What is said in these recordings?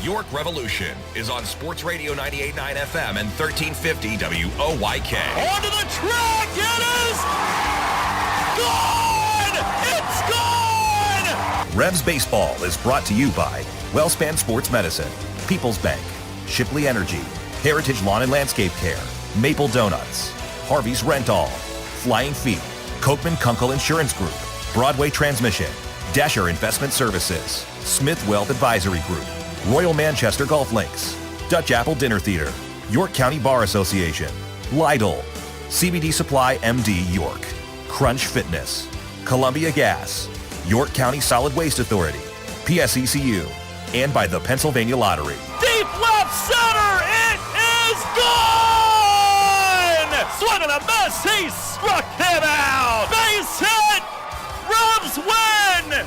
York Revolution is on Sports Radio 98.9 FM and 1350 WOYK. Onto the track, it is gone! It's gone! Revs Baseball is brought to you by WellSpan Sports Medicine, PeoplesBank, Shipley Energy, Heritage Lawn and Landscape Care, Maple Donuts, Harvey's Rental, Flying Feet, Kochman Kunkel Insurance Group, Broadway Transmission, Dasher Investment Services, Smith Wealth Advisory Group, Royal Manchester Golf Links, Dutch Apple Dinner Theater, York County Bar Association, Lidl, CBD Supply MD York, Crunch Fitness, Columbia Gas, York County Solid Waste Authority, PSECU, and by the Pennsylvania Lottery. Deep left center, it is gone! Swing and a miss, he struck him out! Base hit! Revs win!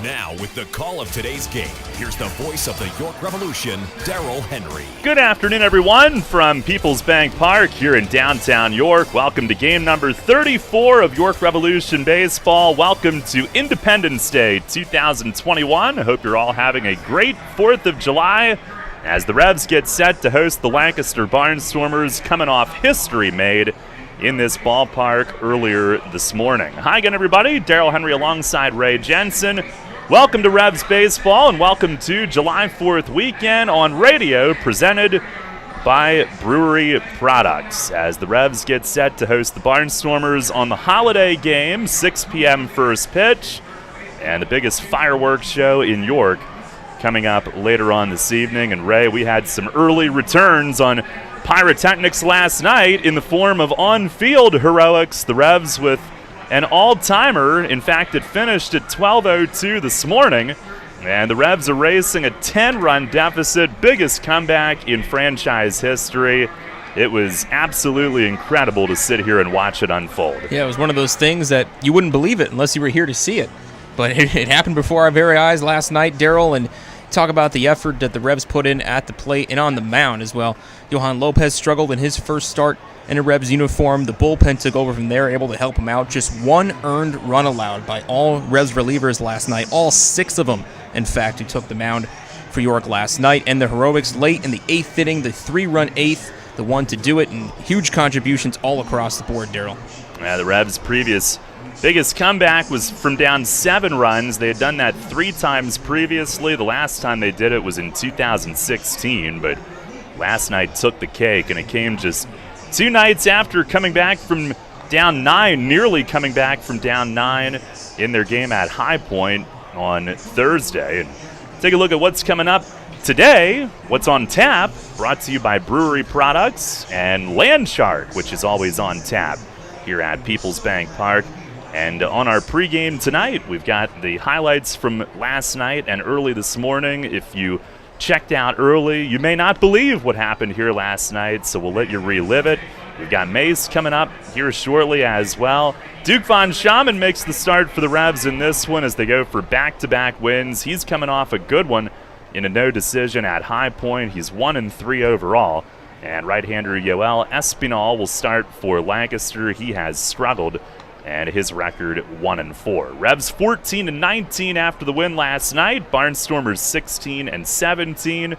Now with the call of today's game, here's the voice of the York Revolution, Daryl Henry. Good afternoon, everyone, from PeoplesBank Park here in downtown York. Welcome to game number 34 of York Revolution Baseball. Welcome to Independence Day 2021. I hope you're all having a great 4th of July as the Revs get set to host the Lancaster Barnstormers, coming off history made in this ballpark earlier this morning. Hi again, everybody. Daryl Henry alongside Ray Jensen. Welcome to Revs Baseball and welcome to July 4th weekend on radio, presented by Brewery Products, as the Revs get set to host the Barnstormers on the holiday game, 6 p.m. first pitch, and the biggest fireworks show in York coming up later on this evening. And Ray, we had some early returns on pyrotechnics last night in the form of on-field heroics. The Revs with an all-timer. In fact, it finished at 12:02 this morning, and the Revs are racing a 10-run deficit, biggest comeback in franchise history. It was absolutely incredible to sit here and watch it unfold. Yeah, it was one of those things that you wouldn't believe it unless you were here to see it. But it happened before our very eyes last night, Daryl, and talk about the effort that the Revs put in at the plate and on the mound as well. Johan Lopez struggled in his first start in a Revs uniform. The bullpen took over from there, able to help him out. Just one earned run allowed by all Revs relievers last night, all 6 of them, in fact, who took the mound for York last night. And the heroics late in the 8th inning, the 3-run 8th, the one to do it, and huge contributions all across the board, Daryl. Yeah, the Revs' previous biggest comeback was from down 7 runs. They had done that 3 times previously. The last time they did it was in 2016, but last night took the cake, and it came just 2 nights after coming back from down 9, nearly coming back from down 9 in their game at High Point on Thursday. And take a look at what's coming up today, what's on tap, brought to you by Brewery Products and Landshark, which is always on tap here at PeoplesBank Park. And on our pregame tonight, we've got the highlights from last night and early this morning. If you checked out early, you may not believe what happened here last night, so we'll let you relive it. We've got Mace coming up here shortly as well. Duke Von Schaman makes the start for the Revs in this one as they go for back-to-back wins. He's coming off a good one in a no decision at High Point. He's 1-3 overall. And right-hander Yoel Espinal will start for Lancaster. He has struggled, and his record 1-4. Revs 14-19 after the win last night. Barnstormers 16-17.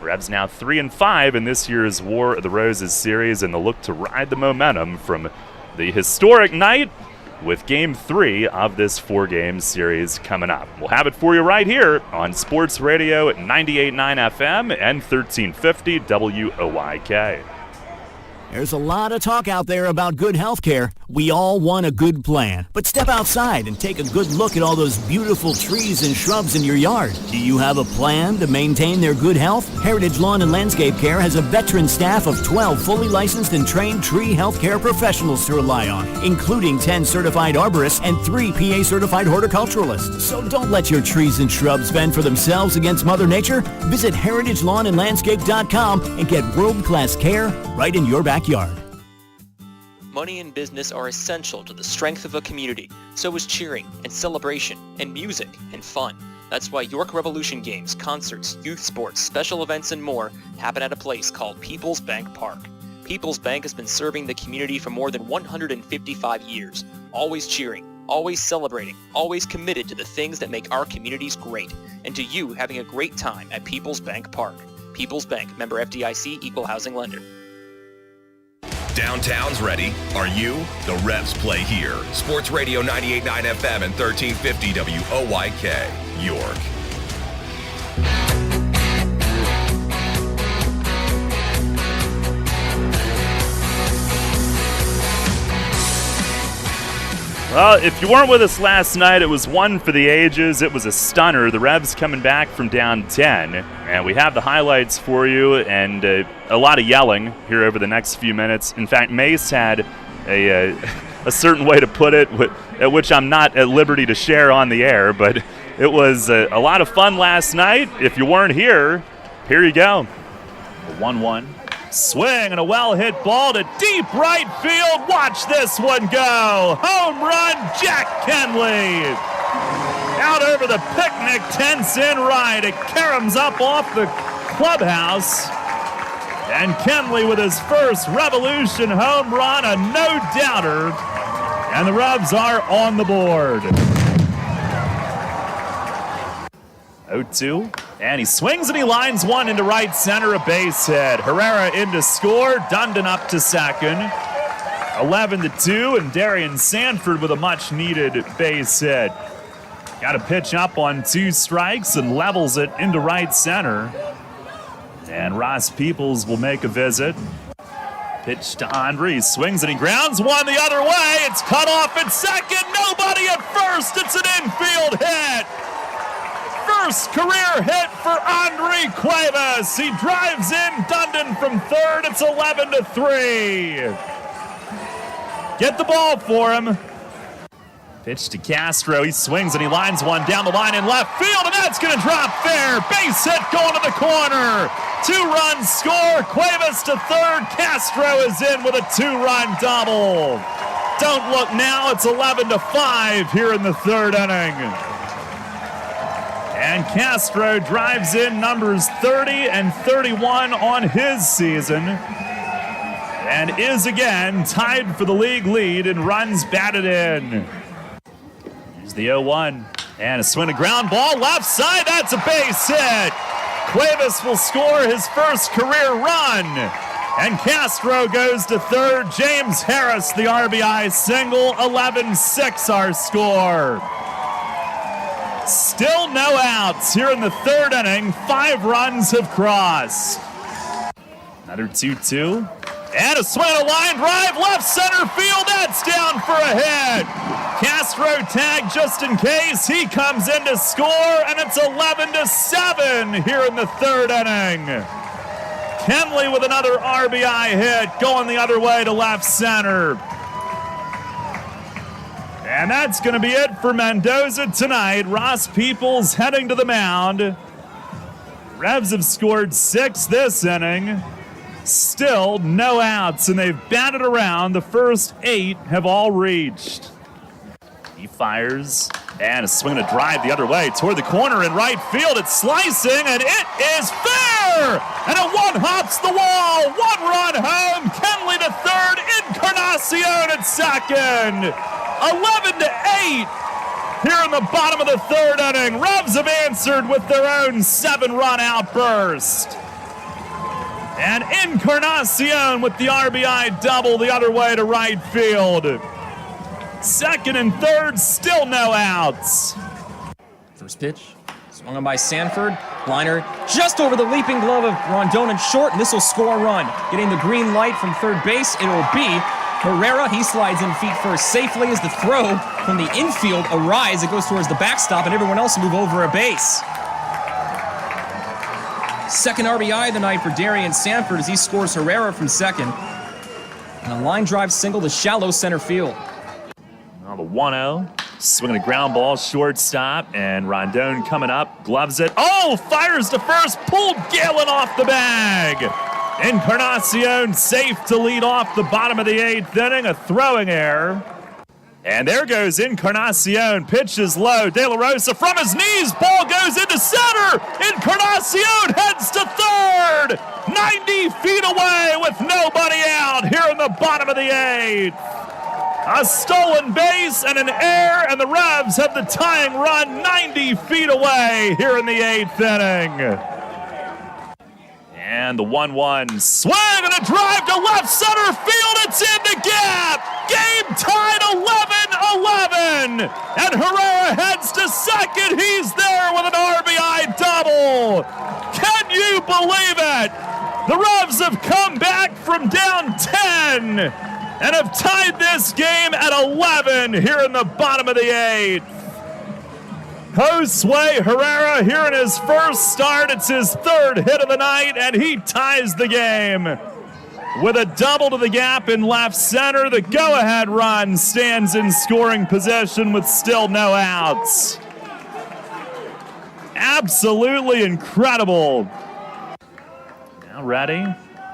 Revs now 3-5 in this year's War of the Roses series, and they'll look to ride the momentum from the historic night with Game 3 of this 4-game series coming up. We'll have it for you right here on Sports Radio at 98.9 FM and 1350 WOYK. There's a lot of talk out there about good health care. We all want a good plan. But step outside and take a good look at all those beautiful trees and shrubs in your yard. Do you have a plan to maintain their good health? Heritage Lawn and Landscape Care has a veteran staff of 12 fully licensed and trained tree health care professionals to rely on, including 10 certified arborists and 3 PA certified horticulturalists. So don't let your trees and shrubs fend for themselves against Mother Nature. Visit heritagelawnandlandscape.com and get world-class care right in your backyard. Money and business are essential to the strength of a community. So is cheering and celebration and music and fun. That's why York Revolution games, concerts, youth sports, special events, and more happen at a place called PeoplesBank Park. PeoplesBank has been serving the community for more than 155 years, always cheering, always celebrating, always committed to the things that make our communities great, and to you having a great time at PeoplesBank Park. People's Bank, member FDIC, equal housing lender. Downtown's ready. Are you? The Revs play here. Sports Radio 98.9 FM and 1350 WOYK, York. Well, if you weren't with us last night, it was one for the ages. It was a stunner. The Revs coming back from down 10. And we have the highlights for you and a lot of yelling here over the next few minutes. In fact, Mace had a certain way to put it, which I'm not at liberty to share on the air. But it was a lot of fun last night. If you weren't here, here you go. 1-1. Swing and a well-hit ball to deep right field. Watch this one go. Home run, Jack Kenley. Out over the picnic tents in right. It caroms up off the clubhouse. And Kenley with his first Revolution home run, a no-doubter. And the Revs are on the board. 0-2. And he swings and he lines one into right center, a base hit. Herrera in to score, Dundon up to second. 11-2, and Darian Sanford with a much-needed base hit. Got a pitch up on 2 strikes and levels it into right center. And Ross Peoples will make a visit. Pitch to Andre, he swings and he grounds one the other way. It's cut off at second, nobody at first, it's an infield hit. First career hit for Andre Cuevas. He drives in Dundon from third. It's 11-3. Get the ball for him. Pitch to Castro. He swings and he lines one down the line in left field, and that's going to drop fair. Base hit going to the corner. 2-run score. Cuevas to third. Castro is in with a 2-run double. Don't look now. It's 11-5 here in the third inning. And Castro drives in numbers 30 and 31 on his season and is again tied for the league lead in runs batted in. Here's the 0-1 and a swing, a ground ball left side. That's a base hit. Cuevas will score his first career run. And Castro goes to third. James Harris, the RBI single. 11-6 our score. Still no outs here in the third inning. 5 runs have crossed. Another 2-2. And a swing, a line drive, left center field. That's down for a hit. Castro tagged just in case. He comes in to score, and it's 11-7 here in the third inning. Kenley with another RBI hit, going the other way to left center. And that's going to be it for Mendoza tonight. Ross Peoples heading to the mound. Revs have scored 6 this inning. Still no outs, and they've batted around. The first 8 have all reached. He fires, and a swing and a drive the other way toward the corner in right field. It's slicing, and it is fair! And it one-hops the wall. 1 run home. Kenley to third. Encarnacion at second. 11-8 here in the bottom of the third inning. Revs have answered with their own 7-run outburst. And Encarnacion with the RBI double the other way to right field. Second and third, still no outs. First pitch, swung on by Sanford. Liner just over the leaping glove of Rondon and short, and this will score a run. Getting the green light from third base, it will be Herrera. He slides in feet first safely as the throw from the infield arrives. It goes towards the backstop, and everyone else will move over a base. Second RBI of the night for Darian Sanford as he scores Herrera from second. And a line drive single to shallow center field. Now the 1-0. Swinging a ground ball, shortstop, and Rondon coming up, gloves it. Oh, fires to first, pulled Galen off the bag. Encarnacion safe to lead off the bottom of the 8th inning, a throwing error. And there goes Encarnacion, pitches low. De La Rosa from his knees, ball goes into center. Encarnacion heads to third. 90 feet away with nobody out here in the bottom of the 8th. A stolen base and an error, and the Revs have the tying run 90 feet away here in the 8th inning. And the 1-1 swing and a drive to left center field. It's in the gap. Game tied 11-11. And Herrera heads to second. He's there with an RBI double. Can you believe it? The Revs have come back from down 10 and have tied this game at 11 here in the bottom of the 8th. Josue Herrera here in his first start. It's his third hit of the night, and he ties the game with a double to the gap in left center. The go-ahead run stands in scoring position with still no outs. Absolutely incredible. Now ready.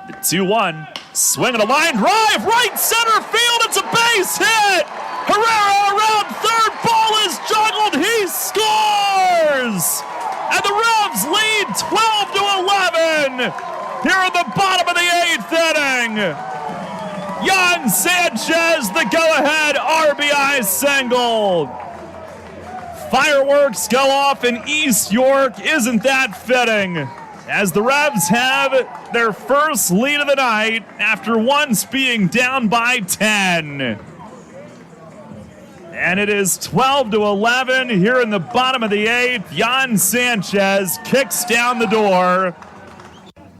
The 2-1. Swing and a line drive. Right center field. It's a base hit. Herrera around third. Ball is juggled. He scores. And the Revs lead 12-11 here in the bottom of the 8th inning. Jan Sanchez, the go-ahead RBI single. Fireworks go off in East York. Isn't that fitting? As the Revs have their first lead of the night after once being down by 10. And it is 12-11 here in the bottom of the 8th. Jan Sanchez kicks down the door.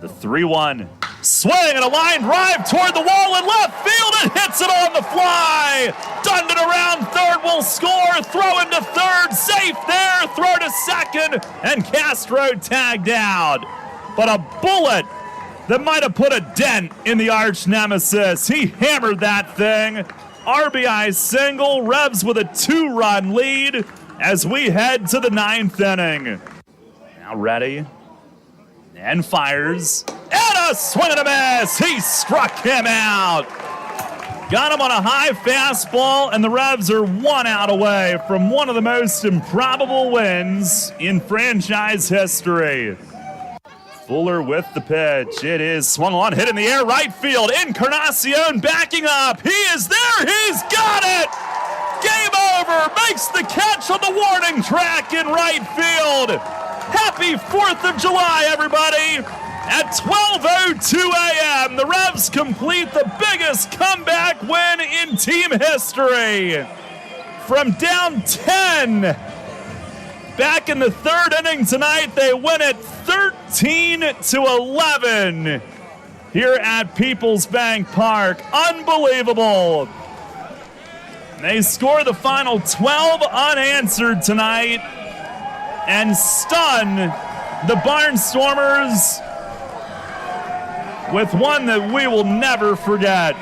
The 3-1. Swing and a line drive toward the wall in left field. It hits it on the fly. Dundon around third will score. Throw into third. Safe there. Throw to second. And Castro tagged out. But a bullet that might have put a dent in the arch nemesis. He hammered that thing. RBI single. Revs with a 2-run lead as we head to the 9th inning. Now ready. And fires. And a swing and a miss. He struck him out. Got him on a high fastball, and the Revs are 1 out away from one of the most improbable wins in franchise history. Fuller with the pitch. It is swung on, hit in the air, right field. Encarnacion backing up. He is there. He's got it. Game over. Makes the catch on the warning track in right field. Happy 4th of July, everybody. At 12:02 a.m., the Revs complete the biggest comeback win in team history. From down 10, back in the 3rd inning tonight, they win it 13-11 here at PeoplesBank Park. Unbelievable. They score the final 12 unanswered tonight and stun the Barnstormers with one that we will never forget.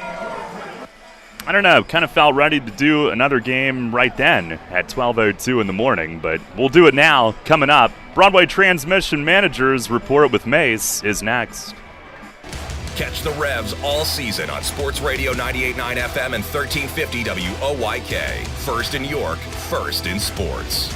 I don't know, kind of felt ready to do another game right then at 12:02 in the morning, but we'll do it now. Coming up, Broadway Transmission Managers Report with Mace is next. Catch the Revs all season on Sports Radio 98.9 FM and 1350 WOYK. First in York, first in sports.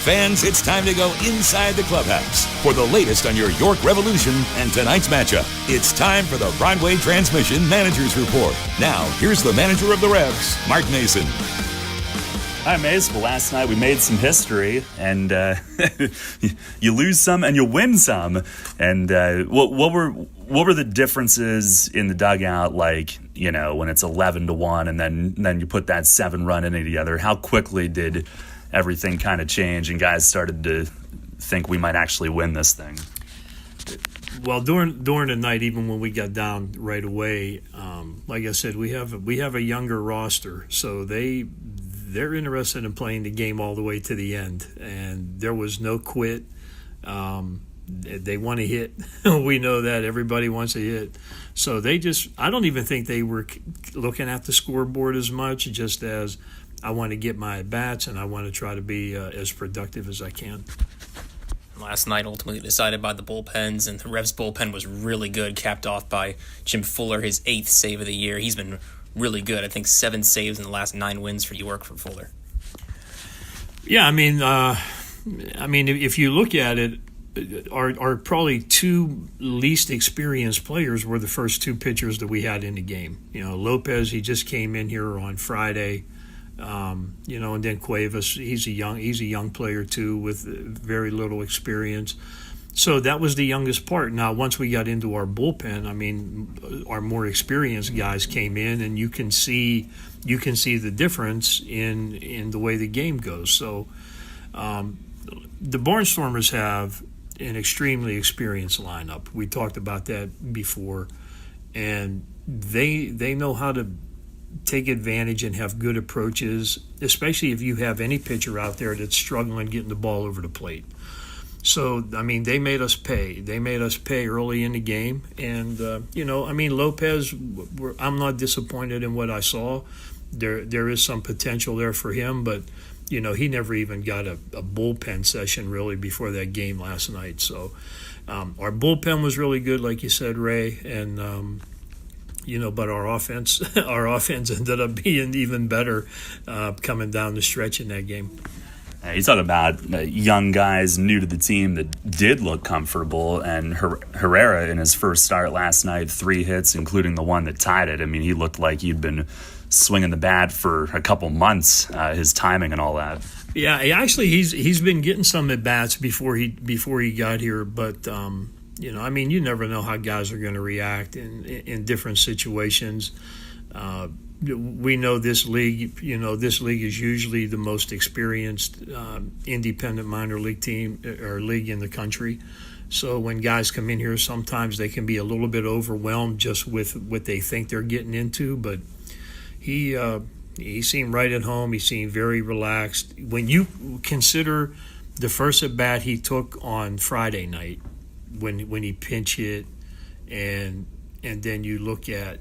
Fans, it's time to go inside the clubhouse for the latest on your York Revolution and tonight's matchup. It's time for the Broadway Transmission Managers Report. Now, here's the manager of the Revs, Mark Mason. Hi, Mace. Well, last night we made some history, and you lose some and you win some. And what were the differences in the dugout, like, you know, when it's 11-1 and then you put that 7-run inning together? How quickly did everything kind of change and guys started to think we might actually win this thing? Well, during the night, even when we got down right away, like I said, we have a younger roster, so they're interested in playing the game all the way to the end, and there was no quit. They want to hit. We know that everybody wants to hit. So I don't even think they were looking at the scoreboard as much, just as I want to get my at-bats and I want to try to be as productive as I can. Last night ultimately decided by the bullpens, and the Revs bullpen was really good, capped off by Jim Fuller, his 8th save of the year. He's been really good. I think 7 saves in the last 9 wins for York for Fuller. Yeah, I mean, if you look at it, our probably 2 least experienced players were the first 2 pitchers that we had in the game. You know, Lopez, he just came in here on Friday. And then Cuevas, he's a young player too with very little experience. So that was the youngest part. Now, once we got into our bullpen, I mean, our more experienced guys came in, and you can see the difference in the way the game goes. So the Barnstormers have an extremely experienced lineup. We talked about that before, and they know how to take advantage and have good approaches, especially if you have any pitcher out there that's struggling getting the ball over the plate. So, I mean, they made us pay. They made us pay early in the game. And, Lopez, I'm not disappointed in what I saw. There is some potential there for him, but, he never even got a bullpen session really before that game last night. So our bullpen was really good, like you said, Ray, and but our offense ended up being even better coming down the stretch in that game. You talk about young guys new to the team that did look comfortable, and Herrera in his first start last night, 3 hits, including the one that tied it. I mean, he looked like he'd been swinging the bat for a couple months, his timing and all that. Yeah, he's been getting some at bats before he got here, but you never know how guys are going to react in different situations. We know this league. This league is usually the most experienced independent minor league team or league in the country. So when guys come in here, sometimes they can be a little bit overwhelmed just with what they think they're getting into. But he seemed right at home. He seemed very relaxed. When you consider the first at bat he took on Friday night, when he pinch hit, and then you look at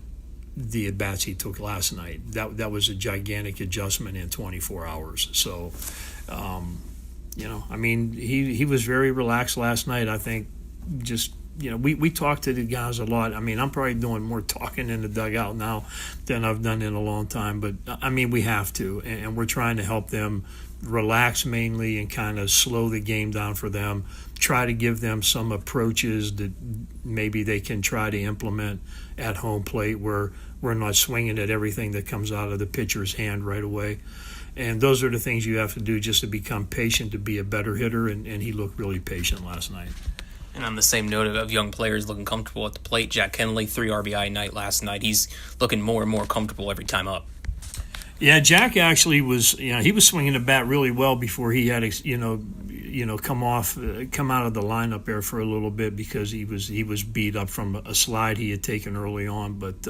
the at-bats he took last night, that was a gigantic adjustment in 24 hours. So, he was very relaxed last night. I think we talked to the guys a lot. I mean, I'm probably doing more talking in the dugout now than I've done in a long time, but, we have to, and we're trying to help them relax mainly and kind of slow the game down for them, try to give them some approaches that maybe they can try to implement at home plate where we're not swinging at everything that comes out of the pitcher's hand right away. And those are the things you have to do just to become patient, to be a better hitter, and he looked really patient last night. And on the same note of young players looking comfortable at the plate, Jack Kennelly, 3 RBI night last night. He's looking more and more comfortable every time up. Yeah, Jack actually was. He was swinging the bat really well before he had come out of the lineup there for a little bit because he was beat up from a slide he had taken early on. But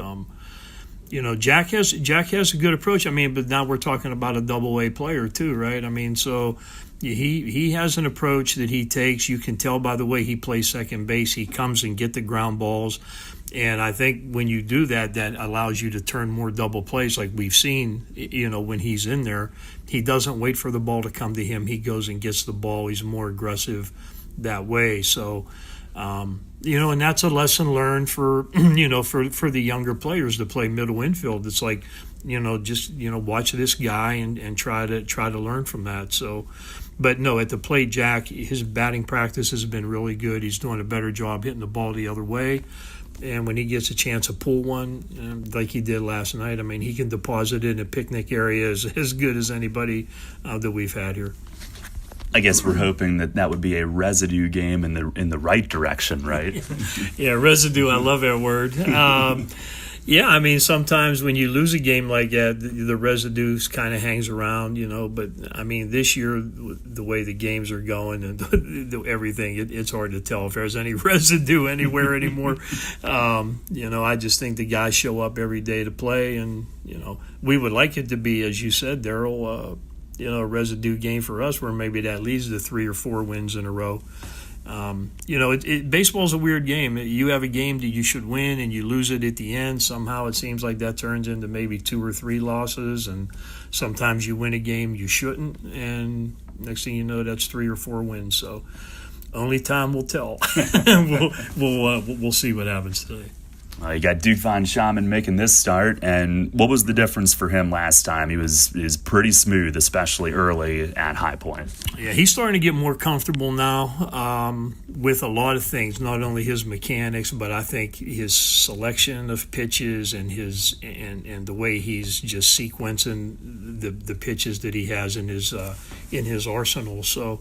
Jack has a good approach. I mean, but now we're talking about a Double-A player too, right? I mean, so he has an approach that he takes. You can tell by the way he plays second base. He comes and get the ground balls. And I think when you do that, that allows you to turn more double plays like we've seen, when he's in there. He doesn't wait for the ball to come to him. He goes and gets the ball. He's more aggressive that way. So, and that's a lesson learned for the younger players to play middle infield. It's like, watch this guy and try to learn from that. So, but no, at the plate, Jack, his batting practice has been really good. He's doing a better job hitting the ball the other way. And when he gets a chance to pull one, like he did last night, I mean, he can deposit it in a picnic area as good as anybody that we've had here. I guess we're hoping that would be a residue game in the right direction, right? Yeah, residue. I love that word. Yeah, I mean, sometimes when you lose a game like that, the residue kind of hangs around, But, I mean, this year, the way the games are going and everything, it's hard to tell if there's any residue anywhere anymore. I just think the guys show up every day to play. And, we would like it to be, as you said, Daryl, a residue game for us where maybe that leads to 3 or 4 wins in a row. Baseball's a weird game. You have a game that you should win and you lose it at the end. Somehow it seems like that turns into maybe 2 or 3 losses, and sometimes you win a game you shouldn't, and next thing you know, that's 3 or 4 wins. So only time will tell. We'll see what happens today. You got Duke Von Schaman making this start, and what was the difference for him last time? He was pretty smooth, especially early at High Point. Yeah, he's starting to get more comfortable now with a lot of things, not only his mechanics, but I think his selection of pitches and and the way he's just sequencing the pitches that he has in his arsenal. So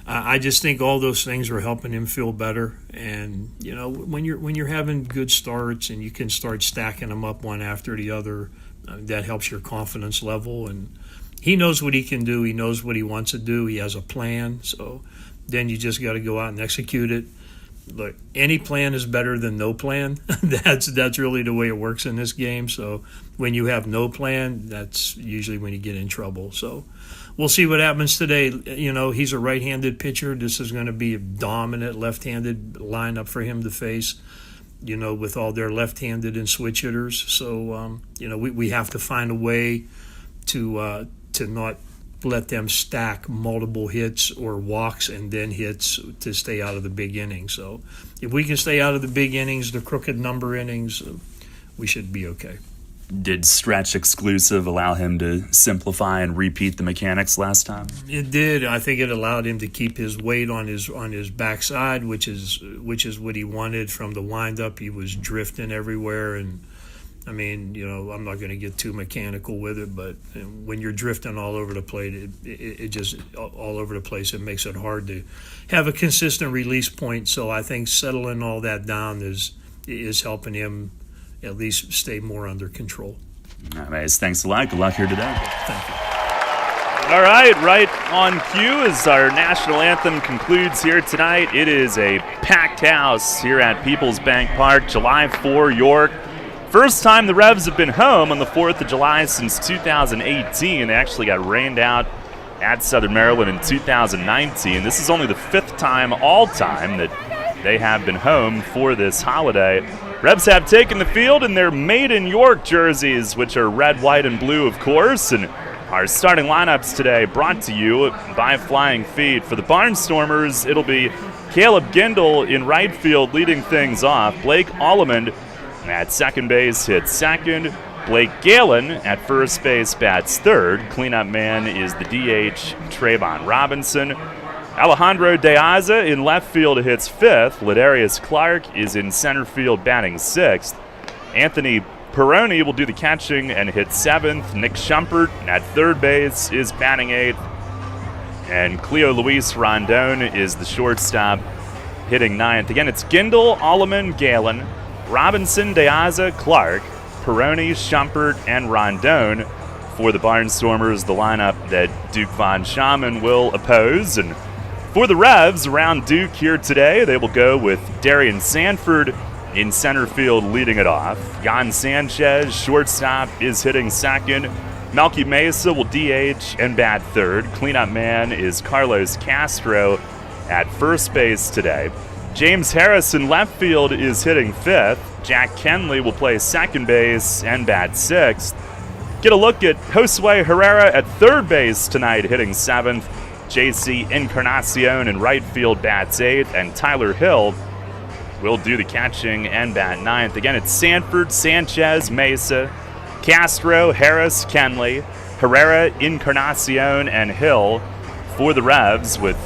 I just think all those things are helping him feel better. And when you're having good starts and you can start stacking them up one after the other, that helps your confidence level. And he knows what he can do. He knows what he wants to do. He has a plan. So then you just got to go out and execute it. Look, any plan is better than no plan. That's really the way it works in this game. So when you have no plan, that's usually when you get in trouble. So we'll see what happens today. He's a right-handed pitcher. This is going to be a dominant left-handed lineup for him to face, with all their left-handed and switch hitters. So, we have to find a way to not let them stack multiple hits or walks and then hits to stay out of the big innings. So if we can stay out of the big innings, the crooked number innings, we should be okay. Did stretch exclusive allow him to simplify and repeat the mechanics last time? It did. I think it allowed him to keep his weight on his backside, which is what he wanted from the windup. He was drifting everywhere, and I'm not going to get too mechanical with it, but when you're drifting all over the plate, it just all over the place. It makes it hard to have a consistent release point. So I think settling all that down is helping him at least stay more under control. All right, thanks a lot. Good luck here today. Thank you. All right on cue as our national anthem concludes here tonight. It is a packed house here at PeoplesBank Park, July 4, York. First time the Revs have been home on the 4th of July since 2018. They actually got rained out at Southern Maryland in 2019. This is only the 5th time all-time that they have been home for this holiday. Revs have taken the field in their Made in York jerseys, which are red, white, and blue, of course. And our starting lineups today brought to you by Flying Feet. For the Barnstormers, it'll be Caleb Gindel in right field leading things off. Blake Alleman at second base hits second. Blake Galen at first base bats third. Cleanup man is the DH Trayvon Robinson. Alejandro De Aza in left field hits fifth. Ladarius Clark is in center field batting sixth. Anthony Peroni will do the catching and hit seventh. Nick Schumpert at third base is batting eighth. And Cleo Luis Rondon is the shortstop hitting ninth. Again, it's Gindel, Alleman, Galen, Robinson, De Aza, Clark, Peroni, Schumpert, and Rondon for the Barnstormers, the lineup that Duke Von Schaman will oppose. And for the Revs, around Duke here today, they will go with Darian Sanford in center field leading it off. Jan Sanchez, shortstop, is hitting second. Melky Mesa will DH and bat third. Cleanup man is Carlos Castro at first base today. James Harris in left field is hitting fifth. Jack Kenley will play second base and bat sixth. Get a look at Josue Herrera at third base tonight, hitting seventh. J.C. Encarnacion in right field bats eighth, and Tyler Hill will do the catching and bat ninth. Again, it's Sanford, Sanchez, Mesa, Castro, Harris, Kenley, Herrera, Encarnacion, and Hill for the Revs, with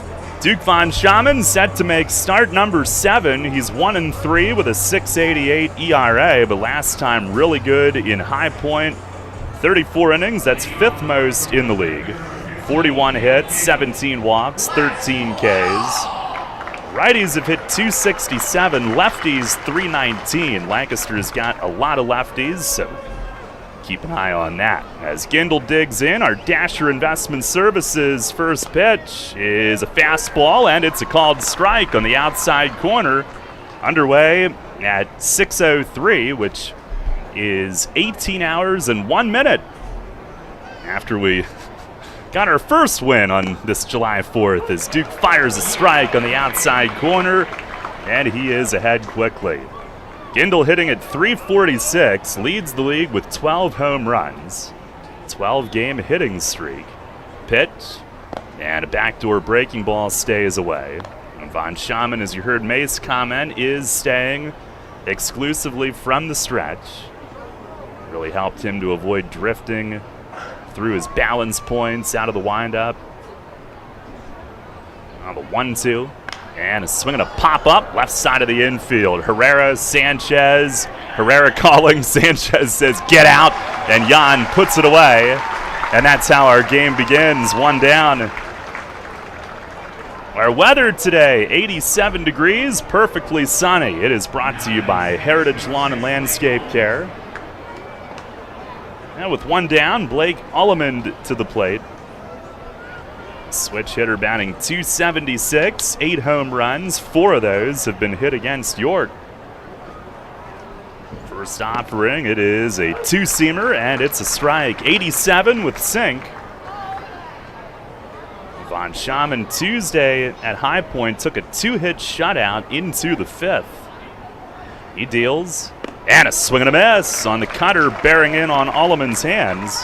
Duke Von Schaman set to make start number 7. He's 1-3 with a 6.88 ERA, but last time really good in High Point. 34 innings, that's 5th most in the league. 41 hits, 17 walks, 13 Ks. Righties have hit 267, lefties 319. Lancaster's got a lot of lefties, so keep an eye on that. As Gindel digs in, our Dasher Investment Services first pitch is a fastball, and it's a called strike on the outside corner. Underway at 6:03, which is 18 hours and 1 minute after we got our first win on this July 4th, as Duke fires a strike on the outside corner, and he is ahead quickly. Gindel hitting at .346, leads the league with 12 home runs. 12-game hitting streak. Pitch, and a backdoor breaking ball stays away. And Von Schaman, as you heard Mace comment, is staying exclusively from the stretch. Really helped him to avoid drifting through his balance points out of the windup. On the 1-2. And a swing and a pop-up, left side of the infield. Herrera, Sanchez. Herrera calling. Sanchez says, get out. And Jan puts it away. And that's how our game begins. One down. Our weather today, 87 degrees, perfectly sunny. It is brought to you by Heritage Lawn and Landscape Care. And with one down, Blake Allemond to the plate. Switch hitter batting .276, 8 home runs. 4 of those have been hit against York. First offering, it is a two-seamer, and it's a strike. 87 with sink. Von Schaman Tuesday at High Point took a 2-hit shutout into the 5th. He deals, and a swing and a miss on the cutter, bearing in on Allemond's hands.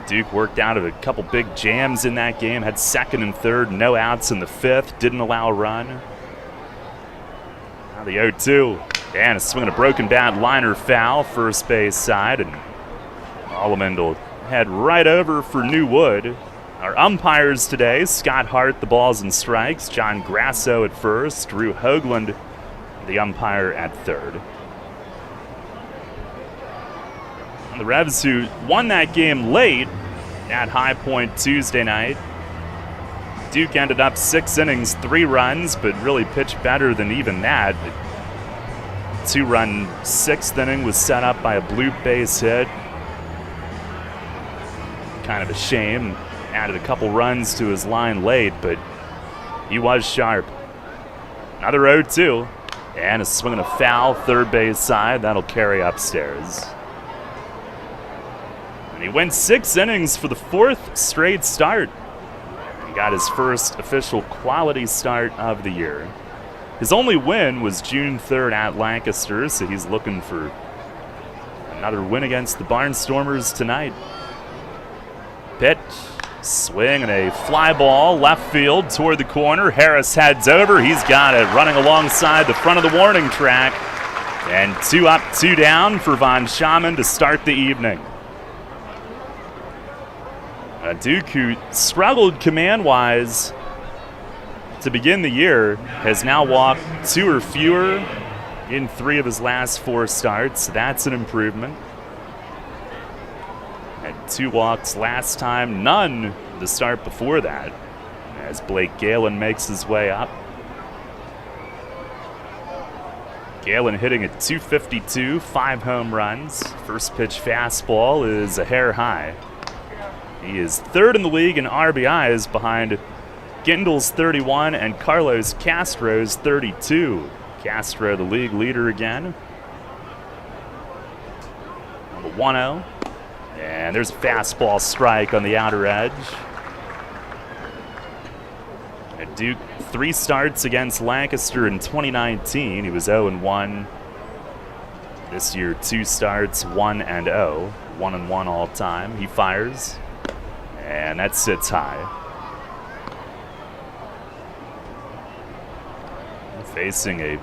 Duke worked out of a couple big jams in that game, had second and third, no outs in the 5th, didn't allow a run. Now the 0-2, and a swing and a broken bat liner foul, first base side, and Allemand will head right over for New Wood. Our umpires today, Scott Hart, the balls and strikes, John Grasso at first, Drew Hoagland, the umpire at third. The Revs, who won that game late at High Point Tuesday night. Duke ended up 6 innings, 3 runs, but really pitched better than even that. The 2-run 6th inning was set up by a bloop base hit. Kind of a shame. Added a couple runs to his line late, but he was sharp. Another 0-2, and a swing and a foul, third base side. That'll carry upstairs. And he went 6 innings for the 4th straight start. He got his first official quality start of the year. His only win was June 3rd at Lancaster, so he's looking for another win against the Barnstormers tonight. Pitch, swing, and a fly ball left field toward the corner. Harris heads over. He's got it running alongside the front of the warning track. And 2 up, 2 down for Von Schaman to start the evening. Duke, who struggled command-wise to begin the year, has now walked 2 or fewer in 3 of his last 4 starts. That's an improvement. Had 2 walks last time, none the start before that, as Blake Galen makes his way up. Galen hitting at .252, 5 home runs. First pitch fastball is a hair high. He is 3rd in the league in RBIs behind Gindle's 31 and Carlos Castro's 32. Castro, the league leader again. On the 1-0. And there's a fastball strike on the outer edge. And Duke, 3 starts against Lancaster in 2019. He was 0-1. This year, 2 starts, 1-0. 1-1 all time. He fires. And that sits high. Facing a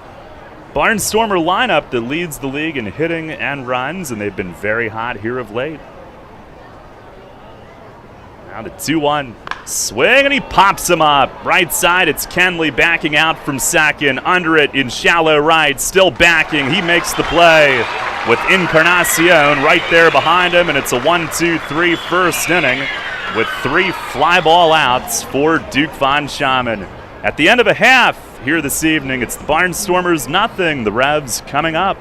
Barnstormer lineup that leads the league in hitting and runs, and they've been very hot here of late. Now the 2-1 swing, and he pops him up. Right side, it's Kenley backing out from second. Under it in shallow right, still backing. He makes the play with Encarnacion right there behind him, and it's a 1-2-3 first inning with 3 fly ball outs for Duke Von Schaman. At the end of a half here this evening, it's the Barnstormers nothing. The Revs coming up.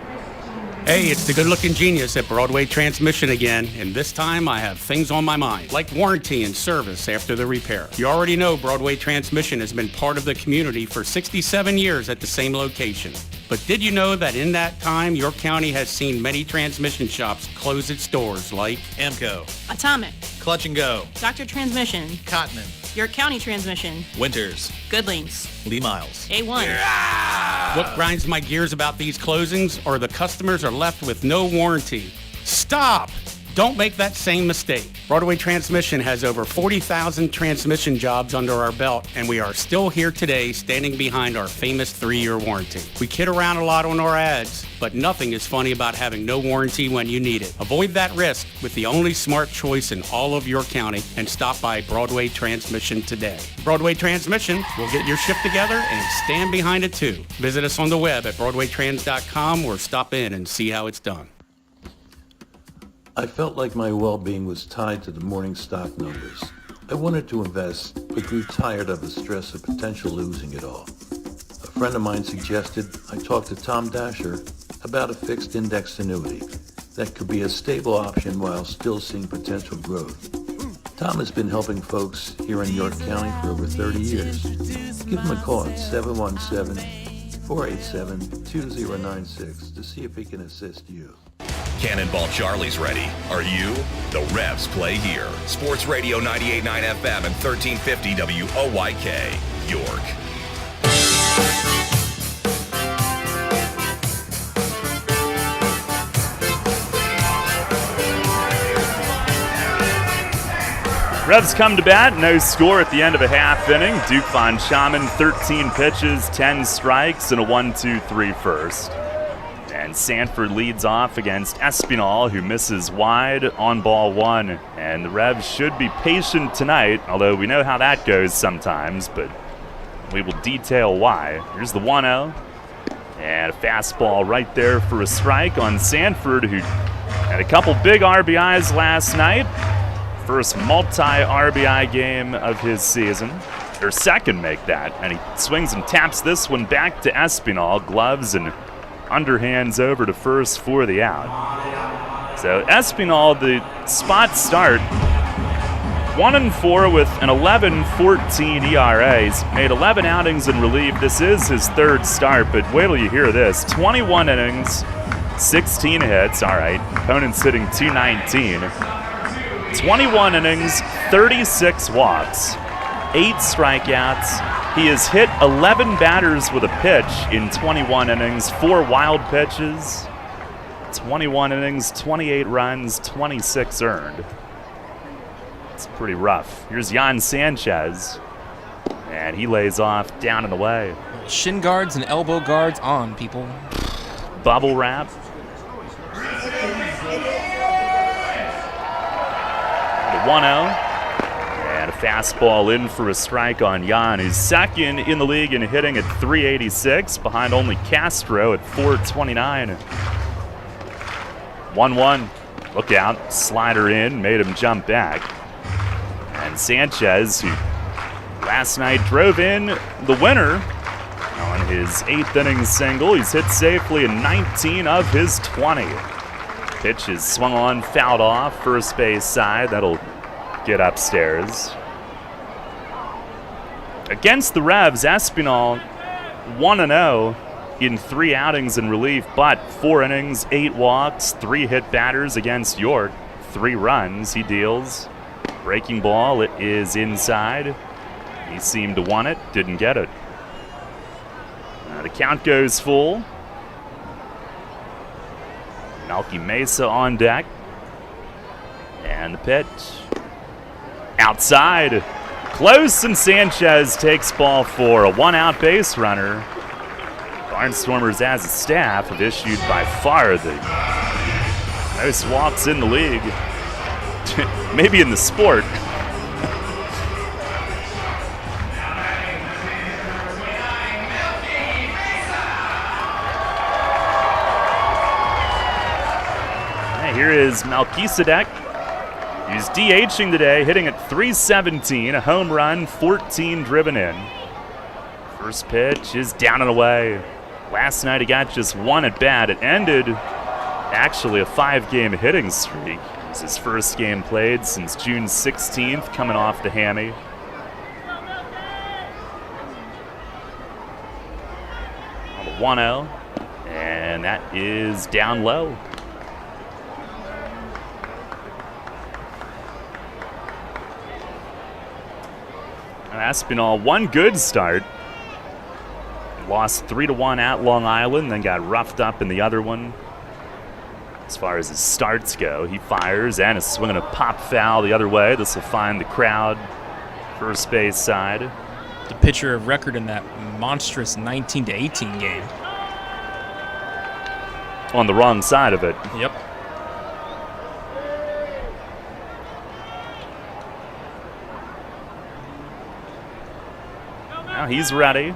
Hey, it's the good-looking genius at Broadway Transmission again, and this time I have things on my mind, like warranty and service after the repair. You already know Broadway Transmission has been part of the community for 67 years at the same location. But did you know that in that time, your county has seen many transmission shops close its doors, like Amco, Atomic, Clutch and Go, Dr. Transmission, Cotman, York County Transmission, Winters, Goodlings, Lee Miles, A1. What grinds my gears about these closings are the customers are left with no warranty. Stop! Don't make that same mistake. Broadway Transmission has over 40,000 transmission jobs under our belt, and we are still here today standing behind our famous 3-year warranty. We kid around a lot on our ads, but nothing is funny about having no warranty when you need it. Avoid that risk with the only smart choice in all of York County and stop by Broadway Transmission today. Broadway Transmission will get your ship together and stand behind it too. Visit us on the web at BroadwayTrans.com or stop in and see how it's done. I felt like my well-being was tied to the morning stock numbers. I wanted to invest, but grew tired of the stress of potential losing it all. A friend of mine suggested I talk to Tom Dasher about a fixed index annuity that could be a stable option while still seeing potential growth. Tom has been helping folks here in York County for over 30 years. Give him a call at 717-487-2096 to see if he can assist you. Cannonball Charlie's ready. Are you? The Revs play here. Sports Radio 98.9 FM and 1350 WOYK, York. Revs come to bat, no score at the end of a half inning. Duke Von Schaman, 13 pitches, 10 strikes, and a 1-2-3 first. And Sanford leads off against Espinal, who misses wide on ball one. And the Revs should be patient tonight, although we know how that goes sometimes, but we will detail why. Here's the 1-0. And a fastball right there for a strike on Sanford, who had a couple big RBIs last night. First multi-RBI game of his season. Or second make that. And he swings and taps this one back to Espinal. Gloves and underhands over to first for the out. So Espinal, the spot start, 1-4 with an 11.14 ERA. He's made 11 outings in relief. This is his third start, but wait till you hear this. 21 innings, 16 hits. All right, opponent's hitting 219. 21 innings, 36 walks, 8 strikeouts. He has hit 11 batters with a pitch in 21 innings, 4 wild pitches, 21 innings, 28 runs, 26 earned. It's pretty rough. Here's Jan Sanchez, and he lays off down and away. Shin guards and elbow guards on, people. Bubble wrap. The 1-0. And a fastball in for a strike on Jan, who's second in the league in hitting at 386, behind only Castro at 429. 1-1. Look out. Slider in, made him jump back. And Sanchez, who last night drove in the winner on his 8th inning single. He's hit safely in 19 of his 20. Pitch is swung on, fouled off, first base side. That'll get upstairs. Against the Revs, Espinal 1-0 in 3 outings in relief, but 4 innings, 8 walks, 3 hit batters against York, 3 runs he deals. Breaking ball, it is inside. He seemed to want it, didn't get it. The count goes full. Melky Mesa on deck. And the pitch. Outside. Close, and Sanchez takes ball 4. A 1-out base runner. Barnstormers as a staff have issued by far the most walks in the league. Maybe in the sport. Here is Melchizedek. He's DHing today, hitting at 317, a home run, 14 driven in. First pitch is down and away. Last night he got just 1 at bat. It ended actually a 5-game hitting streak. It was his first game played since June 16th, coming off the hammy. On the 1-0, and that is down low. Espinal, 1 good start. Lost 3-1 at Long Island, then got roughed up in the other one. as far as his starts go. He fires and is swinging a pop foul the other way. This will find the crowd first base side. The pitcher of record in that monstrous 19-18 game. On the wrong side of it. Yep. Now he's ready.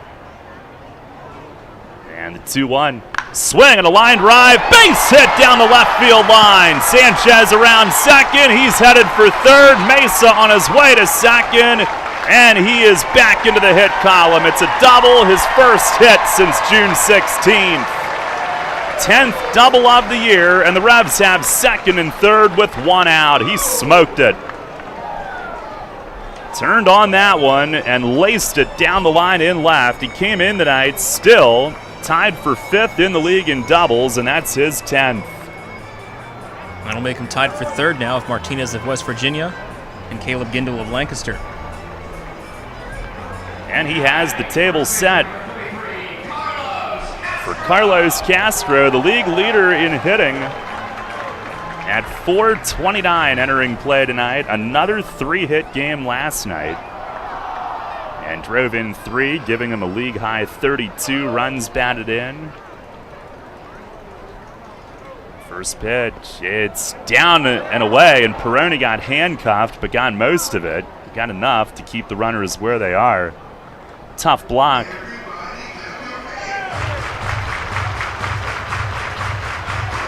And the 2-1. Swing and a line drive. Base hit down the left field line. Sanchez around second. He's headed for third. Mesa on his way to second. And he is back into the hit column. It's a double, his first hit since June 16th. 10th double of the year, and the Revs have second and third with one out. He smoked it. Turned on that one and laced it down the line in left. He came in tonight still tied for fifth in the league in doubles, and that's his 10th. That'll make him tied for third now with Martinez of West Virginia and Caleb Gindel of Lancaster. And he has the table set for Carlos Castro, the league leader in hitting, at .429 entering play tonight. Another 3-hit game last night. And drove in 3, giving him a league-high 32 runs batted in. First pitch, it's down and away, and Peroni got handcuffed, but got most of it. Got enough to keep the runners where they are. Tough block.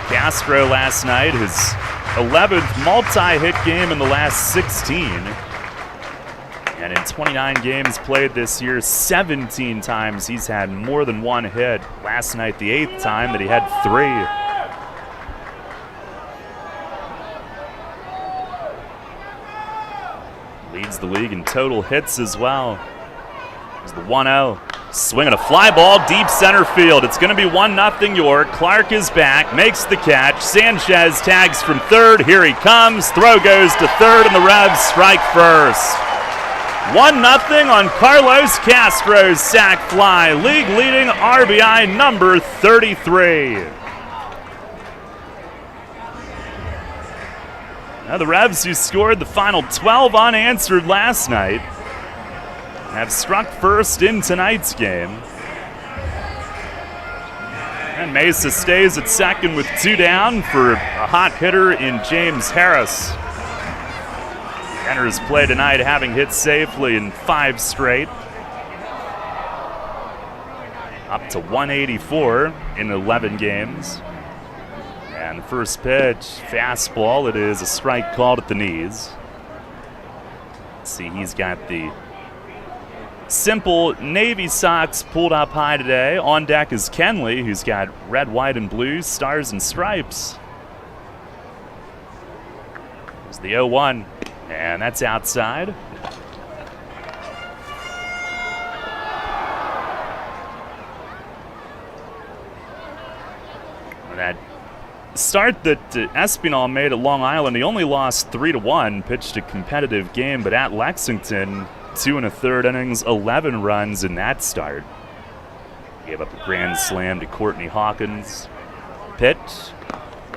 Castro last night, his 11th multi-hit game in the last 16. And in 29 games played this year, 17 times he's had more than one hit. Last night, the 8th time that he had 3. Leads the league in total hits as well. There's the 1-0. Swinging a fly ball deep center field. It's going to be 1-0 York. Clark is back, makes the catch. Sanchez tags from third. Here he comes. Throw goes to third, and the Revs strike first. 1-0 on Carlos Castro's sac fly, league leading RBI number 33. Now the Revs, who scored the final 12 unanswered last night, have struck first in tonight's game. And Mesa stays at second with 2 down for a hot hitter in James Harris. Enters play tonight, having hit safely in 5 straight. Up to 184 in 11 games. And the first pitch, fastball. It is a strike called at the knees. Let's see, he's got the simple navy socks pulled up high today. On deck is Kenley, who's got red, white, and blue, stars and stripes. There's the 0-1. And that's outside. And that start that Espinal made at Long Island, he only lost 3-1, pitched a competitive game, but at Lexington, 2 1/3 innings, 11 runs in that start. Gave up a grand slam to Courtney Hawkins. Pitch,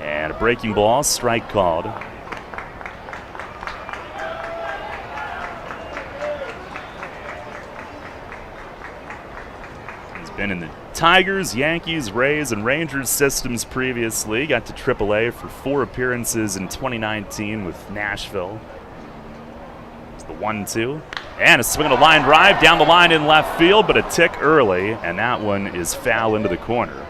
and a breaking ball, strike called. Been in the Tigers, Yankees, Rays, and Rangers systems previously. Got to AAA for 4 appearances in 2019 with Nashville. It's the 1-2. And a swing and a line drive down the line in left field, but a tick early, and that one is foul into the corner.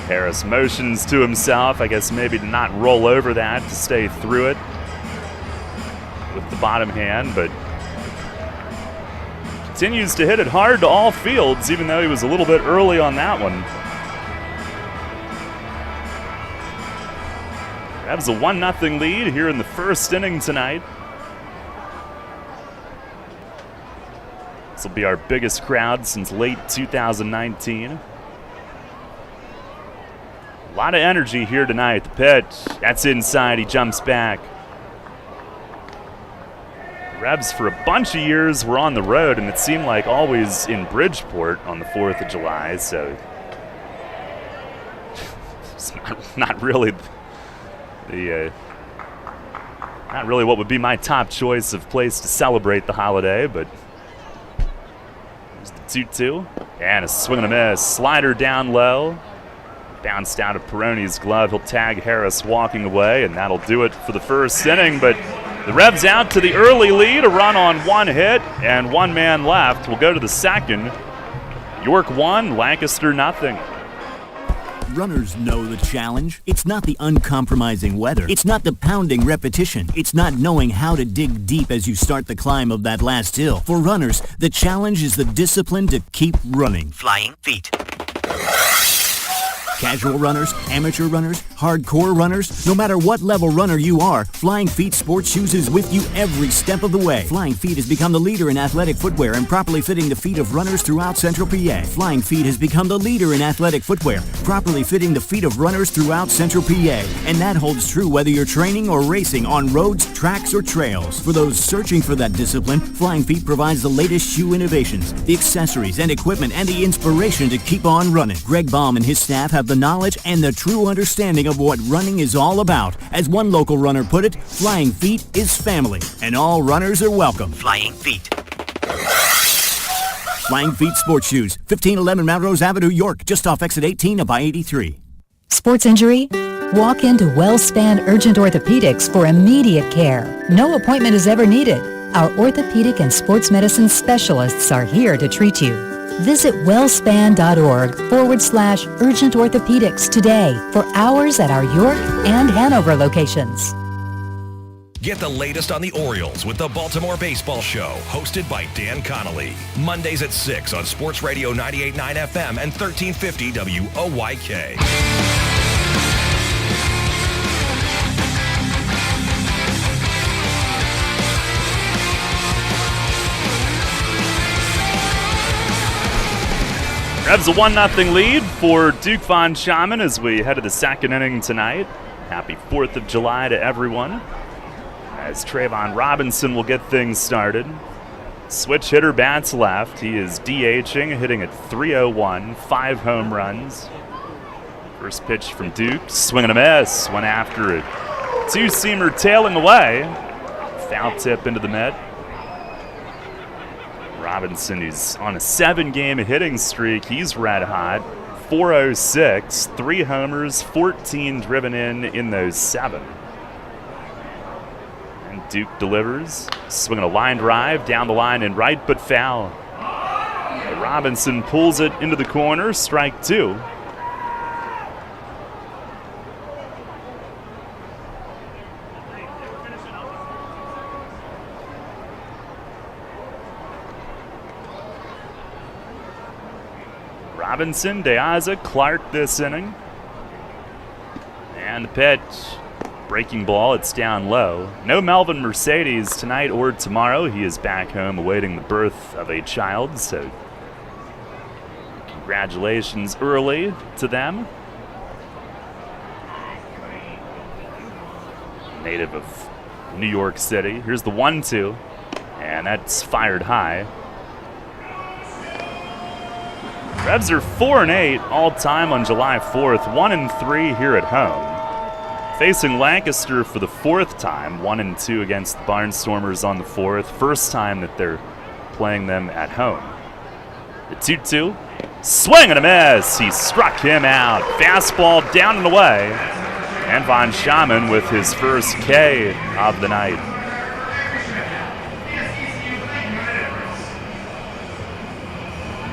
Harris motions to himself, I guess maybe to not roll over that, to stay through it with the bottom hand, but continues to hit it hard to all fields, even though he was a little bit early on that one. That was a 1-0 lead here in the first inning tonight. This will be our biggest crowd since late 2019. A lot of energy here tonight. The pitch, that's inside, he jumps back. Revs for a bunch of years were on the road, and it seemed like always in Bridgeport on the 4th of July, so not really what would be my top choice of place to celebrate the holiday, but there's the 2-2. And a swing and a miss. Slider down low. Bounced out of Peroni's glove. He'll tag Harris walking away, and that'll do it for the first inning. But the Revs out to the early lead, a run on one hit, and one man left. We'll go to the second. York 1, Lancaster nothing. Runners know the challenge. It's not the uncompromising weather. It's not the pounding repetition. It's not knowing how to dig deep as you start the climb of that last hill. For runners, the challenge is the discipline to keep running. Flying feet. Casual runners, amateur runners, hardcore runners, no matter what level runner you are, Flying Feet Sports Shoes is with you every step of the way. Flying Feet has become the leader in athletic footwear and properly fitting the feet of runners throughout Central PA. Flying Feet has become the leader in athletic footwear, properly fitting the feet of runners throughout Central PA. And that holds true whether you're training or racing on roads, tracks, or trails. For those searching for that discipline, Flying Feet provides the latest shoe innovations, the accessories and equipment, and the inspiration to keep on running. Greg Baum and his staff have the knowledge and the true understanding of what running is all about. As one local runner put it, Flying Feet is family, and all runners are welcome. Flying Feet. Flying Feet Sports Shoes, 1511 Melrose Avenue, York, just off exit 18 of I-83. Sports injury? Walk into WellSpan Urgent Orthopedics for immediate care. No appointment is ever needed. Our orthopedic and sports medicine specialists are here to treat you. Visit wellspan.org/urgent orthopedics today for hours at our York and Hanover locations. Get the latest on the Orioles with the Baltimore Baseball Show, hosted by Dan Connolly. Mondays at 6 on Sports Radio 98.9 FM and 1350 WOYK. Revs a 1-0 lead for Duke Von Schaman as we head to the second inning tonight. Happy 4th of July to everyone. As Trayvon Robinson will get things started. Switch hitter bats left. He is DHing, hitting at .301, 5 home runs. First pitch from Duke, swing and a miss. Went after it. Two-seamer tailing away. Foul tip into the net. Robinson is on a 7-game hitting streak. He's red hot. .406, 3 homers, 14 driven in those 7. And Duke delivers. Swinging a line drive down the line and right, but foul. Robinson pulls it into the corner. Strike 2. Robinson, Deaza, Clark this inning. And the pitch. Breaking ball, it's down low. No Melvin Mercedes tonight or tomorrow. He is back home awaiting the birth of a child, so congratulations early to them. Native of New York City. Here's the 1-2, and that's fired high. Revs are 4-8 all-time on July 4th, 1-3 here at home. Facing Lancaster for the 4th time, 1-2 against the Barnstormers on the 4th. First time that they're playing them at home. The 2-2, swing and a miss. He struck him out. Fastball down and away. And Von Schaman with his first K of the night.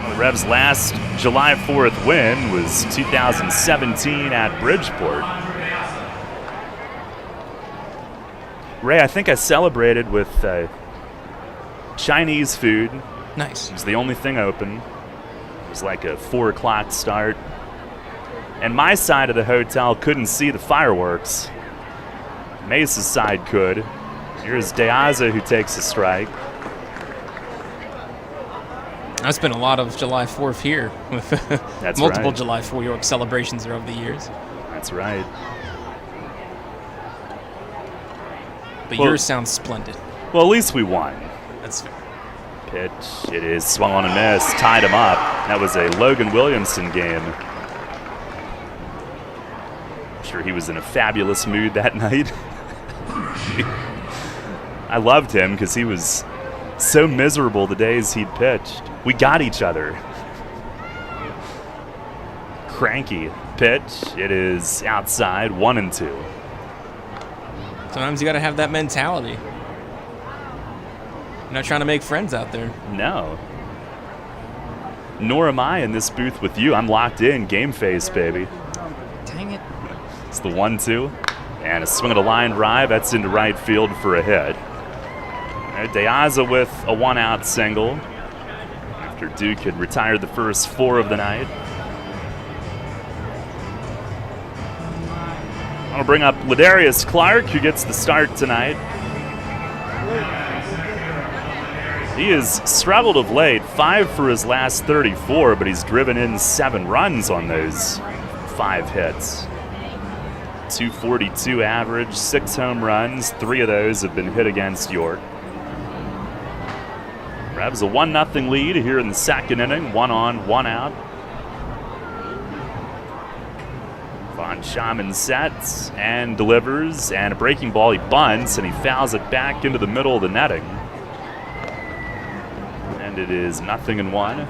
The Revs' last July 4th win was 2017 at Bridgeport. Ray, I think I celebrated with Chinese food. Nice. It was the only thing open. It was like a 4 o'clock start. And my side of the hotel couldn't see the fireworks. Mesa's side could. Here's Deaza who takes a strike. That's been a lot of July 4th here with That's multiple right. July 4 York celebrations over the years. That's right. But Well- yours sounds splendid. Well, at least we won. That's fair. Pitch, it is swung on and missed, tied him up. That was a Logan Williamson game. sure he was in a fabulous mood that night. I loved him because he was so miserable the days he'd pitched. We got each other. Cranky pitch. It is outside, 1-2. Sometimes you got to have that mentality. You're not trying to make friends out there. No. Nor am I in this booth with you. I'm locked in. Game face, baby. Dang it. It's the 1-2. And a swing at a line drive. That's into right field for a hit. De Aza with a 1-out single after Duke had retired the first 4 of the night. I'll bring up Ladarius Clark, who gets the start tonight. He has struggled of late, 5 for his last 34, but he's driven in 7 runs on those 5 hits. 242 average, 6 home runs, 3 of those have been hit against York. Revs a 1-0 lead here in the second inning, 1 on, 1 out. Von Schaman sets and delivers, and a breaking ball, he bunts, and he fouls it back into the middle of the netting. And it is 0-1.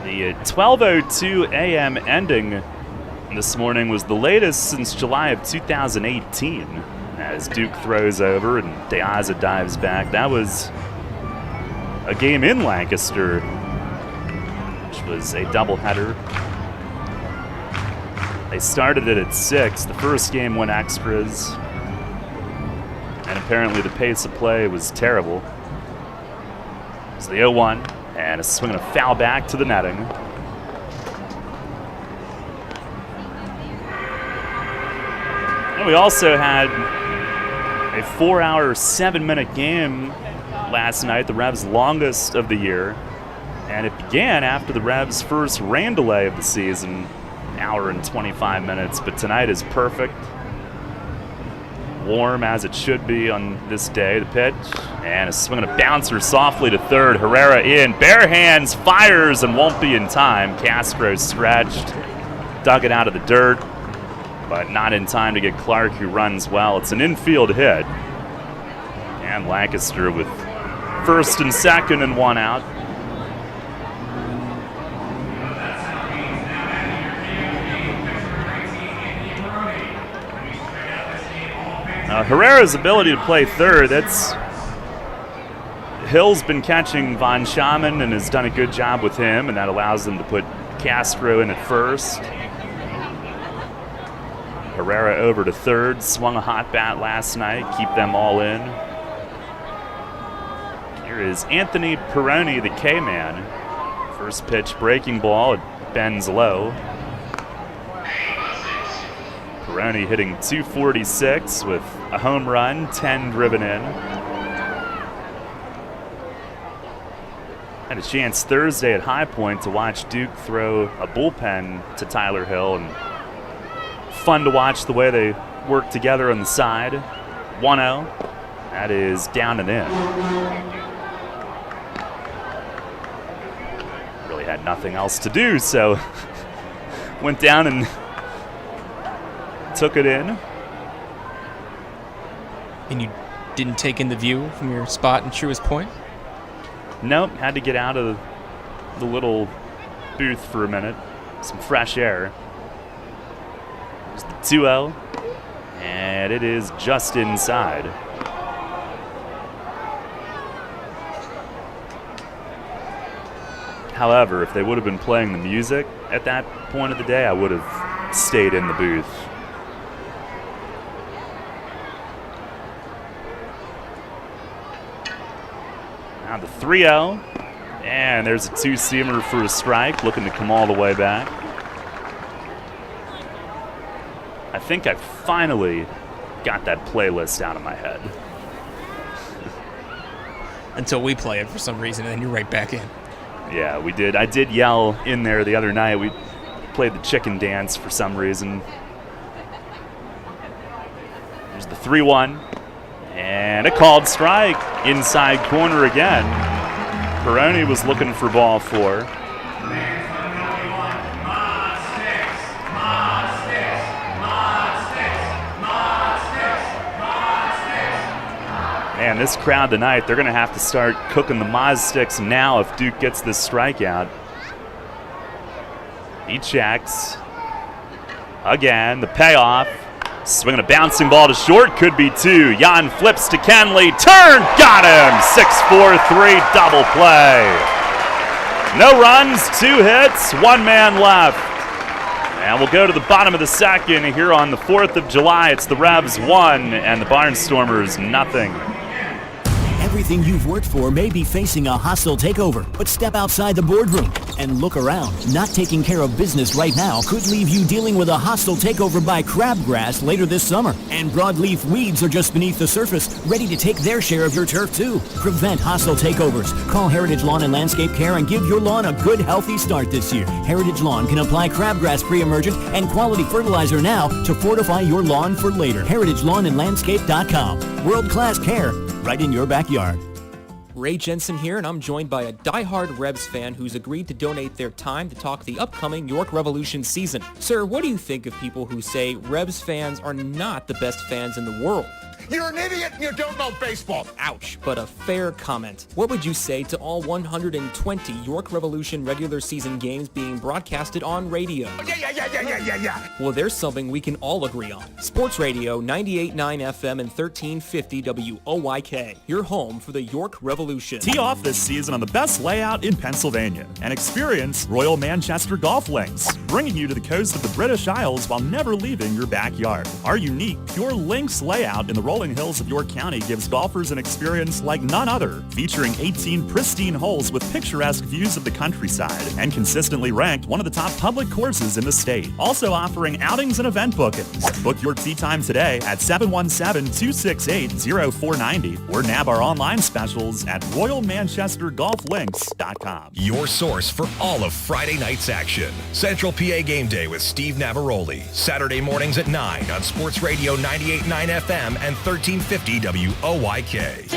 The 12:02 a.m. ending this morning was the latest since July of 2018 as Duke throws over and De Aza dives back. That was a game in Lancaster, which was a doubleheader. They started it at 6. The first game went extras, and apparently the pace of play was terrible. It's the 0-1. And a swing and a foul back to the netting. And we also had a 4-hour, 7-minute game last night, the Revs' longest of the year. And it began after the Revs' first rain delay of the season, an hour and 25 minutes. But tonight is perfect. Warm as it should be on this day. The pitch and a swing and a bouncer softly to third. Herrera in, bare hands, fires and won't be in time. Castro stretched, dug it out of the dirt, but not in time to get Clark, who runs well. It's an infield hit, and Lancaster with first and second and 1 out. Herrera's ability to play third, Hill's been catching Von Schaman and has done a good job with him, and that allows them to put Castro in at first. Herrera over to third, swung a hot bat last night, keep them all in. Here is Anthony Peroni, the K-man. First pitch, breaking ball, it bends low. Peroni hitting .246 with a home run, 10 driven in. Had a chance Thursday at High Point to watch Duke throw a bullpen to Tyler Hill, and fun to watch the way they work together on the side. 1-0. That is down and in. Really had nothing else to do, so went down and took it in. And you didn't take in the view from your spot in Truist Point? Nope, had to get out of the little booth for a minute. Some fresh air. There's the 2-0, and it is just inside. However, if they would have been playing the music at that point of the day, I would have stayed in the booth. Now the 3-0, and there's a 2-seamer for a strike, looking to come all the way back. I think I finally got that playlist out of my head. Until we play it for some reason, and then you're right back in. Yeah, we did. I did yell in there the other night. We played the chicken dance for some reason. There's the 3-1, And a called strike inside corner again. Peroni was looking for ball 4. Man, this crowd tonight, they're going to have to start cooking the Moz sticks now if Duke gets this strikeout. He checks. Again, the payoff. Swinging a bouncing ball to short, could be 2. Jan flips to Kenley, turn, got him! 6-4-3 double play. No runs, 2 hits, 1 man left. And we'll go to the bottom of the second here on the 4th of July. It's the Revs 1 and the Barnstormers nothing. Everything you've worked for may be facing a hostile takeover, but step outside the boardroom and look around. Not taking care of business right now could leave you dealing with a hostile takeover by crabgrass later this summer. And broadleaf weeds are just beneath the surface, ready to take their share of your turf too. Prevent hostile takeovers. Call Heritage Lawn and Landscape Care and give your lawn a good, healthy start this year. Heritage Lawn can apply crabgrass pre-emergent and quality fertilizer now to fortify your lawn for later. HeritageLawnandLandscape.com. World-class care right in your backyard. Ray Jensen here, and I'm joined by a diehard Rebs fan who's agreed to donate their time to talk the upcoming York Revolution season. Sir, what do you think of people who say Rebs fans are not the best fans in the world? You're an idiot and you don't know baseball. Ouch, but a fair comment. What would you say to all 120 York Revolution regular season games being broadcasted on radio? Yeah. Well, there's something we can all agree on. Sports Radio 98.9 FM and 1350 WOYK, your home for the York Revolution. Tee off this season on the best layout in Pennsylvania and experience Royal Manchester Golf Links, bringing you to the coast of the British Isles while never leaving your backyard. Our unique Pure Links layout in the rolling hills of York County gives golfers an experience like none other, featuring 18 pristine holes with picturesque views of the countryside and consistently ranked one of the top public courses in the state. Also offering outings and event bookings. Book your tee time today at 717-268-0490 or nab our online specials at RoyalManchesterGolfLinks.com. Your source for all of Friday night's action. Central PA Game Day with Steve Navaroli. Saturday mornings at 9 on Sports Radio 98.9 FM and 1350 WOYK.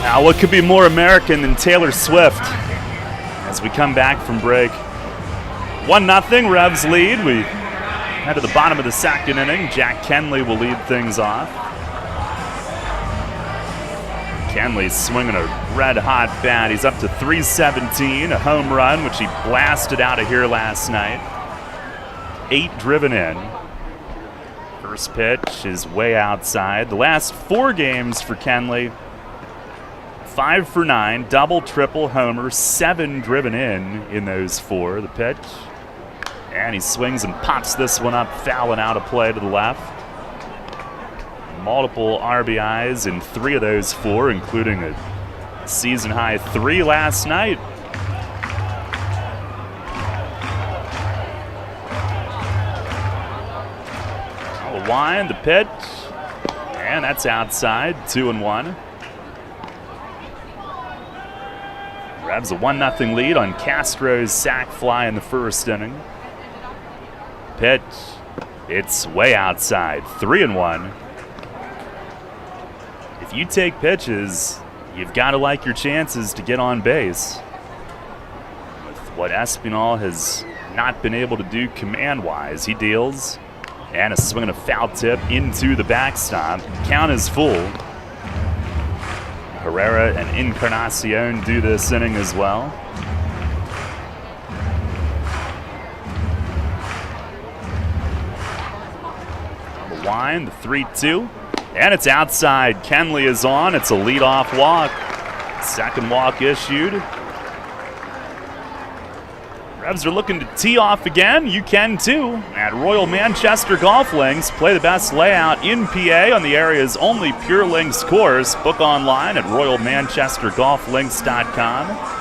Now, what could be more American than Taylor Swift? As we come back from break. 1-0, Revs lead. We head to the bottom of the second inning. Jack Kenley will lead things off. Kenley's swinging a red-hot bat. He's up to 317, a home run, which he blasted out of here last night. 8 driven in. First pitch is way outside. The last 4 games for Kenley, 5 for 9, double, triple, homer, 7 driven in those 4. The pitch, and he swings and pops this one up, fouling out a play to the left. Multiple RBIs in 3 of those 4, including a season-high 3 last night. A wind, the pitch, and that's outside, 2-1. Revs a 1-0 lead on Castro's sac fly in the first inning. Pitch, it's way outside, 3-1. If you take pitches, you've got to like your chances to get on base. With what Espinal has not been able to do command-wise, he deals, and a swing and a foul tip into the backstop. Count is full. Herrera and Encarnacion do this inning as well. The wind, the 3-2. And it's outside. Kenley is on. It's a leadoff walk. Second walk issued. Revs are looking to tee off again. You can too. At Royal Manchester Golf Links, play the best layout in PA on the area's only Pure Links course. Book online at RoyalManchesterGolfLinks.com.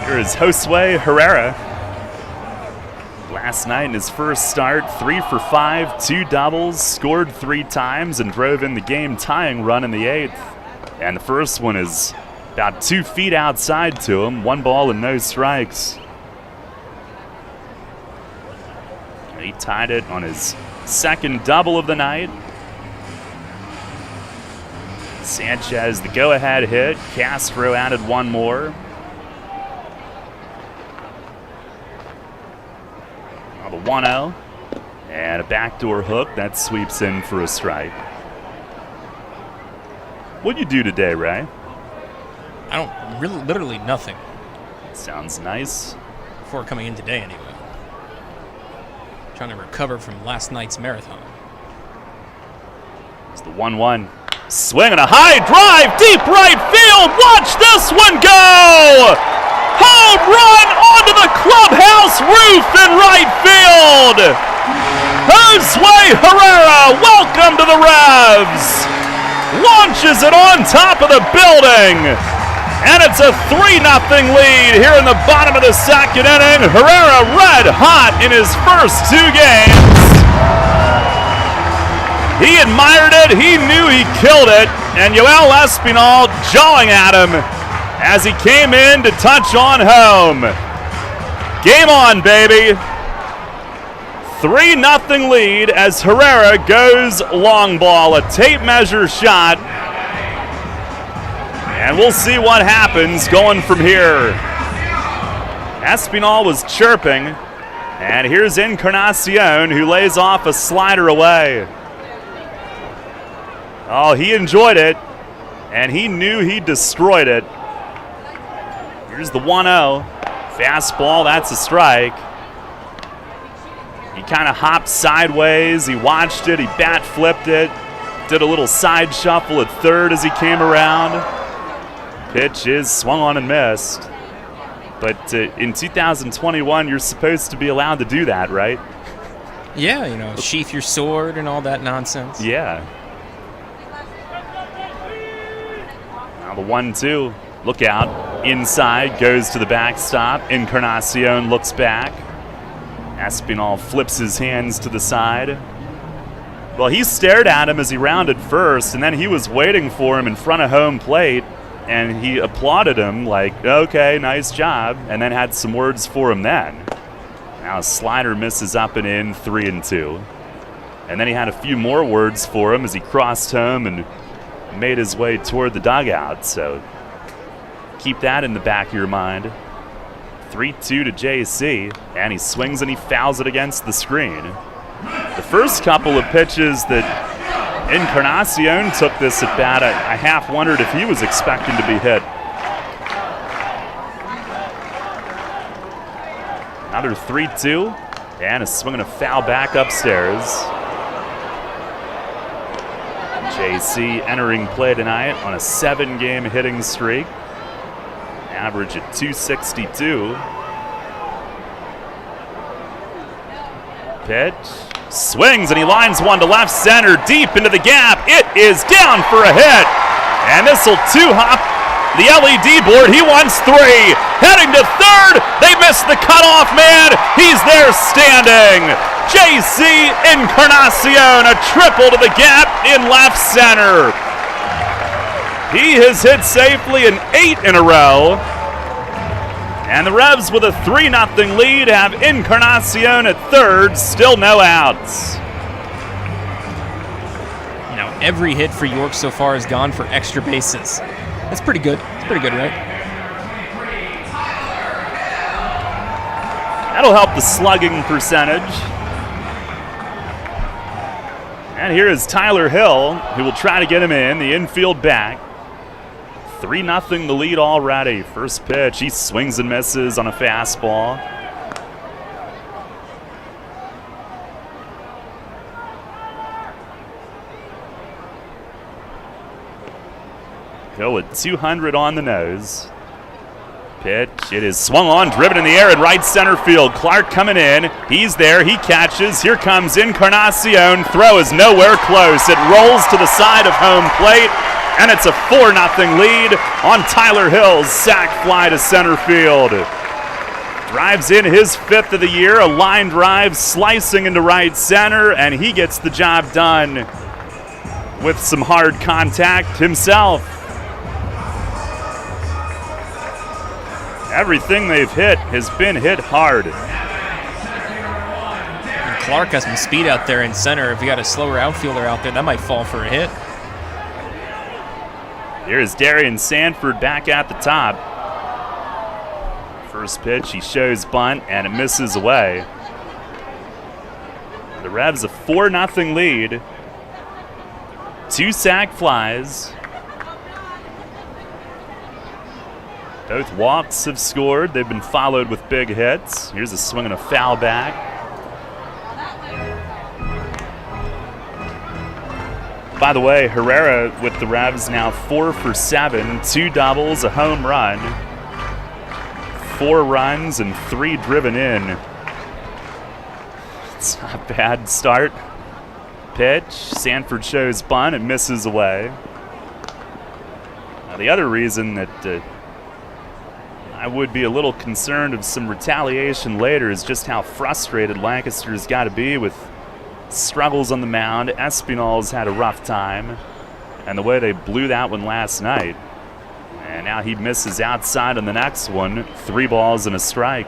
Here is Josue Herrera. Last night in his first start, 3 for 5, 2 doubles, scored 3 times, and drove in the game-tying run in the 8th. And the first one is about 2 feet outside to him, 1 ball and no strikes. He tied it on his second double of the night. Sanchez, the go-ahead hit. Castro added 1 more. Now the 1-0. And a backdoor hook that sweeps in for a strike. What'd you do today, Ray? I don't really, literally nothing. Sounds nice. Before coming in today, anyway. Trying to recover from last night's marathon. It's the 1-1. Swing and a high drive, deep right field. Watch this one go! Home run onto the clubhouse roof in right field. Jose Herrera, welcome to the Revs. Launches it on top of the building. And it's a 3-0 lead here in the bottom of the second inning. Herrera red hot in his first 2 games. He admired it, he knew he killed it, and Yoel Espinal jawing at him as he came in to touch on home. Game on, baby. 3-0 lead as Herrera goes long ball, a tape measure shot. And we'll see what happens going from here. Espinal was chirping, and here's Encarnacion, who lays off a slider away. Oh, he enjoyed it, and he knew he destroyed it. Here's the 1-0. Fastball, that's a strike. He kind of hopped sideways. He watched it. He bat flipped it. Did a little side shuffle at third as he came around. Pitch is swung on and missed. But in 2021, you're supposed to be allowed to do that, right? Yeah, you know, sheath your sword and all that nonsense. Yeah. Now the 1-2. Look out. Inside, goes to the backstop. Encarnacion looks back. Espinal flips his hands to the side. Well, he stared at him as he rounded first, and then he was waiting for him in front of home plate, and he applauded him like, okay, nice job, and then had some words for him then. Now a slider misses up and in, 3-2. And then he had a few more words for him as he crossed home and made his way toward the dugout, so keep that in the back of your mind. 3-2 to JC, and he swings and he fouls it against the screen. The first couple of pitches that Encarnacion took this at bat, I half wondered if he was expecting to be hit. Another 3-2, and a swing and a foul back upstairs. JC entering play tonight on a 7-game hitting streak. Average at 262. Pitch. Swings and he lines one to left center, deep into the gap. It is down for a hit. And this will 2-hop the LED board. He wants 3. Heading to third. They missed the cutoff man. He's there standing. JC Encarnacion, a triple to the gap in left center. He has hit safely in 8 in a row. And the Revs with a 3-0 lead have Encarnacion at third, still no outs. You know, every hit for York so far has gone for extra bases. That's pretty good. It's pretty good, right? That'll help the slugging percentage. And here is Tyler Hill, who will try to get him in, the infield back. 3-0 the lead already. First pitch, he swings and misses on a fastball. Hill at 200 on the nose. Pitch, it is swung on, driven in the air in right center field. Clark coming in, he's there, he catches. Here comes Encarnacion, throw is nowhere close. It rolls to the side of home plate. And it's a 4-0 lead on Tyler Hill's sac fly to center field. Drives in his 5th of the year, a line drive slicing into right center, and he gets the job done with some hard contact himself. Everything they've hit has been hit hard. And Clark has some speed out there in center. If you got a slower outfielder out there, that might fall for a hit. Here's Darian Sanford back at the top. First pitch, he shows bunt, and it misses away. The Revs a 4-0 lead. 2 sac flies. Both walks have scored. They've been followed with big hits. Here's a swing and a foul back. By the way, Herrera with the Revs now 4 for 7, 2 doubles, a home run, 4 runs, and 3 driven in. It's not a bad start. Pitch, Sanford shows bunt, it misses away. Now the other reason that I would be a little concerned of some retaliation later is just how frustrated Lancaster's got to be with struggles on the mound. Espinal's had a rough time, and the way they blew that one last night. And now he misses outside on the next one. 3 balls and a strike.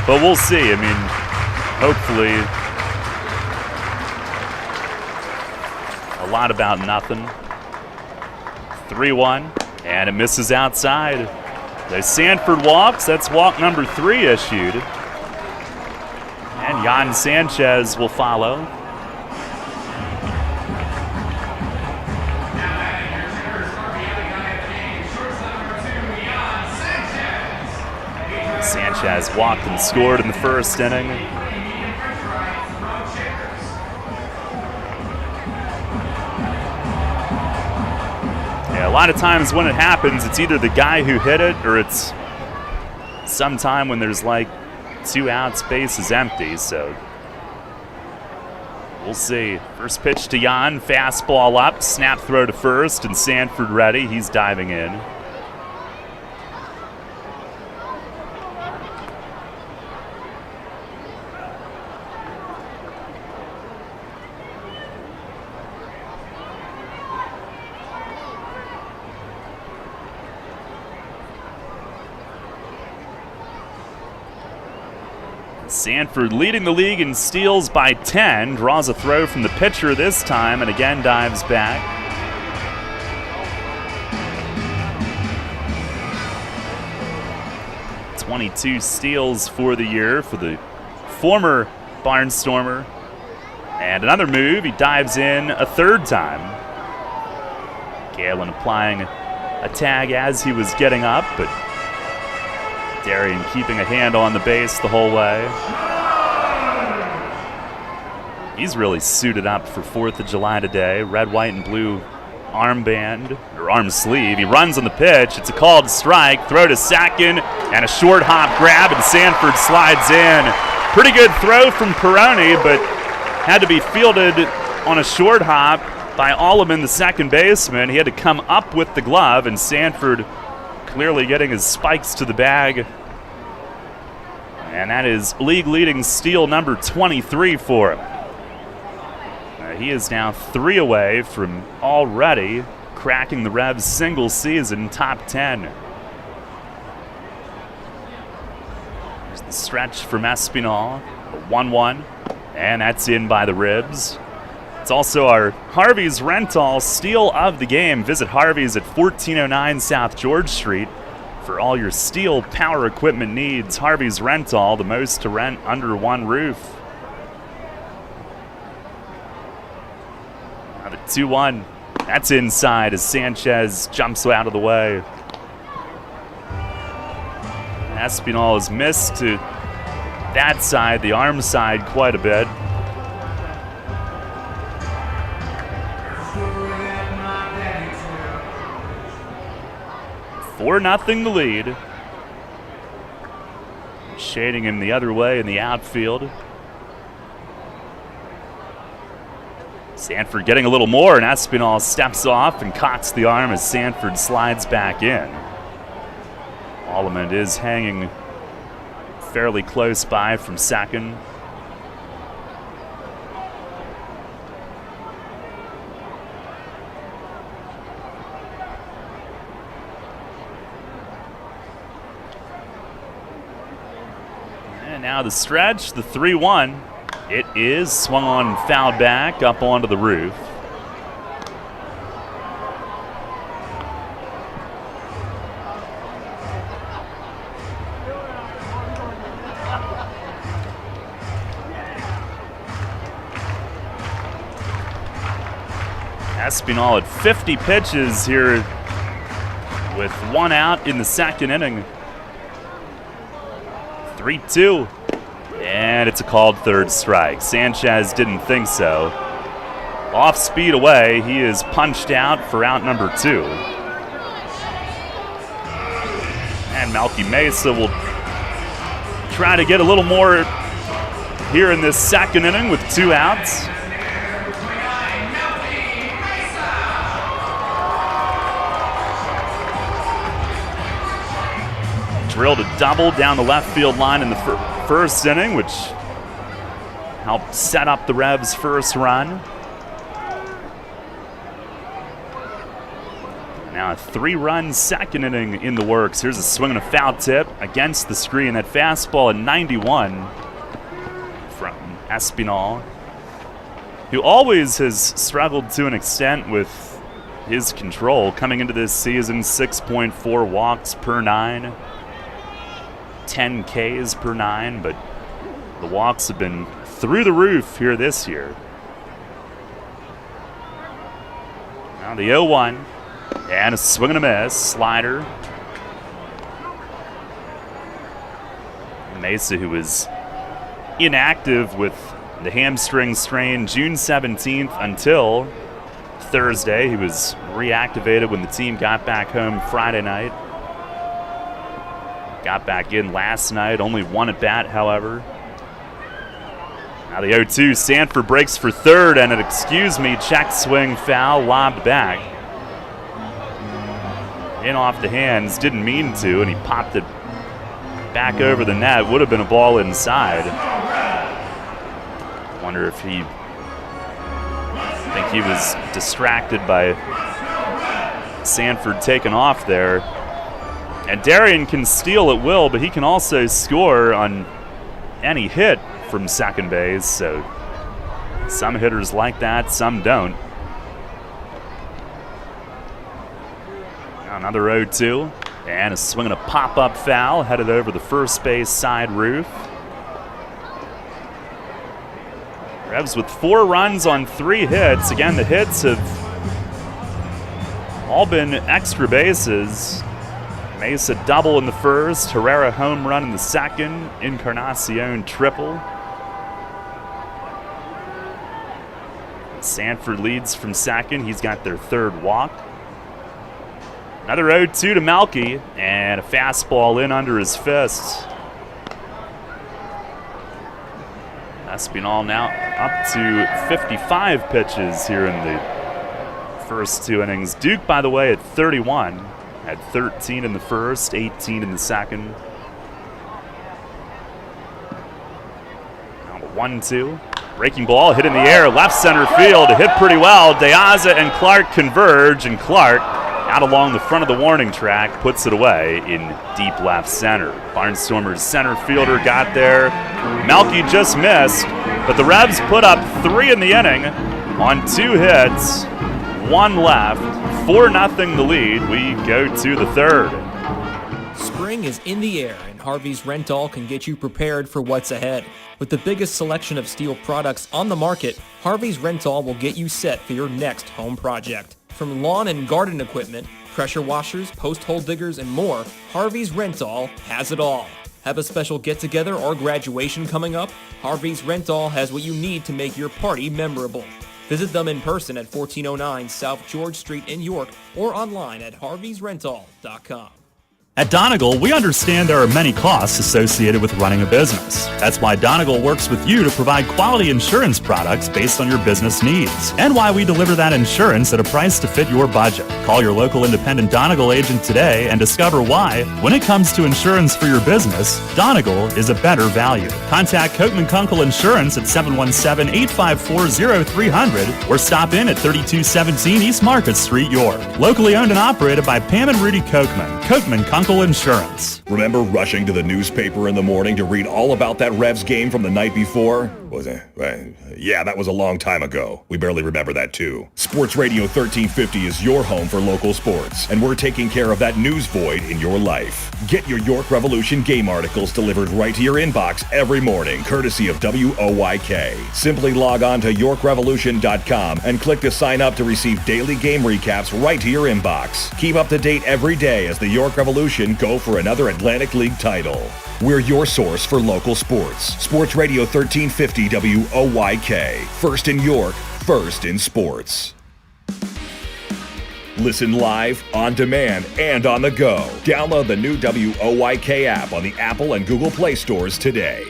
But we'll see. I mean, hopefully a lot about nothing. 3-1, and it misses outside. The Sanford walks. That's walk number 3 issued. And Jan Sanchez will follow. Sanchez walked and scored in the first inning. Yeah, a lot of times when it happens, it's either the guy who hit it or it's sometime when there's like 2 outs, base is empty, so we'll see. First pitch to Jan, fastball up, snap throw to first, and Sanford ready. He's diving in. Sanford leading the league in steals by 10, draws a throw from the pitcher this time, and again dives back. .22 steals for the year for the former Barnstormer. And another move, he dives in a 3rd time. Galen applying a tag as he was getting up, but Darian keeping a hand on the base the whole way. He's really suited up for 4th of July today. Red, white, and blue armband, or arm sleeve. He runs on the pitch. It's a called strike. Throw to second, and a short hop grab, and Sanford slides in. Pretty good throw from Peroni, but had to be fielded on a short hop by Alleman, the second baseman. He had to come up with the glove, and Sanford clearly getting his spikes to the bag. And that is league-leading steal number 23 for him. He is now 3 away from already cracking the Revs' single-season top 10. There's the stretch from Espinal, a 1-1, and that's in by the Ribs. It's also our Harvey's Rental steal of the game. Visit Harvey's at 1409 South George Street for all your steel power equipment needs. Harvey's Rental, the most to rent under one roof. Now the 2-1. That's inside as Sanchez jumps out of the way. Espinal has missed to that side, the arm side, quite a bit. 4-0 the lead. Shading him the other way in the outfield. Sanford getting a little more, and Espinal steps off and cocks the arm as Sanford slides back in. Parliament is hanging fairly close by from second. And now the stretch, the 3-1. It is swung on and fouled back up onto the roof. Espinal at 50 pitches here with one out in the second inning. 3-2. And it's a called third strike. Sanchez didn't think so. Off speed away. He is punched out for out number 2. And Malky Mesa will try to get a little more here in this second inning with 2 outs. Drilled a double down the left field line in the first inning, which helped set up the Revs' first run. Now a 3-run second inning in the works. Here's a swing and a foul tip against the screen. That fastball at 91 from Espinal, who always has struggled to an extent with his control. Coming into this season, 6.4 walks per 9. 10 Ks per 9, but the walks have been through the roof here this year. Now the 0-1, and a swing and a miss, slider. Mesa, who was inactive with the hamstring strain June 17th until Thursday. He was reactivated when the team got back home Friday night. Got back in last night, only one at bat, however. Now the 0-2, Sanford breaks for third, and an check swing foul lobbed back. In off the hands, didn't mean to, and he popped it back over the net. Would have been a ball inside. Wonder if I think he was distracted by Sanford taking off there. And Darian can steal at will, but he can also score on any hit from second base. So some hitters like that, some don't. Now another 0-2, and a swing and a pop-up foul headed over the first base side roof. Revs with 4 runs on 3 hits. Again, the hits have all been extra bases. Mesa double in the first, Herrera home run in the second, Encarnacion triple. Sanford leads from second. He's got their 3rd walk. Another 0-2 to Malky, and a fastball in under his fist. Espinal now up to 55 pitches here in the first 2 innings. Duke, by the way, at 31. Had 13 in the first, 18 in the second. Now the 1-2. Breaking ball, hit in the air, left center field. Hit pretty well. Deaza and Clark converge, and Clark, out along the front of the warning track, puts it away in deep left center. Barnstormers center fielder got there. Malky just missed, but the Revs put up 3 in the inning on 2 hits, 1 left. 4-0 the lead. We go to the 3rd. Spring is in the air, and Harvey's Rental can get you prepared for what's ahead. With the biggest selection of steel products on the market, Harvey's Rental will get you set for your next home project. From lawn and garden equipment, pressure washers, post hole diggers, and more, Harvey's Rental has it all. Have a special get-together or graduation coming up? Harvey's Rental has what you need to make your party memorable. Visit them in person at 1409 South George Street in York or online at harveysrental.com. At Donegal, we understand there are many costs associated with running a business. That's why Donegal works with you to provide quality insurance products based on your business needs, and why we deliver that insurance at a price to fit your budget. Call your local independent Donegal agent today and discover why, when it comes to insurance for your business, Donegal is a better value. Contact Kochman Kunkel Insurance at 717-854-0300 or stop in at 3217 East Market Street, York. Locally owned and operated by Pam and Rudy Kochman. Kochman Kunkel Insurance. Remember rushing to the newspaper in the morning to read all about that Revs game from the night before? Was it? Yeah, that was a long time ago. We barely remember that too. Sports Radio 1350 is your home for local sports, and we're taking care of that news void in your life. Get your York Revolution game articles delivered right to your inbox every morning, courtesy of WOYK. Simply log on to YorkRevolution.com and click to sign up to receive daily game recaps right to your inbox. Keep up to date every day as the York Revolution go for another Atlantic League title. We're your source for local sports. Sports Radio 1350 WOYK. First in York, first in sports. Listen live, on demand, and on the go. Download the new WOYK app on the Apple and Google Play stores today.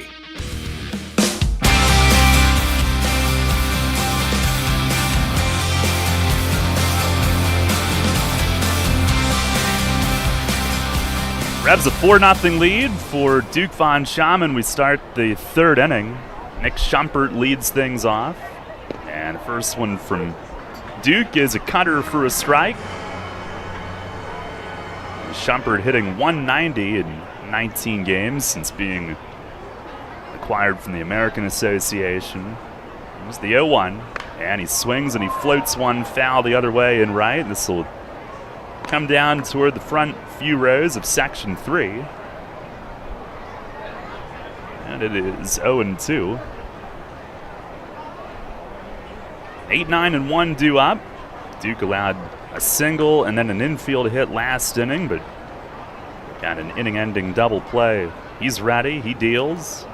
Revs a 4-0 lead for Duke Von Schaman. We start the third inning. Nick Schumpert leads things off. And the first one from Duke is a cutter for a strike. Schumpert hitting 190 in 19 games since being acquired from the American Association. Here's the 0-1. And he swings and he floats one foul the other way in right. This will come down toward the front few rows of Section 3. And it is 0-2. 8-9-1 due up. Duke allowed a single and then an infield hit last inning, but got an inning-ending double play. He's ready. He deals.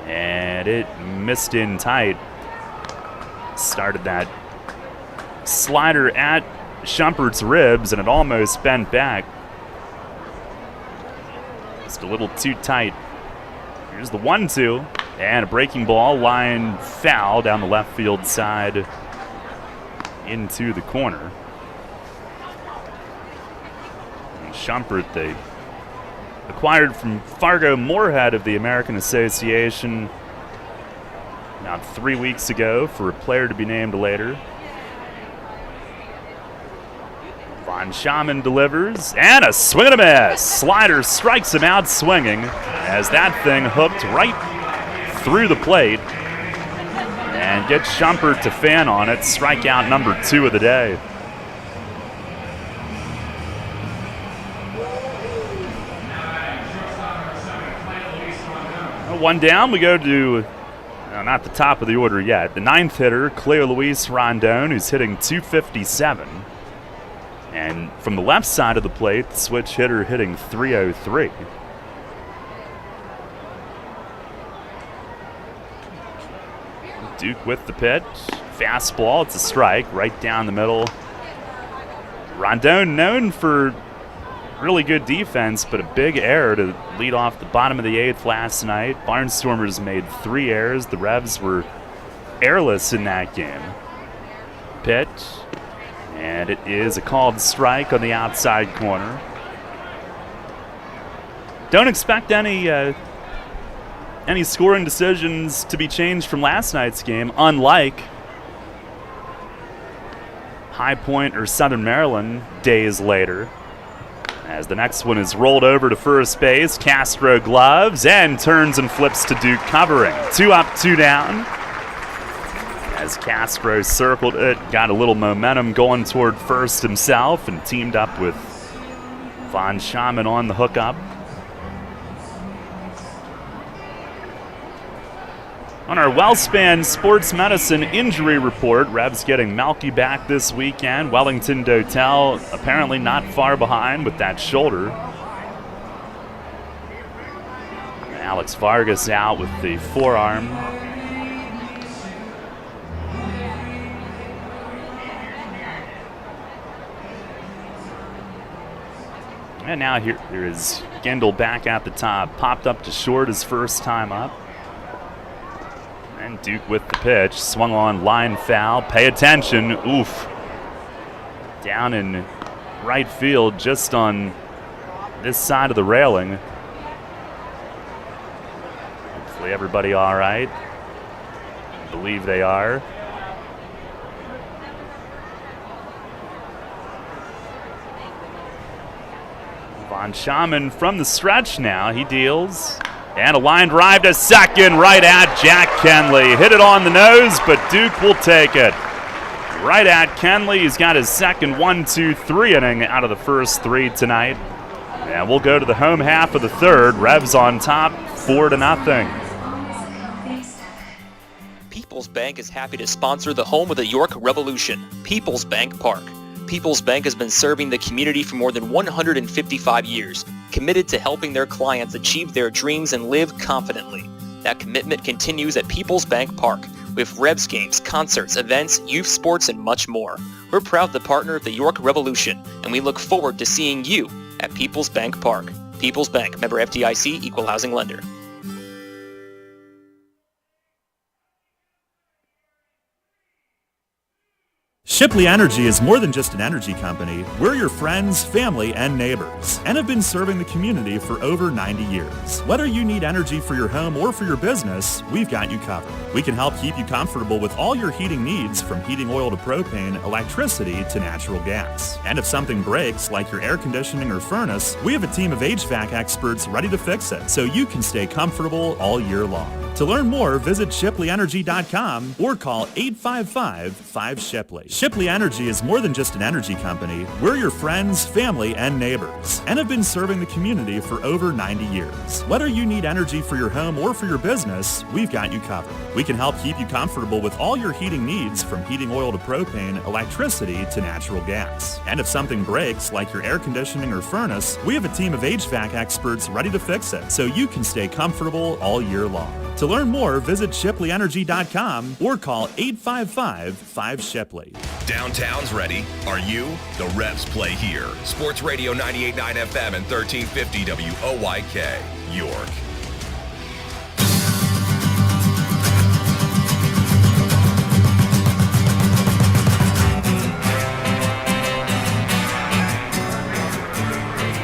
And it missed in tight. Started that slider at Schumpert's ribs, and it almost bent back. Just a little too tight. Here's the 1-2, and a breaking ball, line foul down the left field side into the corner. And Schumpert, they acquired from Fargo Moorhead of the American Association about 3 weeks ago for a player to be named later. Von Schaman delivers, and a swing and a miss. Slider strikes him out swinging as that thing hooked right through the plate and gets Schumpert to fan on it. Strikeout number 2 of the day. One down, we go to not the top of the order yet. The 9th hitter, Cleo Luis Rondon, who's hitting .257. And from the left side of the plate, the switch hitter hitting .303. Duke with the pitch. Fastball, it's a strike right down the middle. Rondon known for really good defense, but a big error to lead off the bottom of the 8th last night. Barnstormers made 3 errors. The Revs were airless in that game. Pitch. And it is a called strike on the outside corner. Don't expect any scoring decisions to be changed from last night's game, unlike High Point or Southern Maryland days later. As the next one is rolled over to first base, Castro gloves and turns and flips to Duke covering. 2 up, 2 down. As Castro circled it, got a little momentum going toward first himself and teamed up with Von Schaman on the hookup. On our WellSpan Sports Medicine injury report, Revs getting Malky back this weekend. Wellington Dotel apparently not far behind with that shoulder. Alex Vargas out with the forearm. And now here is Gendel back at the top. Popped up to short his first time up. And Duke with the pitch. Swung on, line foul. Pay attention. Oof. Down in right field, just on this side of the railing. Hopefully everybody all right. I believe they are. Von Schaman from the stretch now. He deals. And a line drive to second, right at Jack Kenley. Hit it on the nose, but Duke will take it. Right at Kenley. He's got his second 1-2-3 inning out of the first 3 tonight. And we'll go to the home half of the third. Revs on top, 4-0. PeoplesBank is happy to sponsor the home of the York Revolution, PeoplesBank Park. PeoplesBank has been serving the community for more than 155 years, committed to helping their clients achieve their dreams and live confidently. That commitment continues at PeoplesBank Park, with Revs games, concerts, events, youth sports, and much more. We're proud to partner of the York Revolution, and we look forward to seeing you at PeoplesBank Park. PeoplesBank, member FDIC, equal housing lender. Shipley Energy is more than just an energy company. We're your friends, family, and neighbors, and have been serving the community for over 90 years. Whether you need energy for your home or for your business, we've got you covered. We can help keep you comfortable with all your heating needs, from heating oil to propane, electricity to natural gas. And if something breaks, like your air conditioning or furnace, we have a team of HVAC experts ready to fix it, so you can stay comfortable all year long. To learn more, visit ShipleyEnergy.com or call 855-5-SHIPLEY. Shipley Energy is more than just an energy company. We're your friends, family, and neighbors, and have been serving the community for over 90 years. Whether you need energy for your home or for your business, we've got you covered. We can help keep you comfortable with all your heating needs, from heating oil to propane, electricity to natural gas. And if something breaks, like your air conditioning or furnace, we have a team of HVAC experts ready to fix it, so you can stay comfortable all year long. To learn more, visit ShipleyEnergy.com or call 855-5-SHIPLEY. Downtown's ready. Are you? The Revs play here. Sports Radio 98.9 FM and 1350 WOYK, York.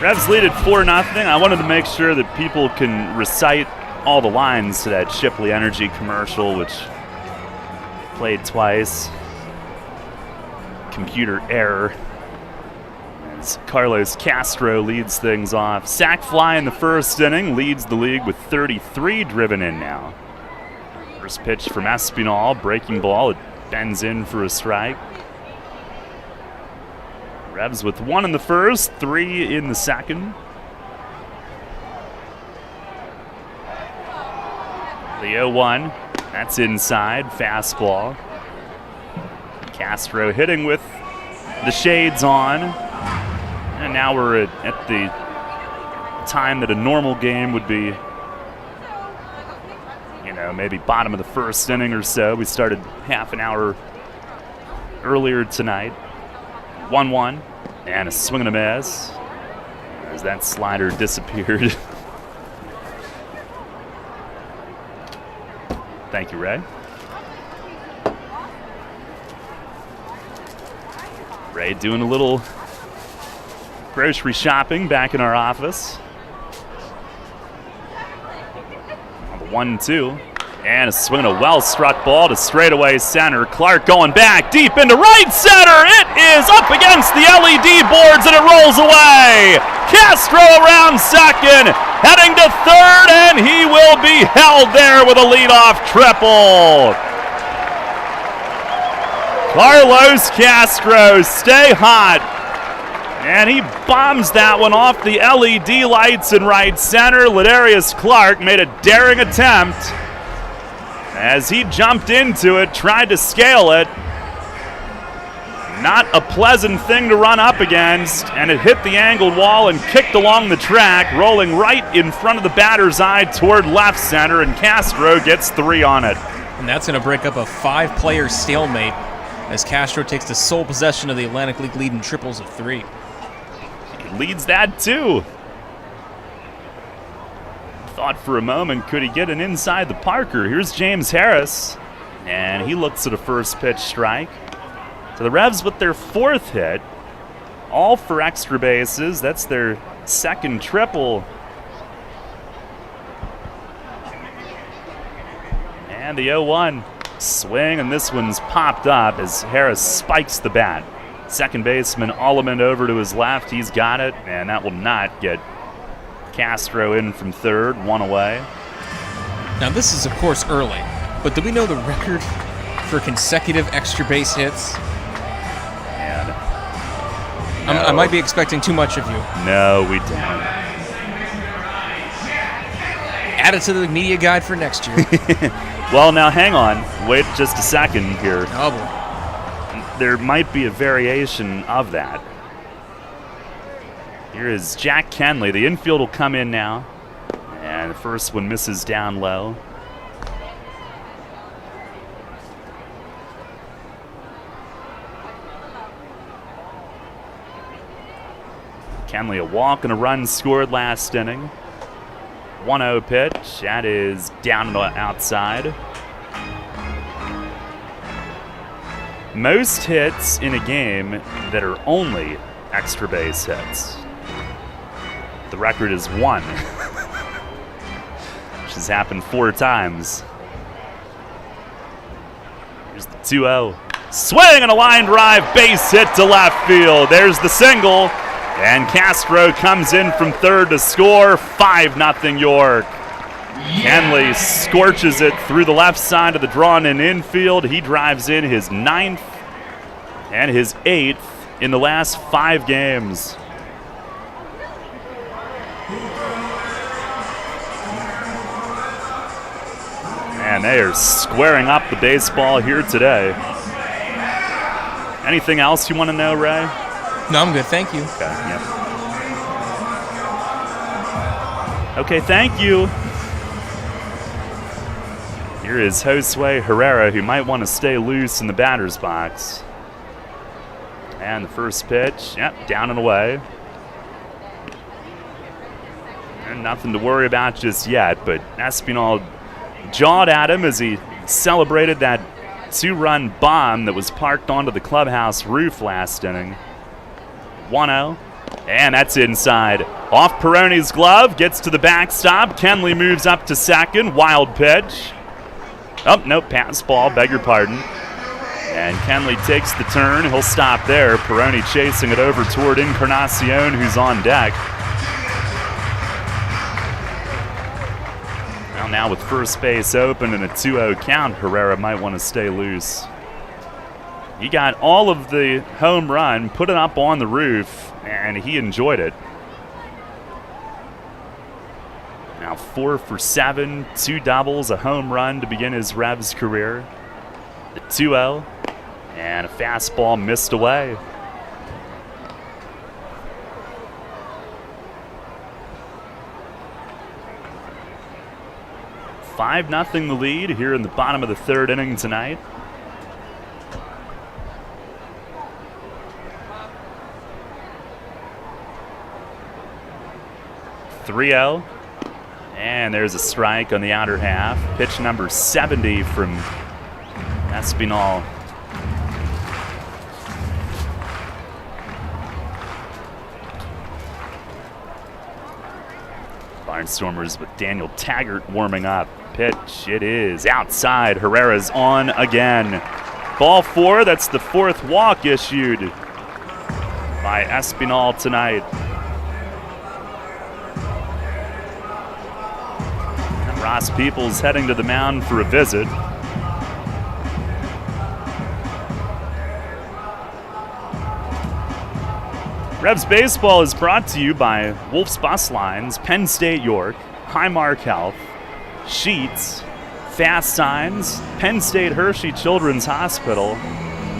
Revs lead at 4-0. I wanted to make sure that people can recite all the lines to that Shipley Energy commercial, which played twice. Computer error. As Carlos Castro leads things off. Sac fly in the first inning, leads the league with 33 driven in now. First pitch from Espinal, breaking ball, it bends in for a strike. Revs with 1 in the first, 3 in the second. The 0-1, that's inside, fastball. Castro hitting with the shades on. And now we're at the time that a normal game would be, maybe bottom of the first inning or so. We started half an hour earlier tonight. 1-1, and a swing and a miss as that slider disappeared. Thank you, Ray. Ray doing a little grocery shopping back in our office. On the 1-2. And a swing and a well-struck ball to straightaway center. Clark going back deep into right center. It is up against the LED boards and it rolls away. Castro around second, heading to third, and he will be held there with a leadoff triple. Carlos Castro, stay hot. And he bombs that one off the LED lights in right center. Ladarius Clark made a daring attempt as he jumped into it, tried to scale it. Not a pleasant thing to run up against, and it hit the angled wall and kicked along the track, rolling right in front of the batter's eye toward left center, and Castro gets 3 on it. And that's going to break up a 5-player stalemate as Castro takes the sole possession of the Atlantic League lead in triples of 3. He leads that too. Thought for a moment, could he get an inside the Parker? Here's James Harris, and he looks at a first pitch strike. So the Revs with their 4th hit, all for extra bases. That's their 2nd triple. And the 0-1 swing, and this one's popped up as Harris spikes the bat. Second baseman Alleman over to his left. He's got it, and that will not get Castro in from third, 1 away. Now this is of course early, but do we know the record for consecutive extra base hits? And I might be expecting too much of you. No, we don't. Add it to the media guide for next year. Well, now hang on. Wait just a second here. Oh boy. There might be a variation of that. Here is Jack Kenley. The infield will come in now. And the first one misses down low. Kenley, a walk and a run scored last inning. 1-0 pitch. That is down the outside. Most hits in a game that are only extra base hits. The record is 1, which has happened 4 times. Here's the 2-0. Swing and a line drive, base hit to left field. There's the single, and Castro comes in from third to score. 5-0 York. Kenley scorches it through the left side of the drawn-in infield. He drives in his 9th and his 8th in the last 5 games. And they are squaring up the baseball here today. Anything else you want to know, Ray? No, I'm good, thank you. Okay, yep. Okay, thank you. Here is Josue Herrera, who might want to stay loose in the batter's box. And the first pitch, yep, down and away. And nothing to worry about just yet, but Espinal jawed at him as he celebrated that 2-run bomb that was parked onto the clubhouse roof last inning. 1-0, and that's inside. Off Peroni's glove, gets to the backstop. Kenley moves up to second. Wild pitch. Oh, no, pass ball, beg your pardon. And Kenley takes the turn. He'll stop there. Peroni chasing it over toward Encarnacion, who's on deck. Well, now with first base open and a 2-0 count, Herrera might want to stay loose. He got all of the home run, put it up on the roof, and he enjoyed it. Now 4 for 7, 2 doubles, a home run to begin his Revs career. The 2-0, and a fastball missed away. $5-0 the lead here in the bottom of the 3rd inning tonight. .3-0, and there's a strike on the outer half. Pitch number 70 from Espinal. Barnstormers with Daniel Taggart warming up. Pitch, it is outside. Herrera's on again. Ball 4, that's the 4th walk issued by Espinal tonight. And Ross Peoples heading to the mound for a visit. Revs Baseball is brought to you by Wolf's Bus Lines, Penn State York, Highmark Health, Sheets, Fast Signs, Penn State Hershey Children's Hospital,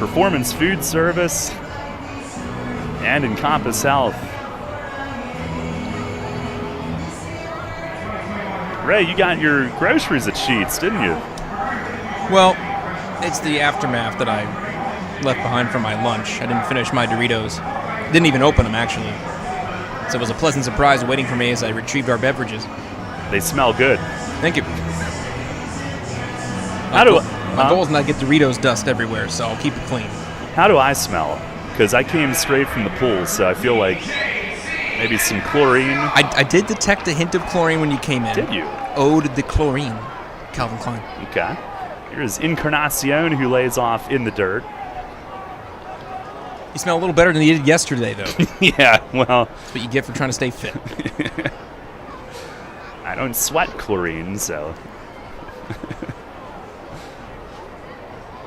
Performance Food Service, and Encompass Health. Ray, you got your groceries at Sheets, didn't you? Well, it's the aftermath that I left behind from my lunch. I didn't finish my Doritos. Didn't even open them, actually. So it was a pleasant surprise waiting for me as I retrieved our beverages. They smell good. Thank you. My goal is not to get Doritos dust everywhere, so I'll keep it clean. How do I smell? Because I came straight from the pool, so I feel like maybe some chlorine. I did detect a hint of chlorine when you came in. Did you? Ode the chlorine, Calvin Klein. Okay. Here's Encarnacion, who lays off in the dirt. You smell a little better than you did yesterday, though. Yeah, well. That's what you get for trying to stay fit. I don't sweat chlorine, so.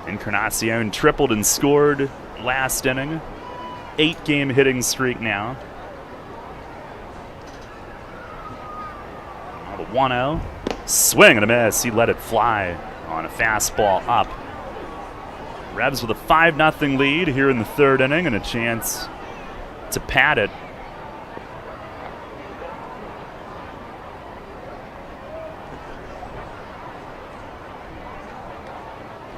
Encarnacion tripled and scored last inning. 8-game hitting streak now. Now the 1-0. Swing and a miss. He let it fly on a fastball up. Revs with a 5-0 lead here in the third inning and a chance to pad it.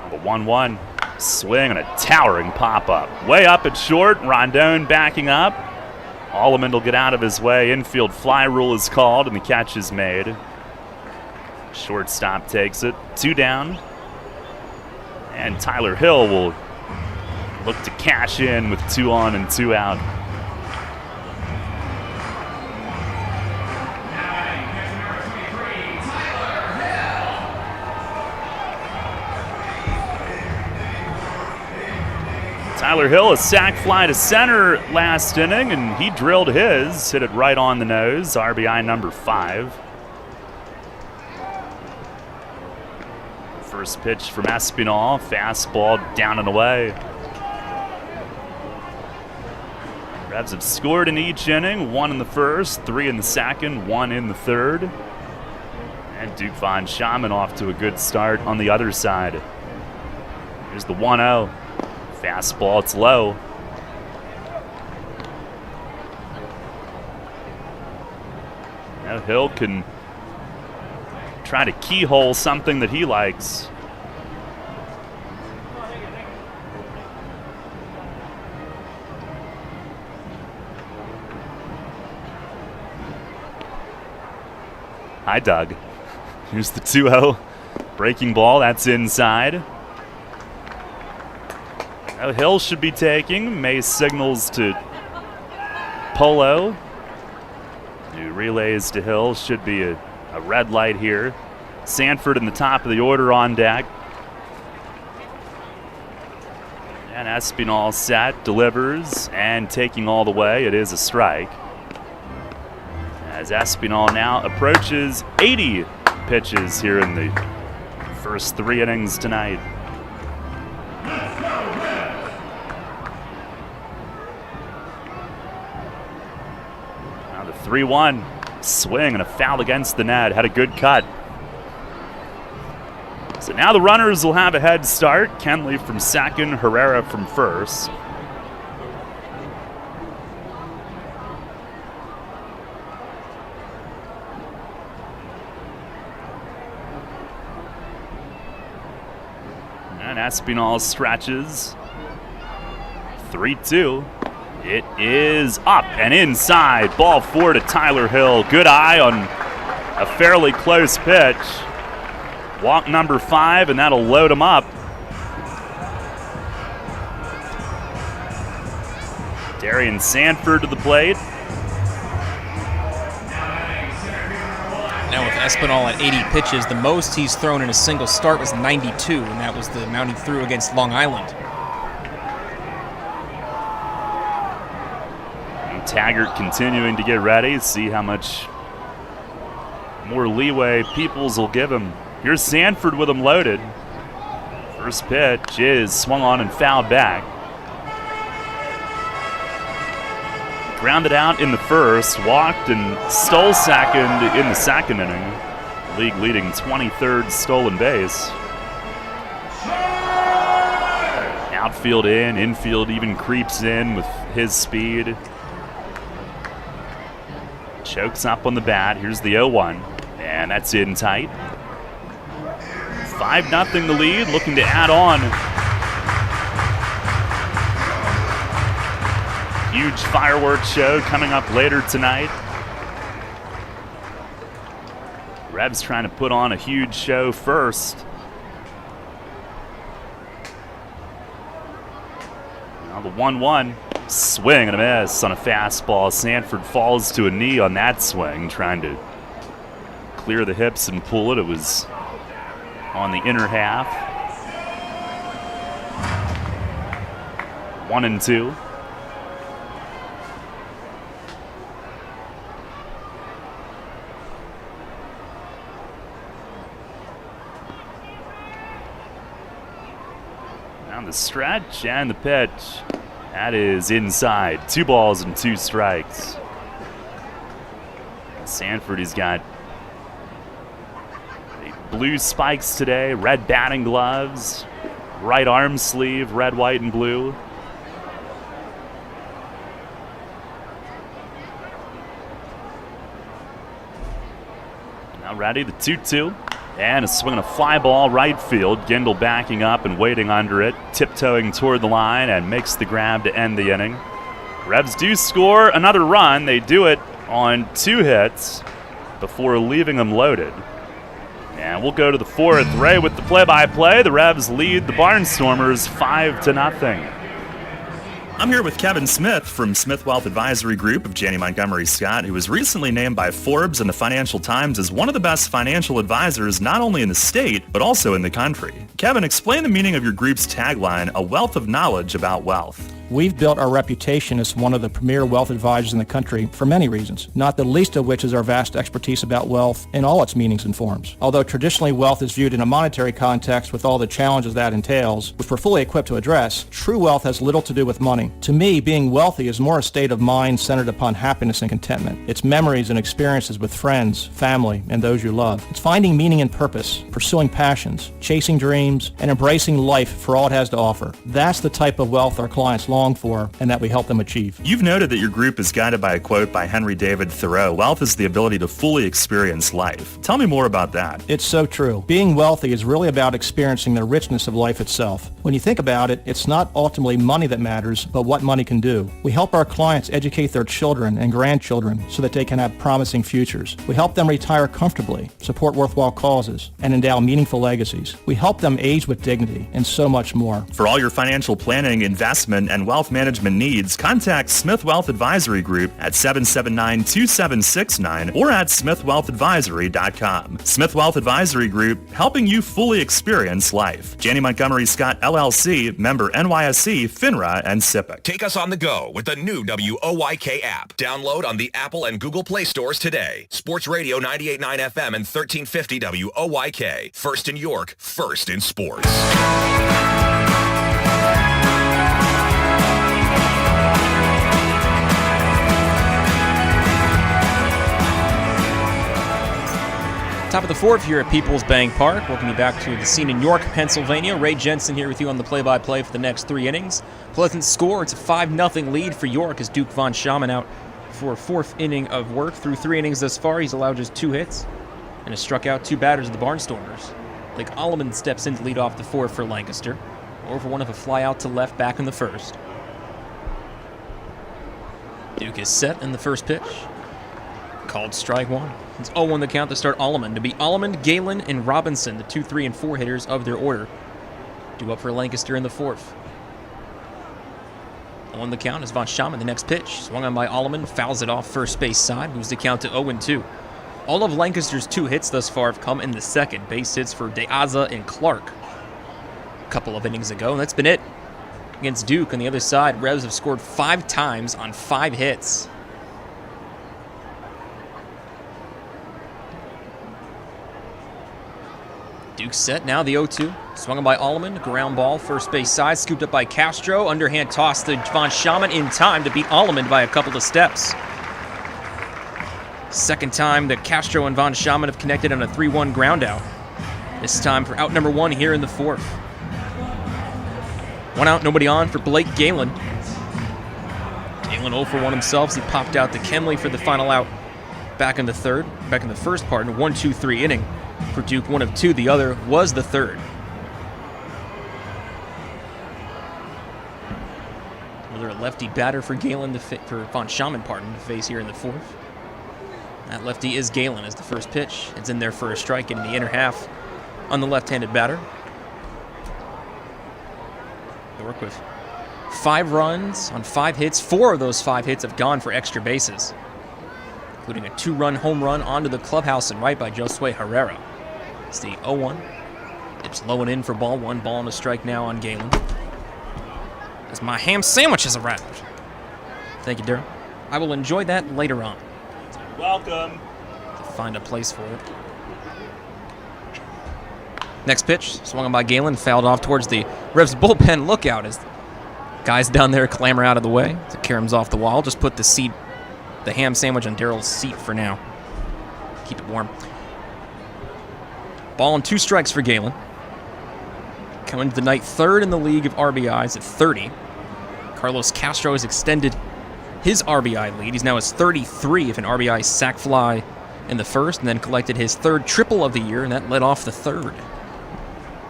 The 1-1 swing and a towering pop-up. Way up at short, Rondon backing up. Alleman will get out of his way. Infield fly rule is called and the catch is made. Shortstop takes it. 2 down. And Tyler Hill will look to cash in with 2 on and 2 out. Tyler Hill, a sac fly to center last inning, and he drilled his. Hit it right on the nose. RBI number 5. First pitch from Espinal, fastball down and away. Revs have scored in each inning, 1 in the first, 3 in the second, 1 in the third. And Duke Von Schaman off to a good start on the other side. Here's the 1-0. Fastball, it's low. Now Hill can try to keyhole something that he likes. Hi, Doug. Here's the 2-0 breaking ball. That's inside. Now Hill should be taking. May signals to Polo. New relays to Hill. Should be a red light here. Sanford in the top of the order on deck. And Espinal set, delivers, and taking all the way. It is a strike. As Espinal now approaches 80 pitches here in the first 3 innings tonight. Now the 3-1 swing and a foul against the net. Had a good cut. So now the runners will have a head start. Kenley from second, Herrera from first. And Espinal stretches. 3-2. It is up and inside. Ball 4 to Tyler Hill. Good eye on a fairly close pitch. Walk number 5, and that'll load him up. Darian Sanford to the plate. Now with Espinal at 80 pitches, the most he's thrown in a single start was 92, and that was the amount he threw against Long Island. And Taggart continuing to get ready, see how much more leeway Peoples will give him. Here's Sanford with him loaded. First pitch is swung on and fouled back. Grounded out in the first, walked and stole second in the second inning. League leading 23rd stolen base. Outfield in, infield even creeps in with his speed. Chokes up on the bat. Here's the 0-1, and that's in tight. 5-0 the lead, looking to add on. Huge fireworks show coming up later tonight. Revs trying to put on a huge show first. Now the 1-1 swing and a miss on a fastball. Sanford falls to a knee on that swing, trying to clear the hips and pull it. It was on the inner half. 1-2. Down the stretch and the pitch. That is inside. 2 balls and 2 strikes. Sanford has got blue spikes today, red batting gloves, right arm sleeve, red, white, and blue. Now ready, the 2-2. And a swing and a fly ball right field. Gindel backing up and waiting under it, tiptoeing toward the line, and makes the grab to end the inning. Revs do score another run. They do it on 2 hits before leaving them loaded. And we'll go to the 4th. Ray with the play-by-play. The Revs lead the Barnstormers 5-0. I'm here with Kevin Smith from Smith Wealth Advisory Group of Janney Montgomery Scott, who was recently named by Forbes and the Financial Times as one of the best financial advisors not only in the state, but also in the country. Kevin, explain the meaning of your group's tagline, a wealth of knowledge about wealth. We've built our reputation as one of the premier wealth advisors in the country for many reasons, not the least of which is our vast expertise about wealth in all its meanings and forms. Although traditionally wealth is viewed in a monetary context with all the challenges that entails, which we're fully equipped to address, true wealth has little to do with money. To me, being wealthy is more a state of mind centered upon happiness and contentment. It's memories and experiences with friends, family, and those you love. It's finding meaning and purpose, pursuing passions, chasing dreams, and embracing life for all it has to offer. That's the type of wealth our clients long for and that we help them achieve. You've noted that your group is guided by a quote by Henry David Thoreau, wealth is the ability to fully experience life. Tell me more about that. It's so true. Being wealthy is really about experiencing the richness of life itself. When you think about it, it's not ultimately money that matters, but what money can do. We help our clients educate their children and grandchildren so that they can have promising futures. We help them retire comfortably, support worthwhile causes, and endow meaningful legacies. We help them age with dignity and so much more. For all your financial planning, investment, and wealth management needs, contact Smith Wealth Advisory Group at 779-2769 or at smithwealthadvisory.com. Smith Wealth Advisory Group, helping you fully experience life. Janney Montgomery Scott LLC, member NYSE, FINRA, and SIPC. Take us on the go with the new WOYK app. Download on the Apple and Google Play stores today. Sports Radio 98.9 FM and 1350 WOYK. First in York, first in sports. Top of the 4th here at PeoplesBank Park. Welcome you back to the scene in York, Pennsylvania. Ray Jensen here with you on the play-by-play for the next 3 innings. Pleasant score. It's a 5-0 lead for York as Duke Von Schaman out for a 4th inning of work. Through 3 innings thus far, he's allowed just 2 hits and has struck out 2 batters of the Barnstormers. Blake Alleman steps in to lead off the 4th for Lancaster. Over one of a fly out to left back in the 1st. Duke is set in the first pitch. Called strike 1. It's 0-1 the count to start Alleman. To be Alleman, Galen, and Robinson, the 2, 3, and 4 hitters of their order. Due up for Lancaster in the 4th. 0-1 the count is Von Schaman. The next pitch. Swung on by Alleman, fouls it off first base side. Moves the count to 0-2. All of Lancaster's 2 hits thus far have come in the 2nd. Base hits for DeAza and Clark a couple of innings ago, and that's been it. Against Duke on the other side, Revs have scored 5 times on 5 hits. Duke set, now the 0-2. Swung on by Alleman, ground ball, first base side, scooped up by Castro. Underhand toss to Von Schaman in time to beat Alleman by a couple of steps. Second time that Castro and Von Schaman have connected on a 3-1 ground out. This time for out number 1 here in the 4th. 1 out, nobody on for Blake Galen. Galen 0 for 1 himself as he popped out to Kenley for the final out back in the first part in a 1-2-3 inning. For Duke, 1 of 2. The other was the 3rd. Another lefty batter for Galen for Von Schaman, to face here in the fourth. That lefty is Galen as the first pitch. It's in there for a strike in the inner half on the left-handed batter. They work with 5 runs on 5 hits. 4 of those 5 hits have gone for extra bases, including a 2-run home run onto the clubhouse and right by Josue Herrera. It's the 0-1. It's low and in for ball 1. Ball and a strike now on Galen. As my ham sandwich is arrived. Thank you, Daryl. I will enjoy that later on. Welcome. To find a place for it. Next pitch, swung on by Galen, fouled off towards the Revs bullpen lookout as guys down there clamber out of the way. So Karam's off the wall. Just put the ham sandwich on Daryl's seat for now. Keep it warm. Ball and 2 strikes for Galen. Coming to the night, 3rd in the league of RBIs at 30. Carlos Castro has extended his RBI lead. He's now his 33 of an RBI sac fly in the first, and then collected his 3rd triple of the year, and that led off the 3rd.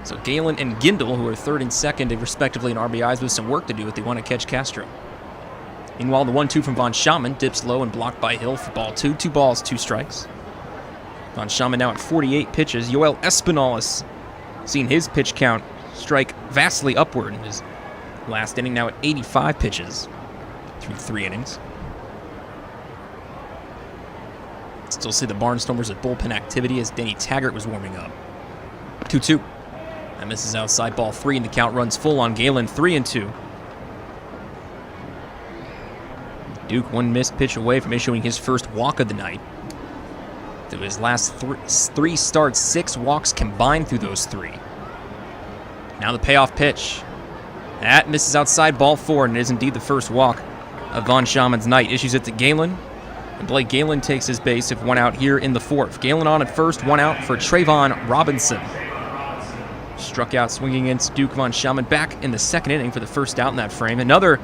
So Galen and Gindel, who are 3rd and 2nd, respectively, in RBIs, with some work to do if they want to catch Castro. Meanwhile, the 1-2 from Von Schaman dips low and blocked by Hill for ball 2. 2 balls, 2 strikes. Von Schaman now at 48 pitches. Yoel Espinal has seen his pitch count strike vastly upward in his last inning, now at 85 pitches through 3 innings. Still see the Barnstormers at bullpen activity as Danny Taggart was warming up. 2-2. That misses outside, ball 3, and the count runs full on Galen, 3-2. Duke 1 missed pitch away from issuing his first walk of the night. Through his last 3 starts, 6 walks combined through those 3. Now the payoff pitch. That misses outside, ball 4, and it is indeed the first walk of Von Schaman's night. Issues it to Galen, and Blake Galen takes his base of 1 out here in the 4th. Galen on at first, 1 out for Trayvon Robinson. Struck out swinging against Duke. Von Schaman back in the 2nd inning for the first out in that frame. Another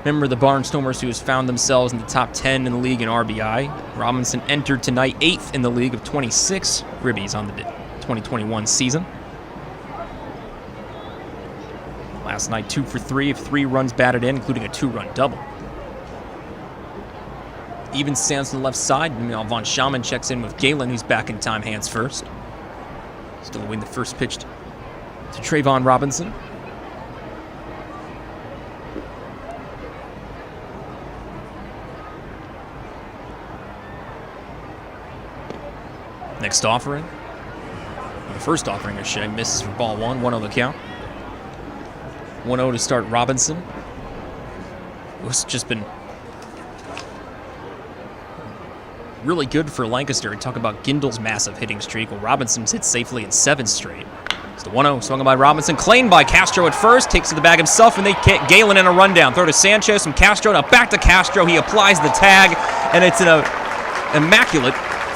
member of the Barnstormers who has found themselves in the top 10 in the league in RBI. Robinson entered tonight 8th in the league of 26 ribbies on the 2021 season. Last night, 2 for 3 of 3 runs batted in, including a 2-run double. Even stands on the left side. Meanwhile, Von Schaman checks in with Galen, who's back in time hands first. Still awaiting the first pitch to Trayvon Robinson. Next offering. The first offering of Shea misses for ball 1, 1-0 the count. 1-0 to start Robinson. Who's just been really good for Lancaster. Talk about Gindel's massive hitting streak. Well, Robinson's hit safely in 7 straight. It's the 1-0 swung on by Robinson. Claimed by Castro at first. Takes to the bag himself, and they get Galen in a rundown. Throw to Sanchez from Castro. Now back to Castro. He applies the tag, and it's an immaculate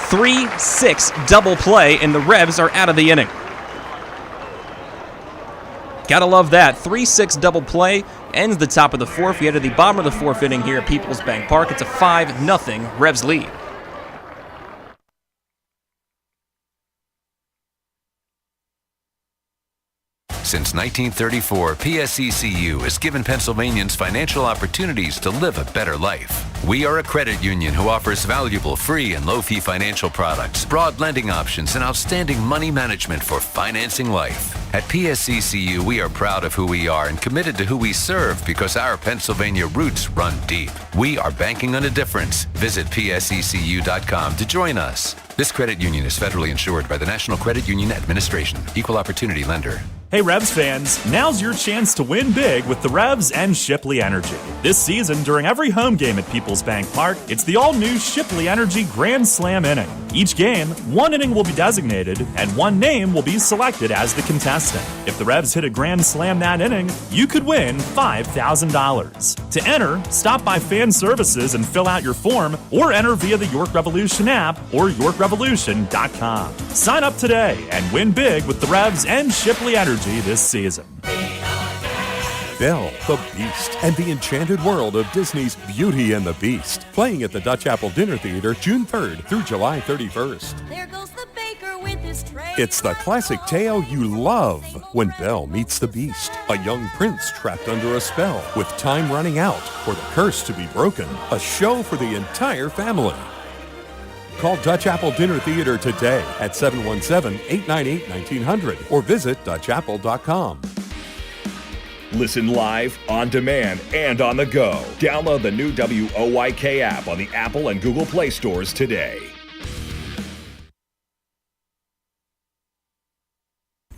3-6 double play, and the Revs are out of the inning. Gotta love that. 3-6 double play ends the top of the 4th. We head to the bottom of the 4th inning here at PeoplesBank Park. It's a 5-0 Revs lead. Since 1934, PSECU has given Pennsylvanians financial opportunities to live a better life. We are a credit union who offers valuable free and low-fee financial products, broad lending options, and outstanding money management for financing life. At PSECU, we are proud of who we are and committed to who we serve because our Pennsylvania roots run deep. We are banking on a difference. Visit PSECU.com to join us. This credit union is federally insured by the National Credit Union Administration. Equal opportunity lender. Hey Revs fans, now's your chance to win big with the Revs and Shipley Energy. This season, during every home game at PeoplesBank Park, it's the all-new Shipley Energy Grand Slam inning. Each game, 1 inning will be designated, and 1 name will be selected as the contestant. If the Revs hit a Grand Slam that inning, you could win $5,000. To enter, stop by Fan Services and fill out your form, or enter via the York Revolution app or YorkRevolution.com. Sign up today and win big with the Revs and Shipley Energy this season. Belle, the Beast, and the enchanted world of Disney's Beauty and the Beast. Playing at the Dutch Apple Dinner Theater June 3rd through July 31st. There goes the baker with his It's the classic tale you love when Belle meets the Beast, a young prince trapped under a spell with time running out for the curse to be broken. A show for the entire family. Call Dutch Apple Dinner Theater today at 717-898-1900 or visit DutchApple.com. Listen live, on demand, and on the go. Download the new WOYK app on the Apple and Google Play stores today.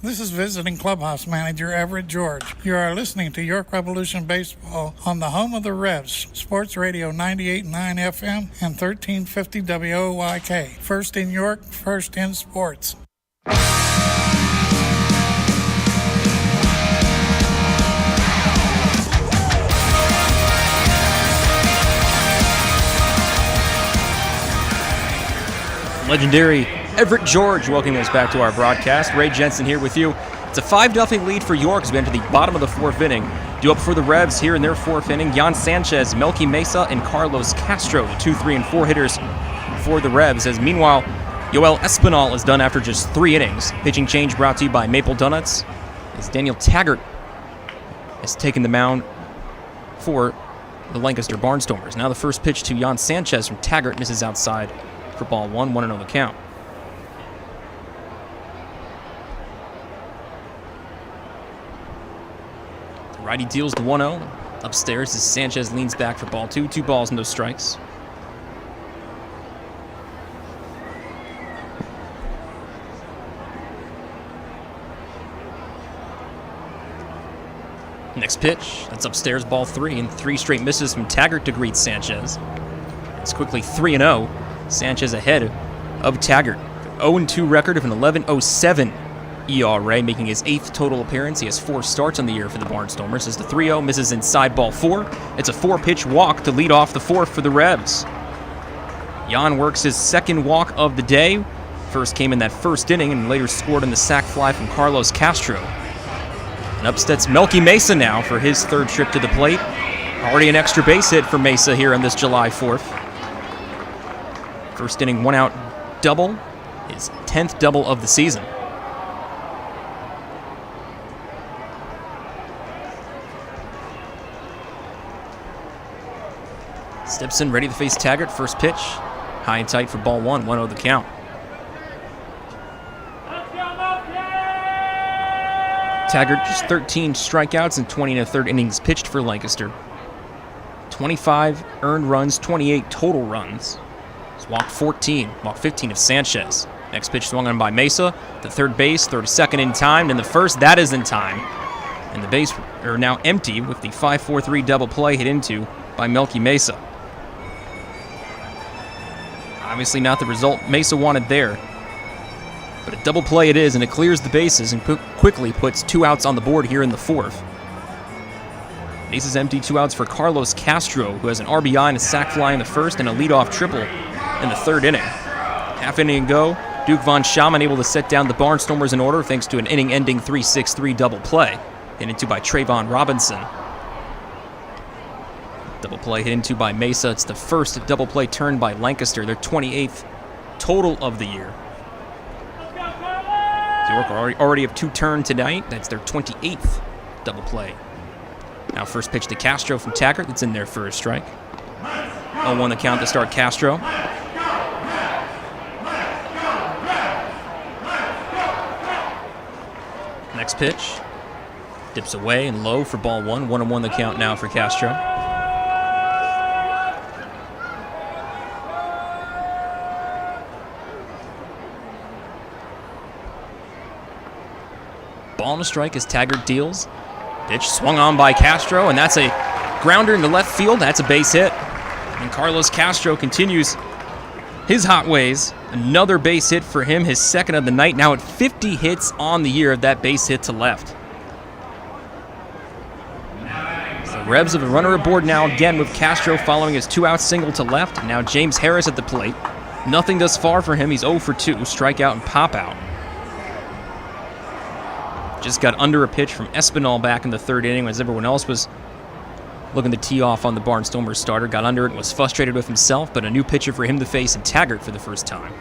This is visiting clubhouse manager Everett George. You are listening to York Revolution Baseball on the home of the Revs, Sports Radio 98.9 FM and 1350 WOYK. First in York, first in sports. Legendary Everett George welcoming us back to our broadcast. Ray Jensen here with you. It's a 5-0 lead for York as we enter the bottom of the fourth inning. Due up for the Revs here in their fourth inning, Jan Sanchez, Melky Mesa, and Carlos Castro, the 2, 3, and 4 hitters for the Revs. As meanwhile, Yoel Espinal is done after just 3 innings. Pitching change brought to you by Maple Donuts as Daniel Taggart has taken the mound for the Lancaster Barnstormers. Now the first pitch to Jan Sanchez from Taggart misses outside for ball 1, 1-0 the count. The righty deals the 1-0. Upstairs as Sanchez leans back for ball 2. 2 balls, no strikes. Next pitch, that's upstairs, ball 3, and 3 straight misses from Taggart to greet Sanchez. It's quickly 3-0. Sanchez ahead of Taggart. 0-2 record of an 11.07 ERA, making his 8th total appearance. He has 4 starts on the year for the Barnstormers. As the 3-0 misses inside ball 4, it's a 4-pitch walk to lead off the 4th for the Revs. Jan works his 2nd walk of the day. First came in that first inning and later scored on the sac fly from Carlos Castro. And up steps Melky Mesa now for his 3rd trip to the plate. Already an extra base hit for Mesa here on this July 4th. First inning 1-out double, his 10th double of the season. Steps in, ready to face Taggart. First pitch, high and tight for ball 1, 1-0 the count. Taggart just 13 strikeouts and 20 1/3 innings pitched for Lancaster. 25 earned runs, 28 total runs. He's walked 14, walked 15 of Sanchez. Next pitch swung on by Mesa. The third base, throw to second in time, and the first, that is in time. And the base are now empty with the 5-4-3 double play hit into by Melky Mesa. Obviously not the result Mesa wanted there. But a double play it is, and it clears the bases and quickly puts 2 outs on the board here in the 4th. Bases empty, 2 outs for Carlos Castro, who has an RBI and a sac fly in the 1st and a leadoff triple in the 3rd inning. Half inning ago, Duke Von Schaman able to set down the Barnstormers in order thanks to an inning-ending 3-6-3 double play hit into by Trayvon Robinson. Double play hit into by Mesa. It's the first double play turned by Lancaster, their 28th total of the year. York already have 2 turned tonight. That's their 28th double play. Now first pitch to Castro from Taggart. That's in there for a strike. 0-1 the count to start Castro. Next pitch. Dips away and low for ball 1. 1-1 the count now for Castro. Ball and a strike as Taggart deals. Pitch swung on by Castro, and that's a grounder into left field. That's a base hit. And Carlos Castro continues his hot ways. Another base hit for him, his 2nd of the night. Now at 50 hits on the year of that base hit to left. So Revs have a runner aboard now again with Castro following his 2-out single to left. And now James Harris at the plate. Nothing thus far for him. He's 0 for 2, strikeout and pop out. Just got under a pitch from Espinal back in the 3rd inning as everyone else was looking to tee off on the Barnstormers starter. Got under it and was frustrated with himself, but a new pitcher for him to face in Taggart for the first time.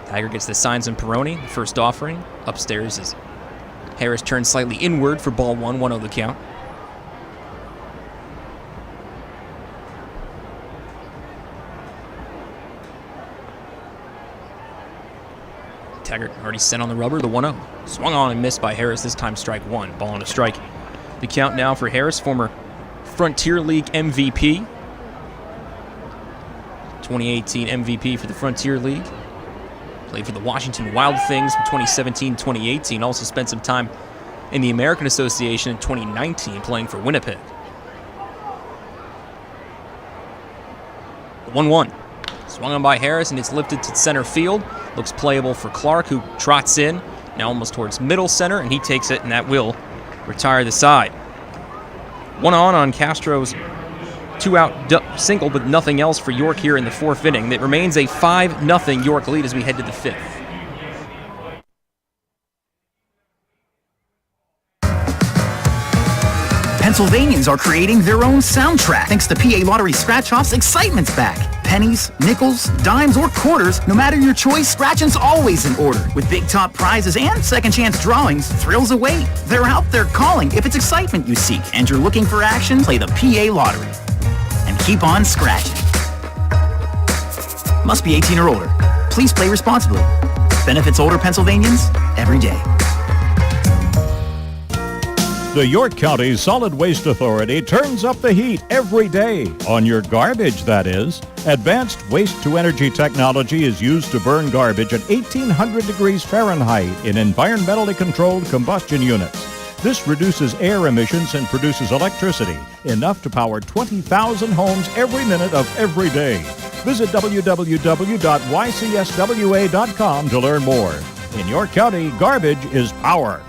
Tiger gets the signs and Peroni, the first offering. Upstairs as Harris turns slightly inward for ball 1, 1-0 the count. Taggart already sent on the rubber, the 1-0. Swung on and missed by Harris, this time strike 1. Ball on a strike. The count now for Harris, former Frontier League MVP. 2018 MVP for the Frontier League. Played for the Washington Wild Things from 2017-2018. Also spent some time in the American Association in 2019 playing for Winnipeg. 1-1. Swung on by Harris, and it's lifted to center field. Looks playable for Clark, who trots in, now almost towards middle center, and he takes it, and that will retire the side. 1 on Castro's 2-out single, but nothing else for York here in the 4th inning. It remains a 5-0 York lead as we head to the 5th. Pennsylvanians are creating their own soundtrack. Thanks to PA Lottery Scratch-Offs, excitement's back. Pennies, nickels, dimes, or quarters, no matter your choice, scratching's always in order. With big top prizes and second chance drawings, thrills await. They're out there calling if it's excitement you seek and you're looking for action, play the PA Lottery. And keep on scratching. Must be 18 or older. Please play responsibly. Benefits older Pennsylvanians every day. The York County Solid Waste Authority turns up the heat every day. On your garbage, that is. Advanced waste-to-energy technology is used to burn garbage at 1,800 degrees Fahrenheit in environmentally controlled combustion units. This reduces air emissions and produces electricity, enough to power 20,000 homes every minute of every day. Visit www.ycswa.com to learn more. In York County, garbage is power.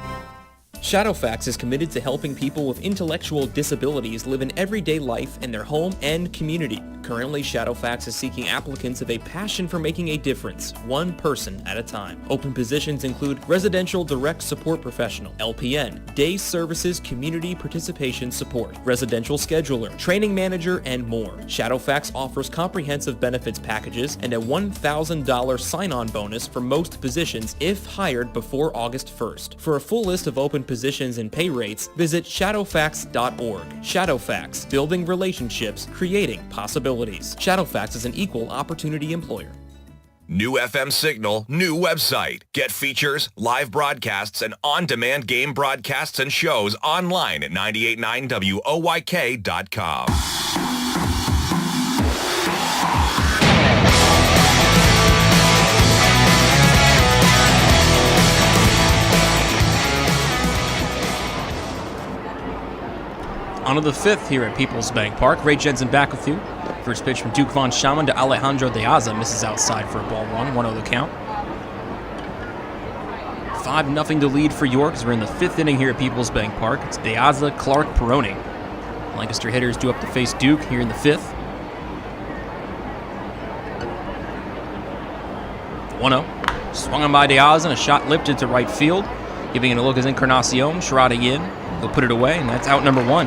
Shadowfax is committed to helping people with intellectual disabilities live an everyday life in their home and community. Currently, Shadowfax is seeking applicants of a passion for making a difference, one person at a time. Open positions include residential direct support professional, LPN, day services community participation support, residential scheduler, training manager, and more. Shadowfax offers comprehensive benefits packages and a $1,000 sign-on bonus for most positions if hired before August 1st. For a full list of open positions and pay rates, visit shadowfax.org. Shadowfax, building relationships, creating possibilities. Shadowfax is an equal opportunity employer. New FM signal, new website. Get features, live broadcasts, and on-demand game broadcasts and shows online at 989WOYK.com. On to the 5th here at PeoplesBank Park. Ray Jensen back with you. First pitch from Duke Von Schaman to Alejandro De Aza. Misses outside for a ball 1, 1-0 the count. 5-0 to lead for York as we're in the 5th inning here at PeoplesBank Park. It's De Aza, Clark, Peroni. Lancaster hitters due up to face Duke here in the 5th. 1-0. Swung on by De Aza and a shot lifted to right field. Giving it a look is Encarnacion. Sherrod in. They'll put it away, and that's out number 1.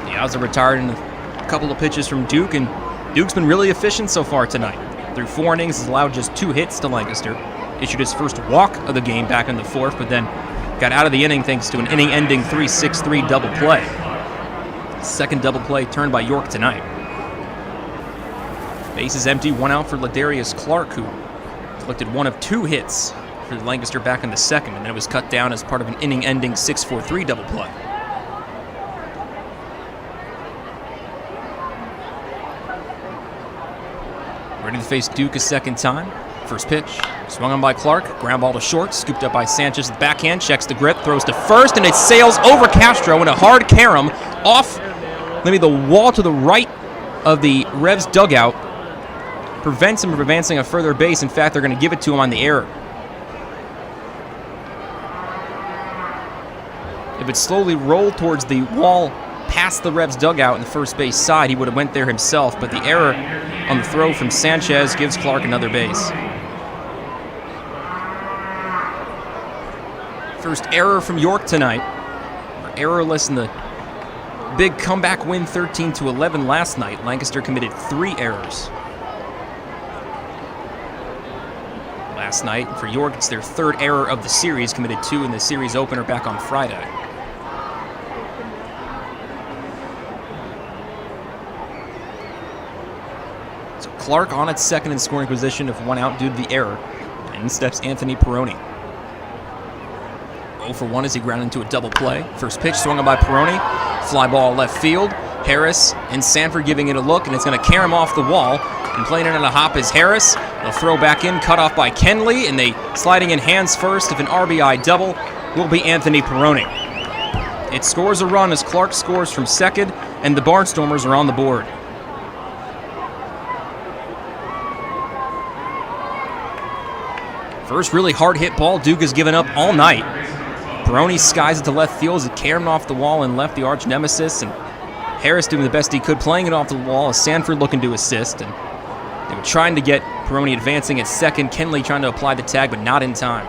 Diaz retired in a couple of pitches from Duke, and Duke's been really efficient so far tonight. Through 4 innings, has allowed just 2 hits to Lancaster. Issued his first walk of the game back in the 4th, but then got out of the inning thanks to an inning-ending 3-6-3 double play. Second double play turned by York tonight. Base is empty, 1 out for Ladarius Clark, who collected 1 of 2 hits for Lancaster back in the 2nd, and then it was cut down as part of an inning-ending 6-4-3 double play. Ready to face Duke a second time. First pitch, swung on by Clark, ground ball to short, scooped up by Sanchez with the backhand, checks the grip, throws to first, and it sails over Castro in a hard carom off maybe the wall to the right of the Revs dugout. Prevents him from advancing a further base. In fact, they're going to give it to him on the error. If it slowly rolled towards the wall past the Revs dugout in the first base side, he would have went there himself, but the error on the throw from Sanchez gives Clark another base. First error from York tonight. Errorless in the big comeback win 13-11 last night. Lancaster committed 3 errors. last night. For York, it's their third error of the series, committed 2 in the series opener back on Friday. So Clark on at second in scoring position if 1 out due to the error. And in steps Anthony Peroni. 0 for 1 as he grounded into a double play. First pitch swung on by Peroni. Fly ball left field. Harris and Sanford giving it a look, and it's going to carry him off the wall. And playing it on a hop is Harris. They'll throw back in, cut off by Kenley, and they sliding in hands first of an RBI double will be Anthony Peroni. It scores a run as Clark scores from second, and the Barnstormers are on the board. First really hard hit ball Duke has given up all night. Peroni skies it to left field as it carried him off the wall and left the arch nemesis, and Harris doing the best he could, playing it off the wall as Sanford looking to assist. And they were trying to get Peroni advancing at second. Kenley trying to apply the tag, but not in time.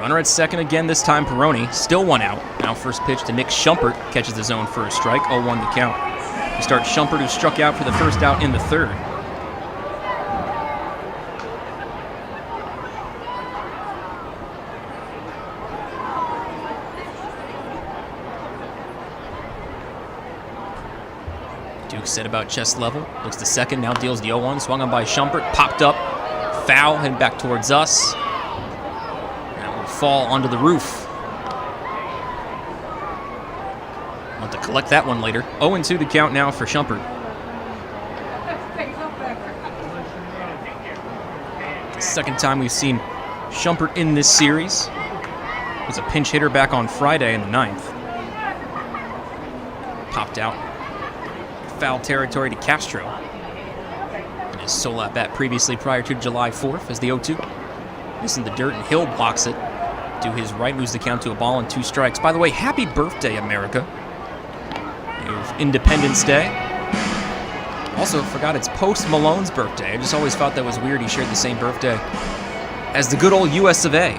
Runner at second again, this time Peroni. Still 1 out. Now first pitch to Nick Schumpert. Catches his own first strike. 0-1 the count. We start Schumpert, who struck out for the first out in the third. Duke set about chest level. Looks to second, now deals the 0-1. Swung on by Schumpert. Popped up. Foul, heading back towards us. That will fall onto the roof. I'll have to collect that one later. 0-2 the count now for Schumpert. The second time we've seen Schumpert in this series. He was a pinch hitter back on Friday in the 9th. Popped out. Foul territory to Castro. And his solo at bat previously prior to July 4th as the 0-2. Missing the dirt, and Hill blocks it. To his right, moves the count to a ball and 2 strikes. By the way, happy birthday, America. It was Independence Day. Also, forgot it's Post Malone's birthday. I just always thought that was weird he shared the same birthday as the good old US of A.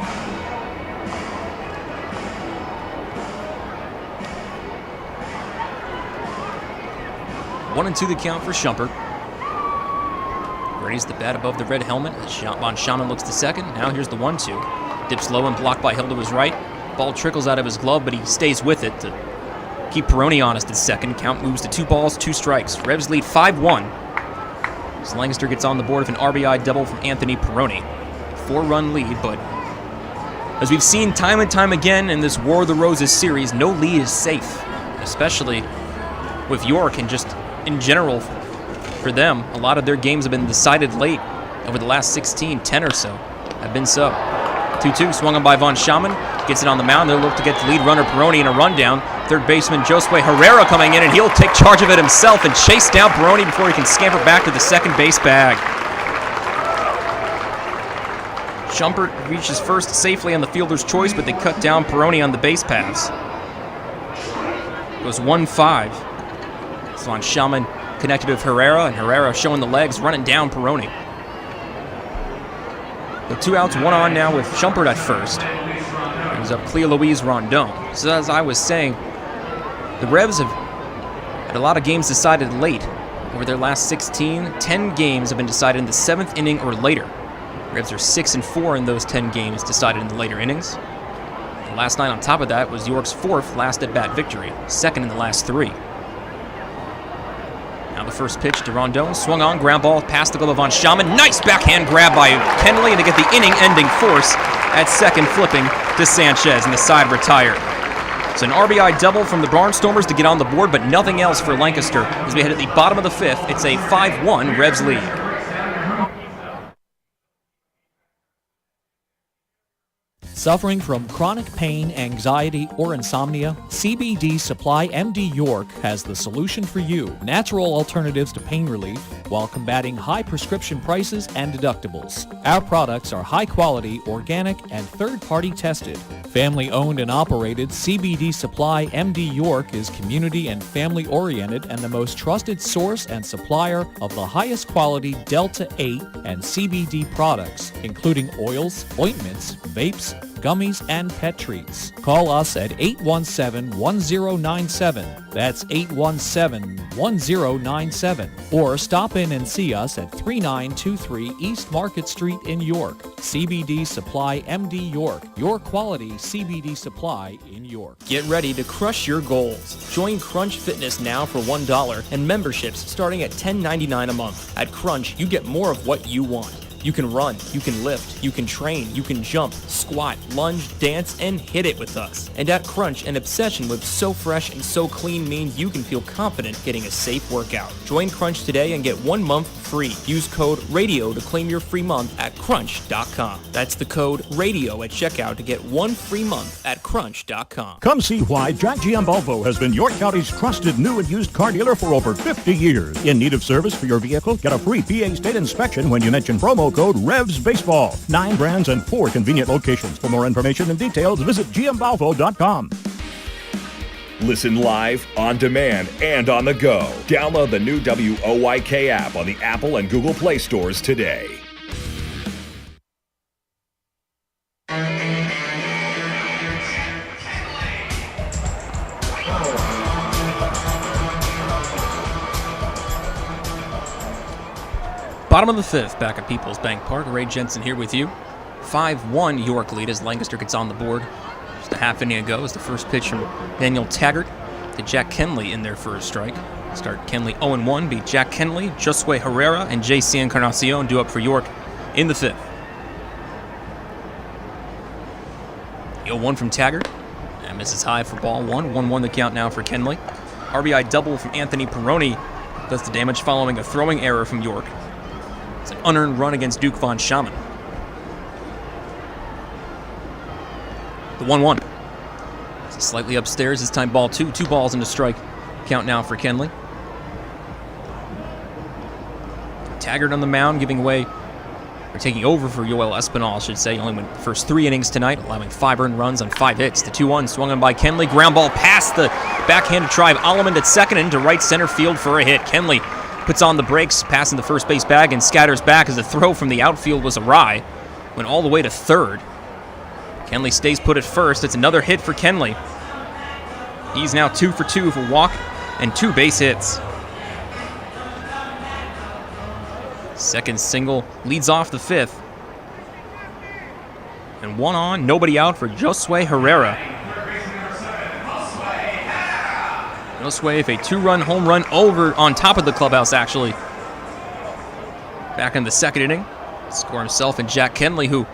One and 2 the count for Schumpert. Raised the bat above the red helmet as Von Schamann looks to second. Now here's the 1-2. Dips low and blocked by Hill to his right. Ball trickles out of his glove, but he stays with it to keep Peroni honest at second. Count moves to 2 balls, 2 strikes. Revs lead 5-1. As Lancaster gets on the board with an RBI double from Anthony Peroni. 4-run lead, but as we've seen time and time again in this War of the Roses series, no lead is safe, especially with York, and just in general for them. A lot of their games have been decided late over the last 16, 10 or so have been so. 2-2 swung on by Von Schamann. Gets it on the mound. They'll look to get the lead runner Peroni in a rundown. Third baseman Josue Herrera coming in, and he'll take charge of it himself and chase down Peroni before he can scamper back to the second base bag. Schumpert reaches first safely on the fielder's choice, but they cut down Peroni on the base paths. Goes 1-5. Von Schamann connected with Herrera, and Herrera showing the legs, running down Peroni. The 2 outs, 1 on now with Schumpert at first. Brings up Cleo Louise Rondon. So as I was saying, the Revs have had a lot of games decided late. Over their last 16, 10 games have been decided in the 7th inning or later. Revs are 6-4 in those 10 games decided in the later innings. And last night on top of that was York's 4th last at-bat victory, 2nd in the last 3. Now the first pitch to Rondon, swung on, ground ball past the glove of Von Schamann. Nice backhand grab by Kenley, and to get the inning-ending force at second, flipping to Sanchez, and the side retired. It's an RBI double from the Barnstormers to get on the board, but nothing else for Lancaster. As we head at the bottom of the 5th, it's a 5-1 Revs lead. Suffering from chronic pain, anxiety, or insomnia? CBD Supply MD York has the solution for you. Natural alternatives to pain relief while combating high prescription prices and deductibles. Our products are high quality, organic, and third-party tested. Family owned and operated, CBD Supply MD York is community and family oriented and the most trusted source and supplier of the highest quality Delta 8 and CBD products, including oils, ointments, vapes, gummies, and pet treats. Call us at 817-1097. That's 817-1097. Or stop in and see us at 3923 East Market Street in York. CBD Supply MD York, your quality CBD supply in York. Get ready to crush your goals. Join Crunch Fitness now for $1 and memberships starting at $10.99 a month. At Crunch, you get more of what you want. You can run, you can lift, you can train, you can jump, squat, lunge, dance, and hit it with us. And at Crunch, an obsession with so fresh and so clean means you can feel confident getting a safe workout. Join Crunch today and get 1 month free. Use code RADIO to claim your free month at crunch.com. That's the code RADIO at checkout to get 1 free month at crunch.com. Come see why Jack GM Volvo has been York County's trusted new and used car dealer for over 50 years. In need of service for your vehicle? Get a free PA state inspection when you mention promo code REVSBaseball. 9 brands and 4 convenient locations. For more information and details, visit gmvolvo.com. Listen live, on demand, and on the go. Download the new WOYK app on the Apple and Google Play stores today. Bottom of the 5th, back at PeoplesBank Park. Ray Jensen here with you. 5-1 York lead as Lancaster gets on the board. Just a half inning ago as the first pitch from Daniel Taggart to Jack Kenley in their first strike. Start Kenley 0-1, beat Jack Kenley, Josue Herrera, and J.C. Encarnacion due up for York in the 5th. 0-1 from Taggart. And misses high for ball 1. 1-1 the count now for Kenley. RBI double from Anthony Peroni does the damage following a throwing error from York. It's an unearned run against Duke Von Schaman. The 1-1. It's slightly upstairs, this time ball 2. 2 balls and a strike. Count now for Kenley. Taggart on the mound, giving away, or taking over for Yoel Espinal, I should say. He only went the first 3 innings tonight, allowing 5 earned runs on 5 hits. The 2-1 swung on by Kenley. Ground ball past the backhanded try of Alleman at second into right center field for a hit. Kenley puts on the brakes, passing the first base bag, and scatters back as the throw from the outfield was awry. Went all the way to third. Kenley stays put at first. It's another hit for Kenley. He's now 2 for 2 for walk and 2 base hits. Second single leads off the 5th. And 1 on, nobody out for Josue Herrera. Josue with a 2-run home run over on top of the clubhouse, actually. Back in the 2nd inning. Score himself and Jack Kenley, who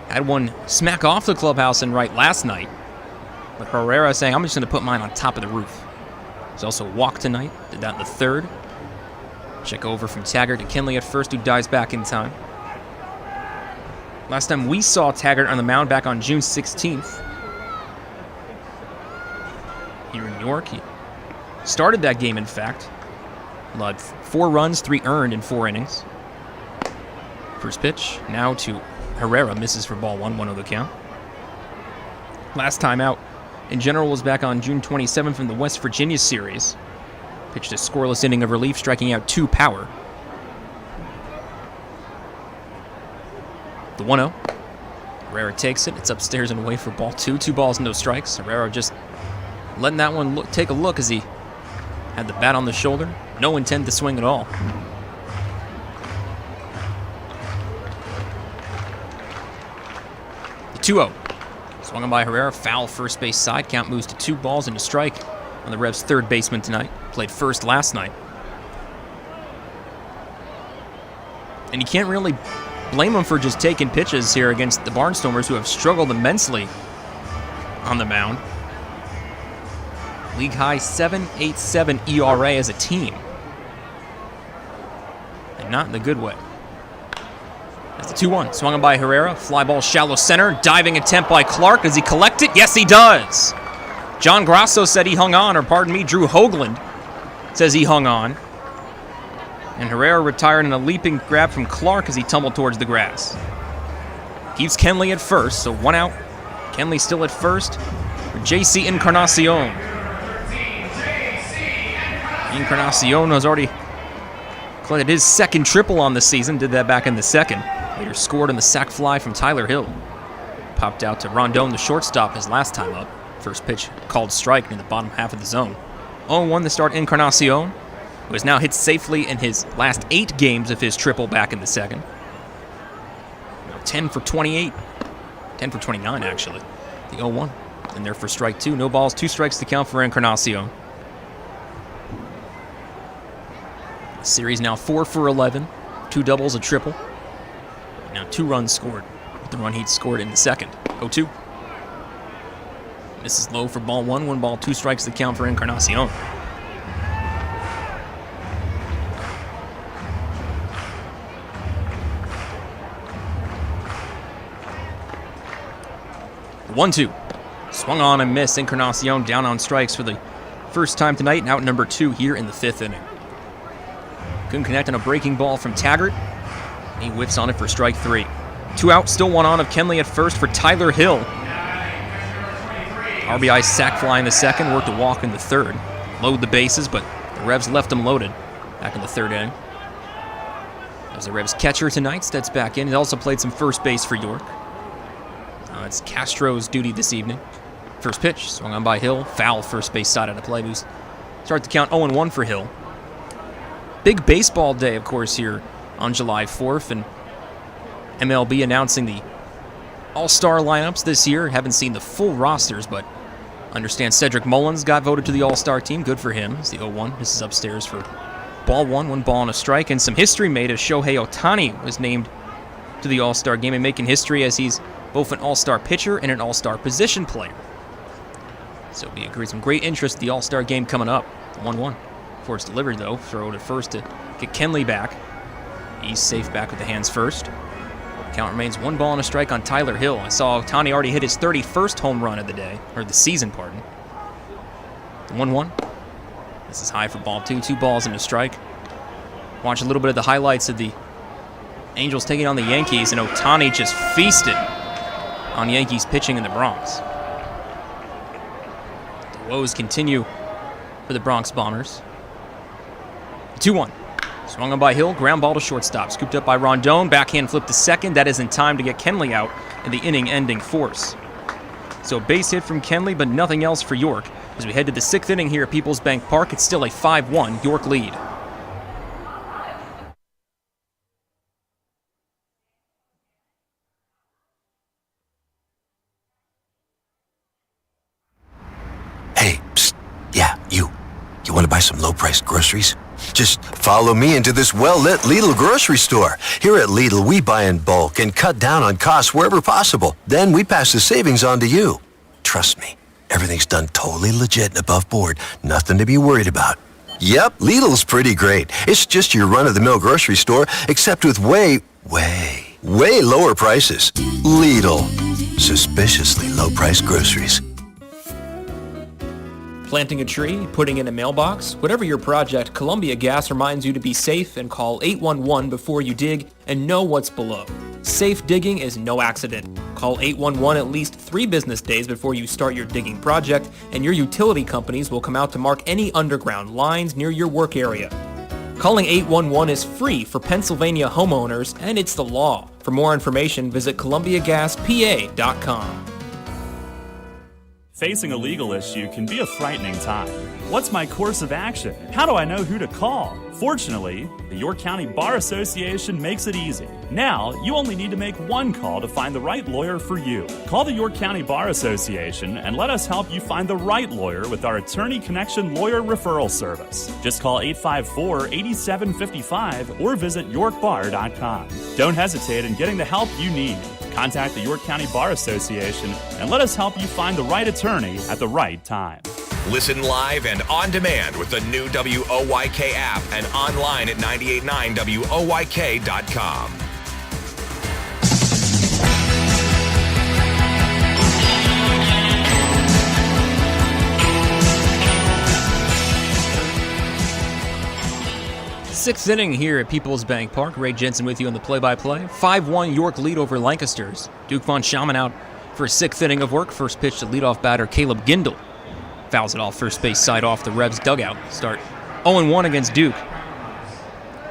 had one smack off the clubhouse and right last night. But Herrera saying, I'm just going to put mine on top of the roof. He's also walked tonight. Did that in the 3rd. Check over from Taggart to Kenley at first, who dives back in time. Last time we saw Taggart on the mound back on June 16th. Here in York. He started that game, in fact. Allowed 4 runs, 3 earned in 4 innings. First pitch, now to Herrera, misses for ball 1, 1-0 the count. Last time out in general was back on June 27th in the West Virginia series. Pitched a scoreless inning of relief, striking out 2 power. The 1-0. Herrera takes it. It's upstairs and away for ball 2. 2 balls, no strikes. Herrera just letting that one take a look as he had the bat on the shoulder. No intent to swing at all. The 2-0. Swung on by Herrera, foul first base side. Count moves to 2 balls and a strike on the Revs' 3rd baseman tonight. Played first last night. And you can't really blame him for just taking pitches here against the Barnstormers, who have struggled immensely on the mound. League high 7.87 ERA as a team. And not in the good way. That's the 2-1. Swung on by Herrera. Fly ball shallow center. Diving attempt by Clark. Does he collect it? Yes, he does. John Grasso said he hung on, or pardon me, Drew Hoagland says he hung on. And Herrera retired in a leaping grab from Clark as he tumbled towards the grass. Keeps Kenley at first, so 1 out. Kenley still at first for J.C. Encarnacion. Encarnacion has already collected his 2nd triple on the season. Did that back in the 2nd. Later scored on the sac fly from Tyler Hill. popped out to Rondon, the shortstop, his last time up. First pitch called strike in the bottom half of the zone. 0-1 the start Encarnacion, who has now hit safely in his last 8 games of his triple back in the second. 10 for 28. 10 for 29, actually. The 0-1. And there for strike 2. No balls, 2 strikes to count for Encarnacion. The series now 4 for 11. 2 doubles, a triple. Now 2 runs scored. The run he'd scored in the second. 0-2. This is low for ball 1. 1 ball, 2 strikes to count for Encarnacion. The 1-2. Swung on and missed. Encarnacion down on strikes for the first time tonight and out number 2 here in the 5th inning. Couldn't connect on a breaking ball from Taggart. He whiffs on it for strike 3. 2 out, still 1 on of Kenley at first for Tyler Hill. RBI sac fly in the second, worked a walk in the third. Load the bases, but the Revs left them loaded back in the 3rd inning. As the Revs catcher tonight steps back in, he also played some first base for York. It's Castro's duty this evening. First pitch, swung on by Hill. Foul first base side of the play. Start to count 0-1 for Hill. Big baseball day, of course, here on July 4th, and MLB announcing the All-Star lineups this year. Haven't seen the full rosters, but understand Cedric Mullins got voted to the All-Star team. Good for him. It's the 0-1. This is upstairs for ball 1, 1 ball and a strike, and some history made as Shohei Ohtani was named to the All-Star game and making history as he's both an All-Star pitcher and an All-Star position player. So it'll be some great interest in the All-Star game coming up. 1-1. Before it's delivered, though, throw it at first to get Kenley back. He's safe back with the hands first. Count remains 1 ball and a strike on Tyler Hill. I saw Ohtani already hit his 31st home run of the day, or the season, pardon. 1-1. This is high for ball 2. 2 balls and a strike. Watch a little bit of the highlights of the Angels taking on the Yankees, and Ohtani just feasted on Yankees pitching in the Bronx. The woes continue for the Bronx Bombers. 2-1. Swung on by Hill, ground ball to shortstop. Scooped up by Rondon, backhand flip to second. That is in time to get Kenley out in the inning-ending force. So base hit from Kenley, but nothing else for York. As we head to the 6th inning here at PeoplesBank Park, it's still a 5-1 York lead. Hey, psst. Yeah, you. You want to buy some low-priced groceries? Just follow me into this well-lit Lidl grocery store. Here at Lidl, we buy in bulk and cut down on costs wherever possible. Then we pass the savings on to you. Trust me, everything's done totally legit and above board. Nothing to be worried about. Yep, Lidl's pretty great. It's just your run-of-the-mill grocery store, except with way lower prices. Lidl. Suspiciously low-priced groceries. Planting a tree, putting in a mailbox, whatever your project, Columbia Gas reminds you to be safe and call 811 before you dig and know what's below. Safe digging is no accident. Call 811 at least 3 business days before you start your digging project, and your utility companies will come out to mark any underground lines near your work area. Calling 811 is free for Pennsylvania homeowners, and it's the law. For more information, visit ColumbiaGasPA.com. Facing a legal issue can be a frightening time. What's my course of action? How do I know who to call? Fortunately, the York County Bar Association makes it easy. Now, you only need to make 1 call to find the right lawyer for you. Call the York County Bar Association and let us help you find the right lawyer with our Attorney Connection Lawyer Referral Service. Just call 854-8755 or visit yorkbar.com. Don't hesitate in getting the help you need. Contact the York County Bar Association and let us help you find the right attorney at the right time. Listen live and on demand with the new WOYK app and online at 989WOYK.com. Sixth inning here at PeoplesBank Park. Ray Jensen with you on the play-by-play. 5-1 York lead over Lancasters. Duke von Schaman out for a 6th inning of work. First pitch to leadoff batter Caleb Gindel. Fouls it off first base side off the Revs dugout. Start 0-1 against Duke.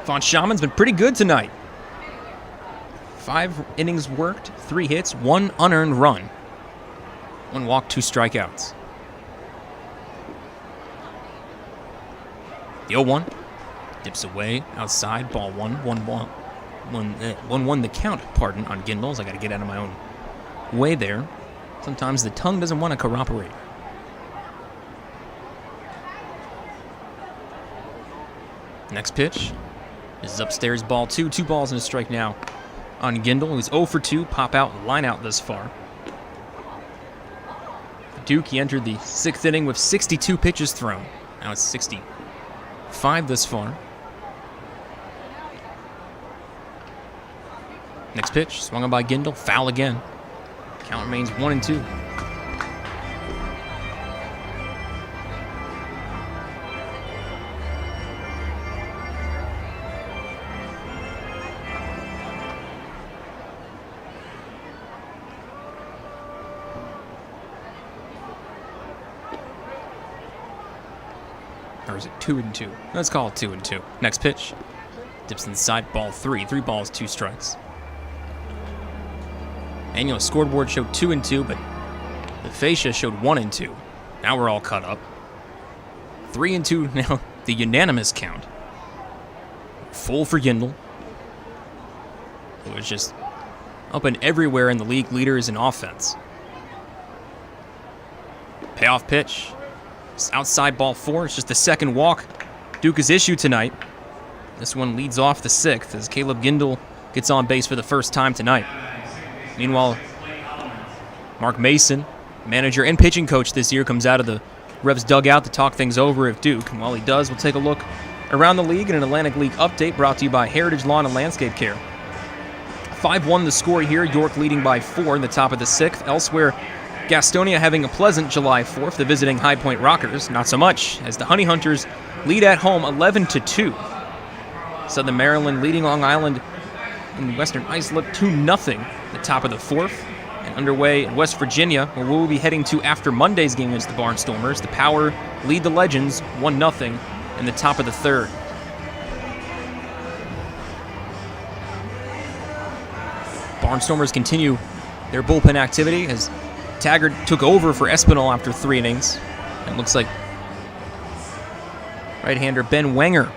Von Schaman's been pretty good tonight. 5 innings worked, 3 hits, 1 unearned run. 1 walk, 2 strikeouts. The 0-1 dips away outside, ball 1-1 the count, pardon, on Gindles. I got to get out of my own way there. Sometimes the tongue doesn't want to cooperate. Next pitch is upstairs, ball 2. 2 balls and a strike now on Gindle, who's 0 for 2, pop out and line out thus far. Duke, he entered the 6th inning with 62 pitches thrown. Now it's 65 thus far. Next pitch, swung on by Gindle, foul again. Count remains 1-2. Or is it 2-2? Let's call it 2-2. Next pitch, dips inside, ball 3. 3 balls, 2 strikes. Annual scoreboard showed 2-2, but the fascia showed 1-2. Now we're all caught up. 3-2 now, the unanimous count. Full for Gindle. It was just up and everywhere in the league leaders in offense. Payoff pitch. It's outside, ball 4. It's just the second walk Duke has issued tonight. This one leads off the 6th as Caleb Gindle gets on base for the first time tonight. Meanwhile, Mark Mason, manager and pitching coach this year, comes out of the Revs dugout to talk things over at Duke. And while he does, we'll take a look around the league in an Atlantic League update brought to you by Heritage Lawn and Landscape Care. 5-1 the score here, York leading by 4 in the top of the 6th. Elsewhere, Gastonia having a pleasant July 4th, the visiting High Point Rockers. Not so much, as the Honey Hunters lead at home 11-2. Southern Maryland leading Long Island in Western Islip 2-0. The top of the 4th, and underway in West Virginia, where we'll be heading to after Monday's game against the Barnstormers. The Power lead the Legends 1-0 in the top of the 3rd. Barnstormers continue their bullpen activity as Taggart took over for Espinal after 3 innings. It looks like right-hander Ben Wenger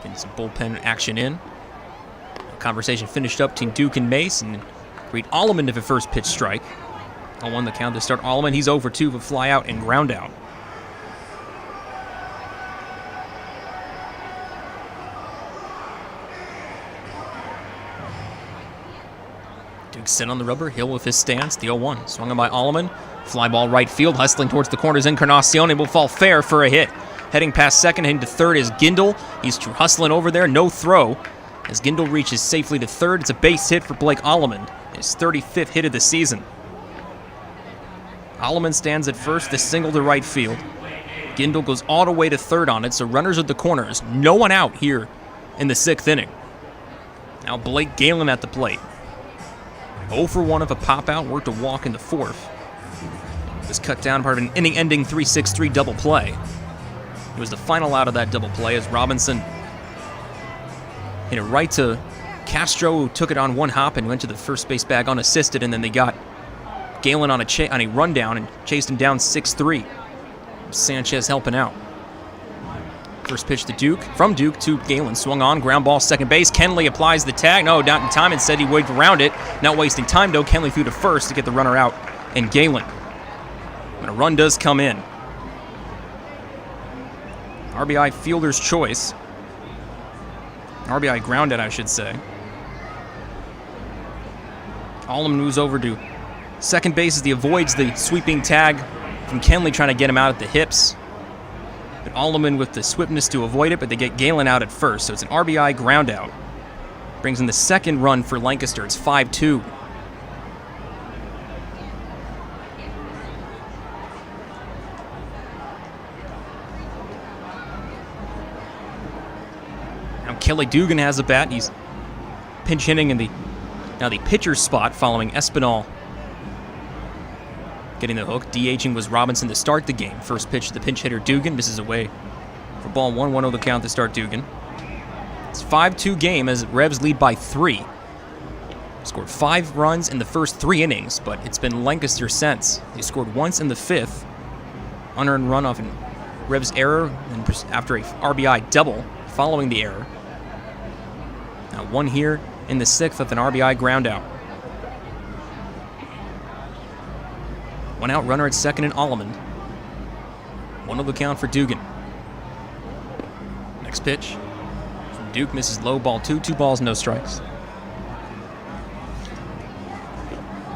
getting some bullpen action in. A conversation finished up between Duke and Mace, and Reed Alleman to the first pitch strike. 0-1 the count to start Alleman. He's 0 for 2 with a fly out and ground out. Duke sit on the rubber, Hill with his stance. The 0-1 swung on by Alleman. Fly ball right field, hustling towards the corners. Encarnacion will fall fair for a hit. Heading past second, heading to third is Gindle. He's hustling over there, no throw. As Gindle reaches safely to third, it's a base hit for Blake Alleman, his 35th hit of the season. Alleman stands at first, the single to right field. Gindle goes all the way to third on it, so runners at the corners. No one out here in the 6th inning. Now Blake Galen at the plate. 0 for 1 of a pop-out, worked a walk in the 4th. It was cut down part of an inning-ending 3-6-3 double play. It was the final out of that double play as Robinson hit it right to Castro, who took it on one hop and went to the first base bag unassisted, and then they got Galen on a rundown and chased him down 6-3. Sanchez helping out. First pitch to Duke, from Duke to Galen, swung on, ground ball, second base. Kenley applies the tag. No, not in time, and said he waved around it. Not wasting time, though. Kenley threw to first to get the runner out, and Galen. But a run does come in. RBI fielder's choice. RBI grounded, I should say. Allman moves over to second base as he avoids the sweeping tag from Kenley trying to get him out at the hips. But Alleman with the swiftness to avoid it, but they get Galen out at first, so it's an RBI ground out. Brings in the second run for Lancaster. It's 5-2. Now Kelly Dugan has a bat. He's pinch hitting in the pitcher's spot following Espinal getting the hook. DHing was Robinson to start the game. First pitch to the pinch hitter Dugan. Misses away for ball 1-1-0 the count to start Dugan. It's a 5-2 game as Revs lead by 3. Scored 5 runs in the first 3 innings, but it's been Lancaster since. They scored once in the 5th. Unearned run off an Revs error and after a RBI double following the error. Now 1 here in the 6th with an RBI ground out. 1 out, runner at second and Alleman. 1-0 the count for Dugan. Next pitch from Duke, misses low, ball 2, 2 balls, no strikes.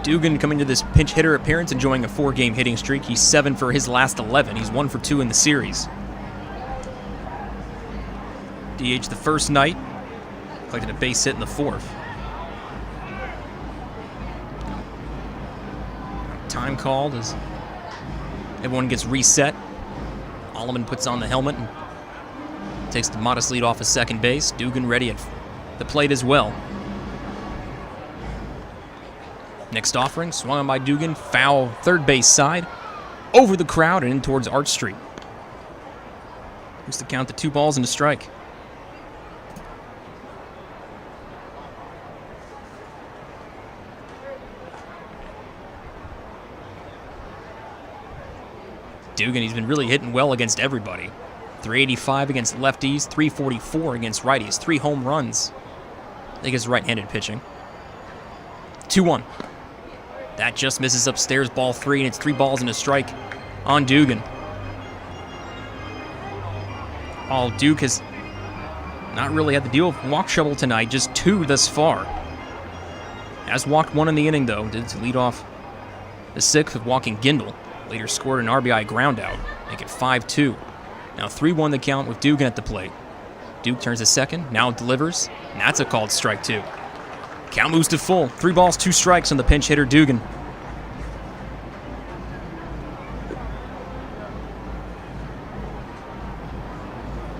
Dugan coming to this pinch hitter appearance, enjoying a 4-game hitting streak. He's 7 for his last 11. He's 1 for 2 in the series. DH the first night, collected a base hit in the 4th. Time called as everyone gets reset. Alleman puts on the helmet and takes the modest lead off of second base. Dugan ready at the plate as well. Next offering, swung on by Dugan, foul third base side, over the crowd and in towards Arch Street. Who's to count the 2 balls and a strike. Dugan, he's been really hitting well against everybody. 385 against lefties, 344 against righties, 3 home runs against right-handed pitching. 2-1. That just misses upstairs, ball 3, and it's 3 balls and a strike on Dugan. All Duke has not really had to deal with walk trouble tonight, just 2 thus far. Has walked 1 in the inning, though, did to lead off the 6th with walking Gindel. Later scored an RBI ground out, make it 5-2. Now 3-1 the count with Dugan at the plate. Duke turns to second, now delivers, and that's a called strike 2. Count moves to full. 3 balls, 2 strikes on the pinch hitter Dugan.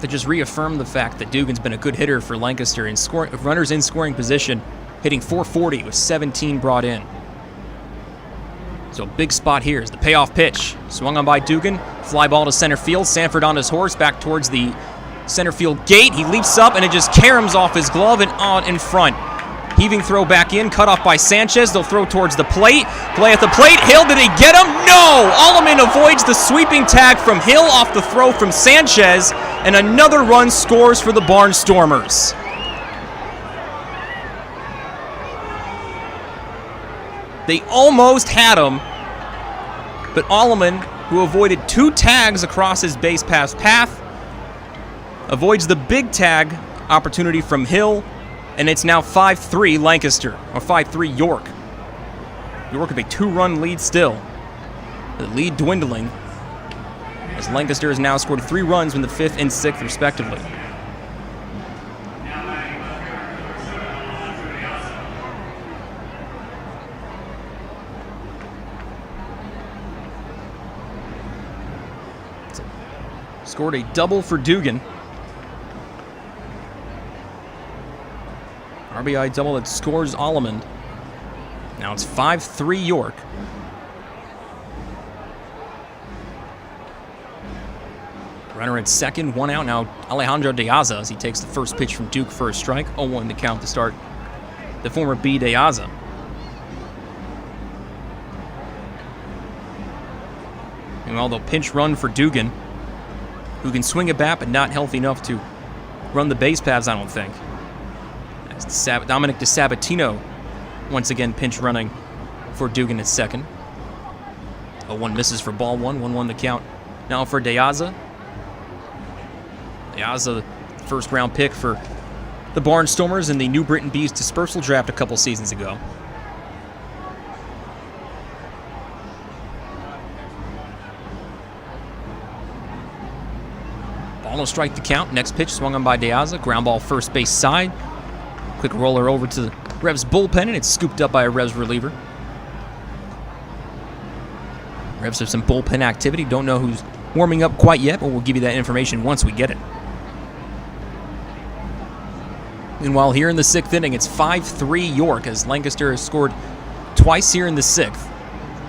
To just reaffirm the fact that Dugan's been a good hitter for Lancaster in runners in scoring position, hitting .440 with 17 brought in. So big spot here is the payoff pitch. Swung on by Dugan, fly ball to center field. Sanford on his horse back towards the center field gate. He leaps up and it just caroms off his glove and on in front. Heaving throw back in, cut off by Sanchez. They'll throw towards the plate. Play at the plate. Hill, did he get him? No! Alleman avoids the sweeping tag from Hill off the throw from Sanchez, and another run scores for the Barnstormers. They almost had him, but Alleman, who avoided 2 tags across his base pass path, avoids the big tag opportunity from Hill, and it's now 5-3 Lancaster, or 5-3 York. York with a 2-run lead still. The lead dwindling, as Lancaster has now scored 3 runs in the 5th and 6th respectively. Scored a double for Dugan. RBI double that scores Alleman. Now it's 5-3 York. Runner at second, 1 out. Now Alejandro De Aza as he takes the first pitch from Duke for a strike. 0-1 the count to start the former B. De Aza. Meanwhile, they'll pinch run for Dugan, who can swing a bat but not healthy enough to run the base paths, I don't think. Dominic DeSabatino once again pinch running for Dugan at second. 0-1 misses for ball 1, 1-1 the count. Now for De Aza. De Aza, first round pick for the Barnstormers in the New Britain Bees dispersal draft a couple seasons ago. Ball no strike the count. Next pitch swung on by De Aza. Ground ball first base side. Quick roller over to the Revs bullpen, and it's scooped up by a Revs reliever. Revs have some bullpen activity. Don't know who's warming up quite yet, but we'll give you that information once we get it. Meanwhile, here in the 6th inning, it's 5-3 York as Lancaster has scored twice here in the 6th.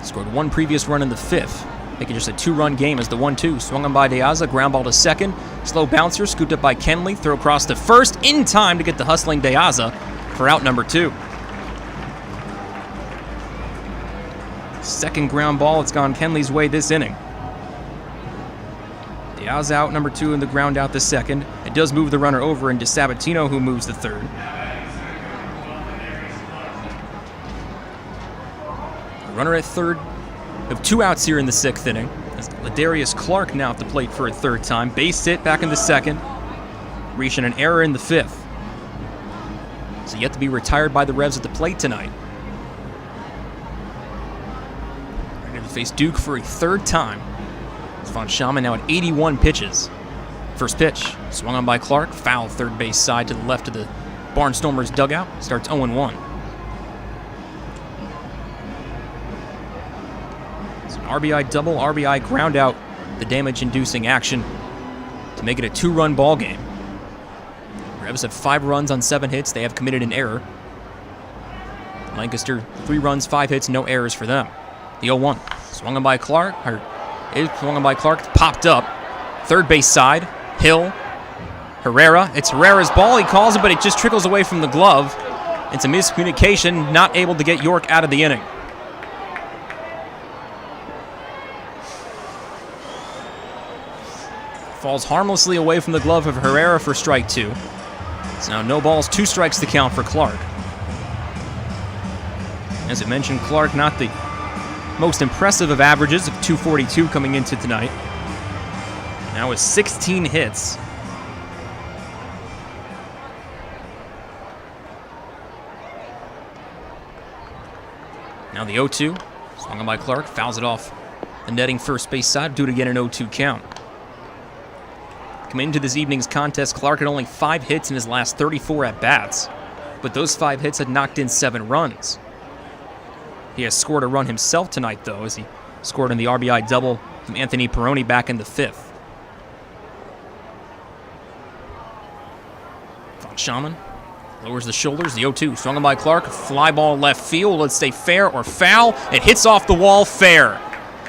Scored 1 previous run in the 5th. Making just a 2-run game as the 1-2 swung on by De Aza. Ground ball to second. Slow bouncer scooped up by Kenley. Throw across to first in time to get the hustling Deaza for out number 2. Second ground ball. It's gone Kenley's way this inning. Deaza out number 2 in the ground out the second. It does move the runner over into Sabatino, who moves the third. The runner at third. We have 2 outs here in the 6th inning. Ladarius Clark now at the plate for a third time. Base hit back in the second. Reaching an error in the 5th. So yet to be retired by the Revs at the plate tonight. Ready to face Duke for a third time. It's Von Schaman now at 81 pitches. First pitch, swung on by Clark. Foul third base side to the left of the Barnstormers dugout. Starts 0-1. RBI double, RBI ground out, the damage-inducing action to make it a 2-run ball game. Revs have 5 runs on 7 hits. They have committed an error. Lancaster, 3 runs, 5 hits, no errors for them. The 0-1, swung on by Clark, popped up. Third base side, Hill, Herrera. It's Herrera's ball. He calls it, but it just trickles away from the glove. It's a miscommunication, not able to get York out of the inning. Falls harmlessly away from the glove of Herrera for strike 2. So now no balls, 2 strikes to count for Clark. As I mentioned, Clark not the most impressive of averages of .242 coming into tonight. Now with 16 hits. Now the 0-2, swung on by Clark, fouls it off the netting first base side, do it again an 0-2 count. Coming into this evening's contest, Clark had only 5 hits in his last 34 at-bats, but those 5 hits had knocked in 7 runs. He has scored a run himself tonight, though, as he scored in the RBI double from Anthony Peroni back in the 5th. Von Schaman lowers the shoulders, the 0-2, swung on by Clark, fly ball left field, let's stay fair or foul, it hits off the wall, fair.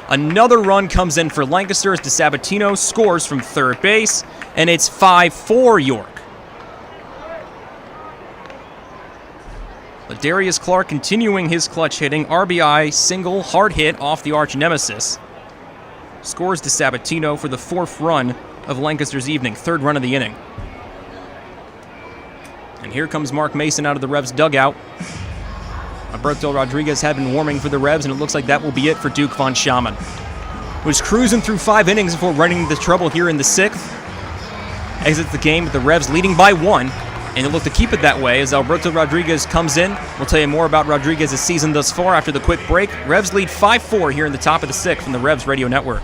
Another run comes in for Lancaster as DeSabatino scores from third base, and it's 5-4 York. Ladarius Clark continuing his clutch hitting, RBI single, hard hit off the arch nemesis. Scores DeSabatino for the 4th run of Lancaster's evening, 3rd run of the inning. And here comes Mark Mason out of the Revs dugout. Alberto Rodriguez had been warming for the Revs, and it looks like that will be it for Duke Von Schaman. Was cruising through 5 innings before running into trouble here in the 6th. Exits the game with the Revs leading by 1, and they'll look to keep it that way as Alberto Rodriguez comes in. We'll tell you more about Rodriguez's season thus far after the quick break. Revs lead 5-4 here in the top of the 6th from the Revs Radio Network.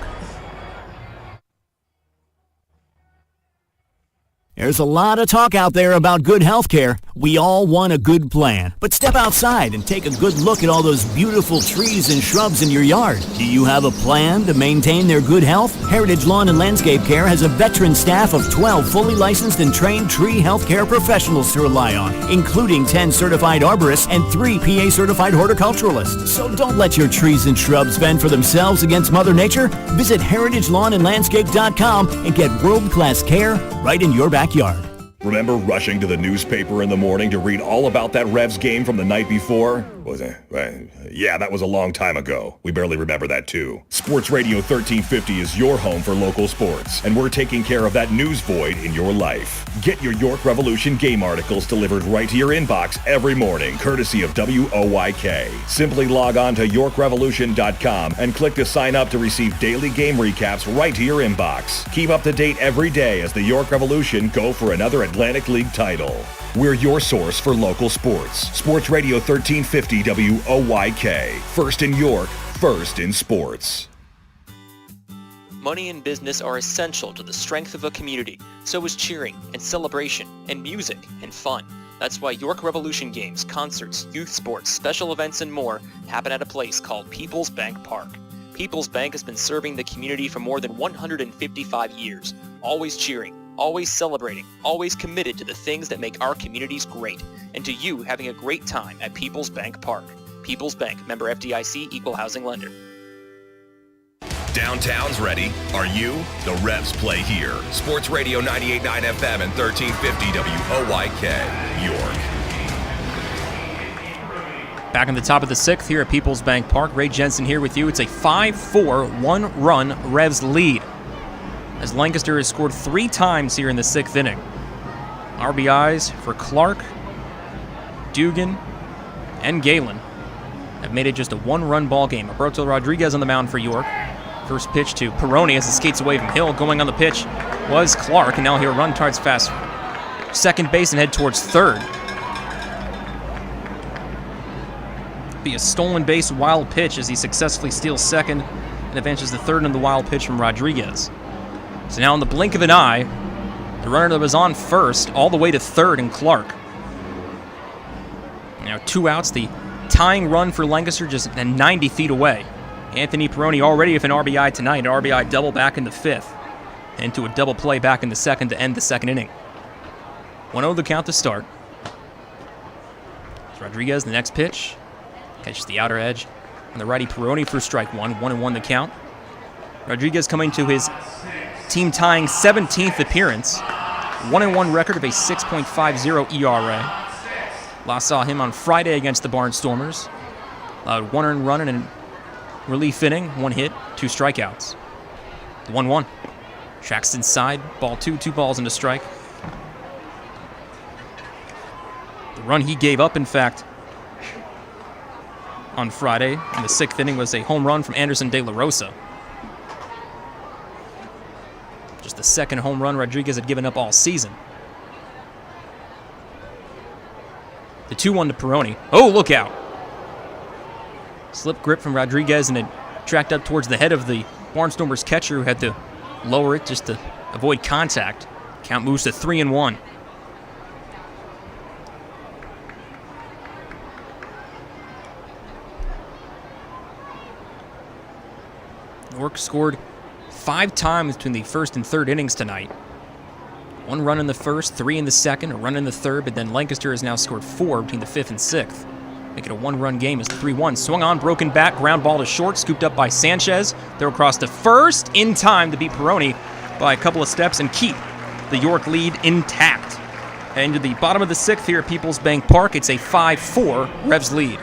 There's a lot of talk out there about good health care. We all want a good plan. But step outside and take a good look at all those beautiful trees and shrubs in your yard. Do you have a plan to maintain their good health? Heritage Lawn and Landscape Care has a veteran staff of 12 fully licensed and trained tree health care professionals to rely on, including 10 certified arborists and 3 PA certified horticulturalists. So don't let your trees and shrubs fend for themselves against Mother Nature. Visit heritagelawnandlandscape.com and get world-class care right in your backyard. Remember rushing to the newspaper in the morning to read all about that Revs game from the night before? Was it? Yeah, that was a long time ago. We barely remember that too. Sports Radio 1350 is your home for local sports, and we're taking care of that news void in your life. Get your York Revolution game articles delivered right to your inbox every morning, courtesy of WOYK. Simply log on to YorkRevolution.com and click to sign up to receive daily game recaps right to your inbox. Keep up to date every day as the York Revolution go for another Atlantic League title. We're your source for local sports. Sports Radio 1350 WOYK. First in York, first in sports. Money and business are essential to the strength of a community. So is cheering and celebration and music and fun. That's why York Revolution games, concerts, youth sports, special events, and more happen at a place called PeoplesBank Park. PeoplesBank has been serving the community for more than 155 years, always cheering, always celebrating, always committed to the things that make our communities great, and to you having a great time at PeoplesBank Park. PeoplesBank, member FDIC, equal housing lender. Downtown's ready. Are you? The Revs play here. Sports Radio 98.9 FM and 1350 WOYK, York. Back on the top of the 6th here at PeoplesBank Park. Ray Jensen here with you. It's a 5-4 one-run Revs lead, as Lancaster has scored 3 times here in the 6th inning. RBIs for Clark, Dugan, and Galen have made it just a 1-run ball game. Roberto Rodriguez on the mound for York. First pitch to Peroni as it skates away from Hill. Going on the pitch was Clark, and now he'll run towards fast second base and head towards third. Be a stolen base wild pitch as he successfully steals second and advances the third in the wild pitch from Rodriguez. So now in the blink of an eye, the runner that was on first all the way to third in Clark. Now 2 outs, the tying run for Lancaster just 90 feet away. Anthony Peroni already with an RBI tonight, an RBI double back in the 5th, and to a double play back in the 2nd to end the 2nd inning. 1-0 the count to start. Rodriguez, the next pitch, catches the outer edge on the righty Peroni for strike 1, 1-1 the count. Rodriguez coming to his team-tying 17th appearance, 1-1 record of a 6.50 ERA. Last saw him on Friday against the Barnstormers. Allowed 1 earned run in a relief inning, 1 hit, 2 strikeouts. 1-1. Tracks inside, ball 2, 2 balls and a strike. The run he gave up, in fact, on Friday in the 6th inning was a home run from Anderson De La Rosa. Just the 2nd home run Rodriguez had given up all season. The 2-1 to Peroni. Oh, look out! Slip grip from Rodriguez, and it tracked up towards the head of the Barnstormers catcher, who had to lower it just to avoid contact. Count moves to 3-1. York scored 5 times between the 1st and 3rd innings tonight. 1 run in the 1st, 3 in the 2nd, a run in the 3rd, but then Lancaster has now scored 4 between the 5th and 6th. Make it a 1-run game as 3-1. Swung on, broken back, ground ball to short, scooped up by Sanchez. Throw across to first, in time to beat Peroni by a couple of steps and keep the York lead intact. And to the bottom of the 6th here at PeoplesBank Park, it's a 5-4 Revs lead.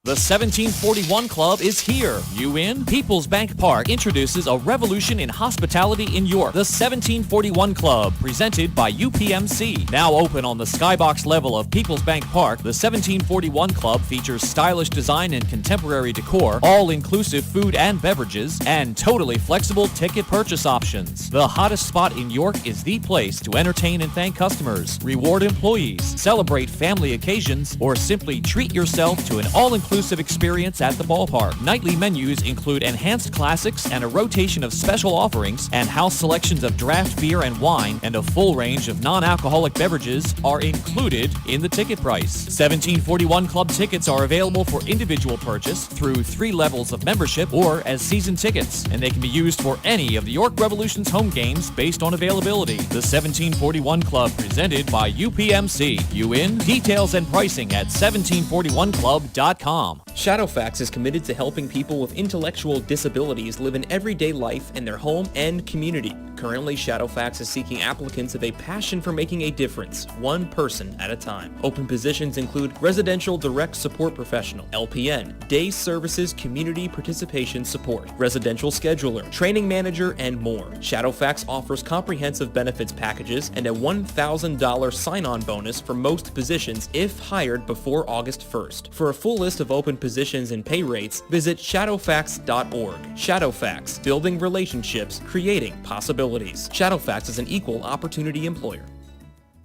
The 1741 Club is here. You in? PeoplesBank Park introduces a revolution in hospitality in York. The 1741 Club, presented by UPMC. Now open on the skybox level of PeoplesBank Park, the 1741 Club features stylish design and contemporary decor, all-inclusive food and beverages, and totally flexible ticket purchase options. The hottest spot in York is the place to entertain and thank customers, reward employees, celebrate family occasions, or simply treat yourself to an all-inclusive experience at the ballpark. Nightly menus include enhanced classics and a rotation of special offerings, and house selections of draft beer and wine and a full range of non-alcoholic beverages are included in the ticket price. 1741 Club tickets are available for individual purchase through 3 levels of membership or as season tickets, and they can be used for any of the York Revolution's home games based on availability. The 1741 Club, presented by UPMC. You in? Details and pricing at 1741club.com. Shadowfax is committed to helping people with intellectual disabilities live an everyday life in their home and community. Currently, Shadowfax is seeking applicants with a passion for making a difference, one person at a time. Open positions include residential direct support professional, LPN, day services community participation support, residential scheduler, training manager, and more. Shadowfax offers comprehensive benefits packages and a $1,000 sign-on bonus for most positions if hired before August 1st. For a full list of open positions and pay rates, visit shadowfax.org. Shadowfax, building relationships, creating possibilities. Shadowfax is an equal opportunity employer.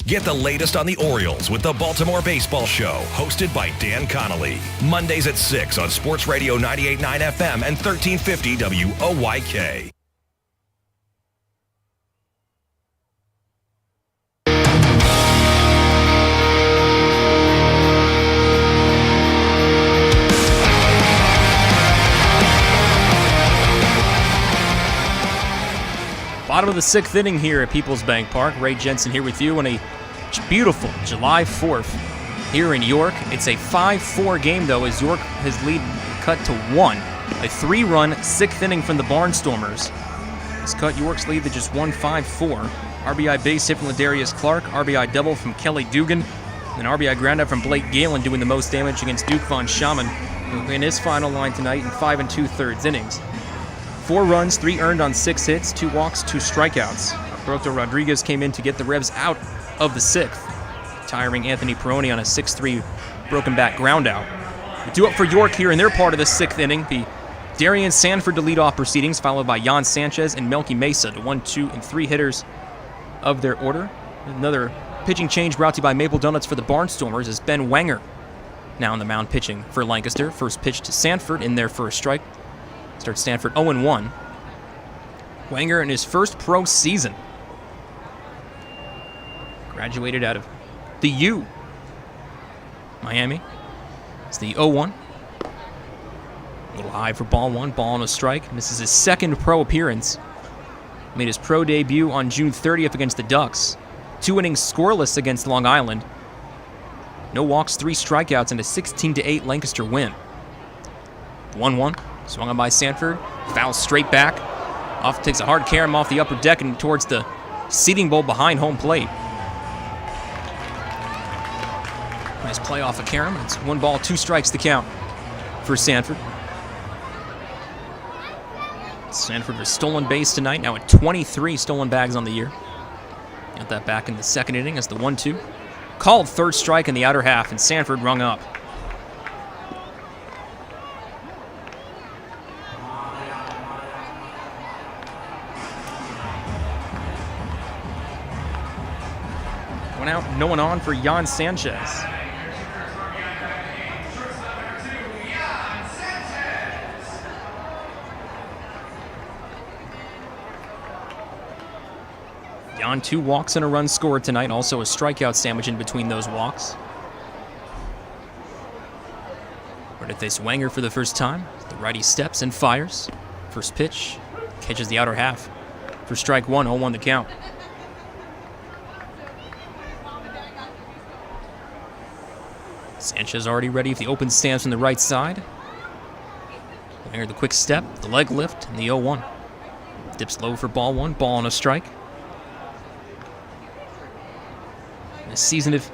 Get the latest on the Orioles with the Baltimore Baseball Show, hosted by Dan Connolly. Mondays at 6 on Sports Radio 98.9 FM and 1350 WOYK. Bottom of the 6th inning here at PeoplesBank Park. Ray Jensen here with you on a beautiful July 4th here in York. It's a 5-4 game, though, as York has lead cut to 1. A 3-run 6th inning from the Barnstormers has cut York's lead to just 1, 5-4. RBI base hit from Ladarius Clark, RBI double from Kelly Dugan, and RBI groundout from Blake Galen doing the most damage against Duke Von Schaman, who in his final line tonight in 5 2/3 innings. 4 runs, 3 earned on 6 hits, 2 walks, 2 strikeouts. Alberto Rodriguez came in to get the Revs out of the 6th, tiring Anthony Peroni on a 6-3 broken back groundout. The 2 up for York here in their part of the 6th inning. Be Darian Sanford to lead off proceedings, followed by Jan Sanchez and Melky Mesa, the 1, 2, and 3 hitters of their order. Another pitching change brought to you by Maple Donuts for the Barnstormers is Ben Wanger now on the mound pitching for Lancaster. First pitch to Sanford in their first strike. Starts Sanford 0-1. Wanger in his first pro season. Graduated out of the U. Miami. It's the 0-1. A little high for ball 1. Ball on a strike. Misses his second pro appearance. Made his pro debut on June 30th against the Ducks. 2 innings scoreless against Long Island. No walks, 3 strikeouts, and a 16-8 Lancaster win. 1-1. Swung on by Sanford. Foul straight back. Off takes a hard carom off the upper deck and towards the seating bowl behind home plate. Nice play off of carom. It's 1 ball, 2 strikes to count for Sanford. Sanford was stolen base tonight, now at 23 stolen bags on the year. Got that back in the second inning as the 1-2. Called third strike in the outer half, and Sanford rung up. One out, no one on for Jan Sanchez. Jan, 2 walks and a run scored tonight, also a strikeout sandwich in between those walks. Where did face Wanger for the first time? The righty steps and fires. First pitch, catches the outer half. For strike 1, 0-1 the count. Sanchez already ready for the open stance from the right side. Wanger the quick step, the leg lift, and the 0-1. Dips low for ball 1, ball on a strike. This season of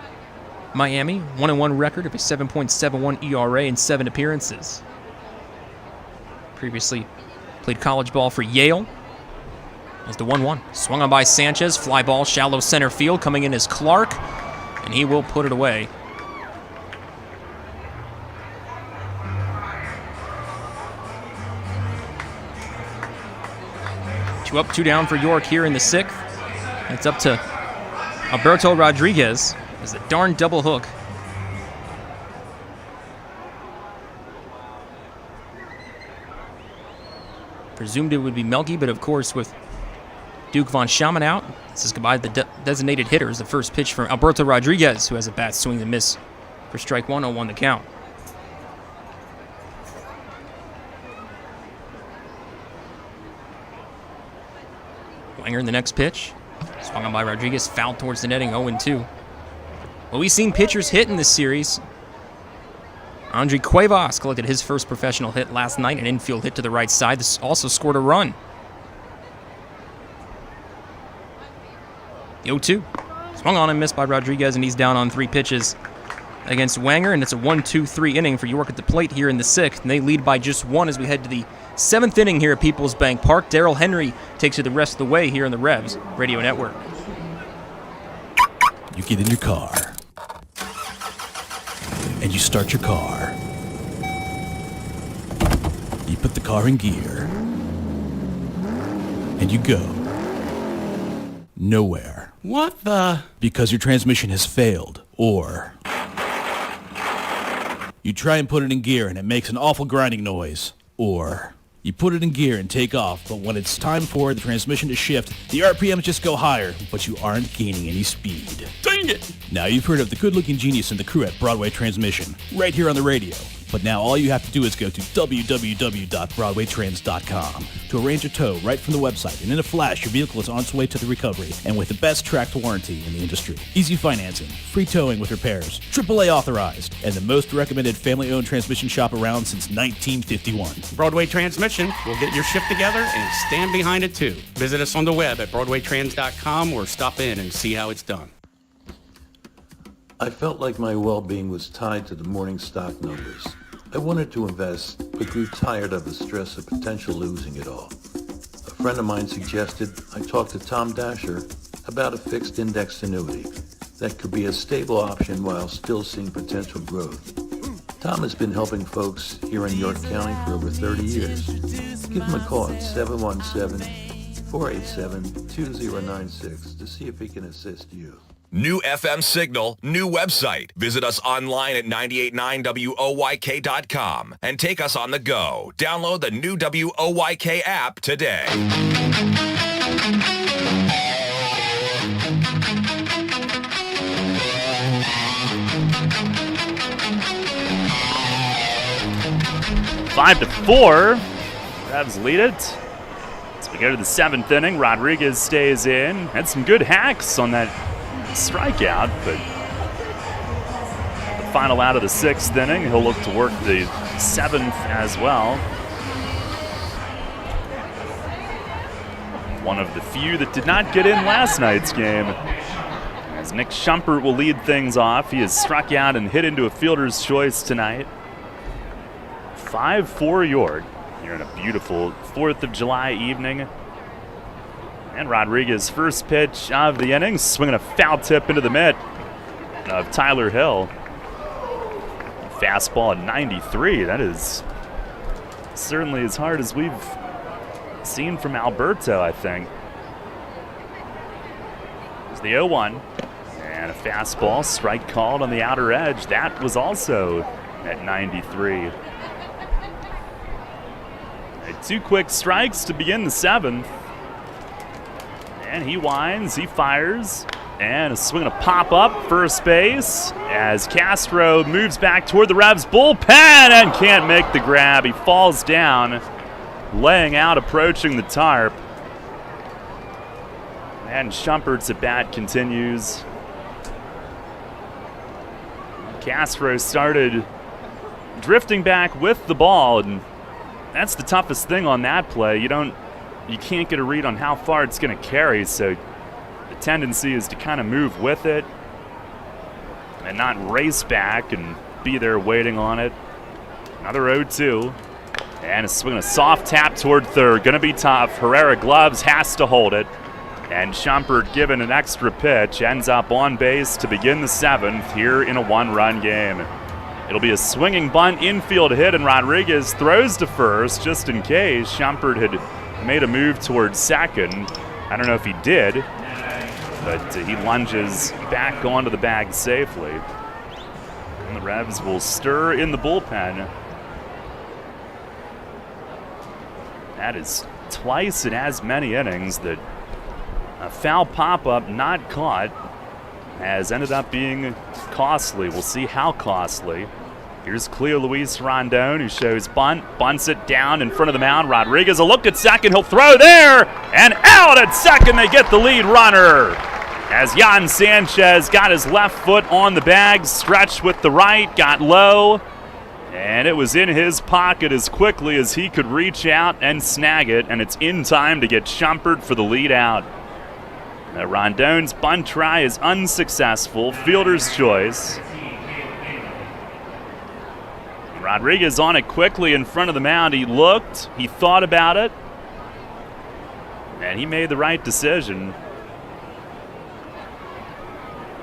Miami, 1-1 record of a 7.71 ERA in 7 appearances. Previously played college ball for Yale. As the 1-1. Swung on by Sanchez, fly ball, shallow center field. Coming in is Clark, and he will put it away. Two up, 2 down for York here in the 6th. It's up to Alberto Rodriguez as a darn double hook. Presumed it would be Melky, but of course with Duke Von Schaman out, this is goodbye to the designated hitters. The first pitch from Alberto Rodriguez, who has a bat swing and miss for strike 1, 0-1 the count. Wanger in the next pitch. Swung on by Rodriguez, fouled towards the netting, 0-2. Well, we've seen pitchers hit in this series. Andre Cuevas collected his first professional hit last night, an infield hit to the right side. This also scored a run. The 0-2. Swung on and missed by Rodriguez, and he's down on 3 pitches against Wanger, and it's a 1-2-3 inning for York at the plate here in the 6th, and they lead by just 1 as we head to the 7th inning here at PeoplesBank Park. Darrell Henry takes you the rest of the way here on the Revs Radio Network. You get in your car, and you start your car. You put the car in gear, and you go nowhere. What the? Because your transmission has failed, or you try and put it in gear and it makes an awful grinding noise, or you put it in gear and take off, but when it's time for the transmission to shift, the RPMs just go higher, but you aren't gaining any speed. Dang it! Now you've heard of the good-looking genius and the crew at Broadway Transmission, right here on the radio. But now all you have to do is go to www.broadwaytrans.com to arrange a tow right from the website, and in a flash, your vehicle is on its way to the recovery, and with the best tracked warranty in the industry. Easy financing, free towing with repairs, AAA authorized, and the most recommended family-owned transmission shop around since 1951. Broadway Transmission will get your ship together and stand behind it too. Visit us on the web at BroadwayTrans.com or stop in and see how it's done. I felt like my well-being was tied to the morning stock numbers. I wanted to invest, but grew tired of the stress of potential losing it all. A friend of mine suggested I talk to Tom Dasher about a fixed index annuity that could be a stable option while still seeing potential growth. Tom has been helping folks here in York County for over 30 years. Give him a call at 717-487-2096 to see if he can assist you. New FM signal, new website. Visit us online at 989WOYK.com and take us on the go. Download the new WOYK app today. Five to 4. Revs lead it. As we go to the 7th inning, Rodriguez stays in. Had some good hacks on that strikeout, but the final out of the 6th inning, he'll look to work the 7th as well. One of the few that did not get in last night's game, as Nick Schumpert will lead things off. He has struck out and hit into a fielder's choice tonight. 5-4 York here on a beautiful 4th of July evening. And Rodriguez, first pitch of the inning, swinging a foul tip into the mitt of Tyler Hill. Fastball at 93. That is certainly as hard as we've seen from Alberto, I think. There's the 0-1. And a fastball, strike called on the outer edge. That was also at 93. Two quick strikes to begin the 7th. And he winds, he fires, and a swing and a pop-up first base as Castro moves back toward the Revs bullpen and can't make the grab. He falls down, laying out, approaching the tarp. And Schumpert's at-bat continues. Castro started drifting back with the ball, and that's the toughest thing on that play. You can't get a read on how far it's going to carry, so the tendency is to kind of move with it and not race back and be there waiting on it. Another 0-2. And a swing, a soft tap toward third. Going to be tough. Herrera gloves, has to hold it. And Schumpert, given an extra pitch, ends up on base to begin the 7th here in a one-run game. It'll be a swinging bunt infield hit, and Rodriguez throws to first just in case Schumpert had made a move towards second. I don't know if he did, but he lunges back onto the bag safely. And the Revs will stir in the bullpen. That is twice in as many innings that a foul pop-up not caught has ended up being costly. We'll see how costly. Here's Cleo Luis Rondon, who shows bunt, bunts it down in front of the mound. Rodriguez, a look at second, he'll throw there, and out at second, they get the lead runner. As Jan Sanchez got his left foot on the bag, stretched with the right, got low, and it was in his pocket as quickly as he could reach out and snag it, and it's in time to get Schumpert for the lead out. Rondon's bunt try is unsuccessful, fielder's choice. Rodriguez on it quickly in front of the mound. He looked, he thought about it, and he made the right decision.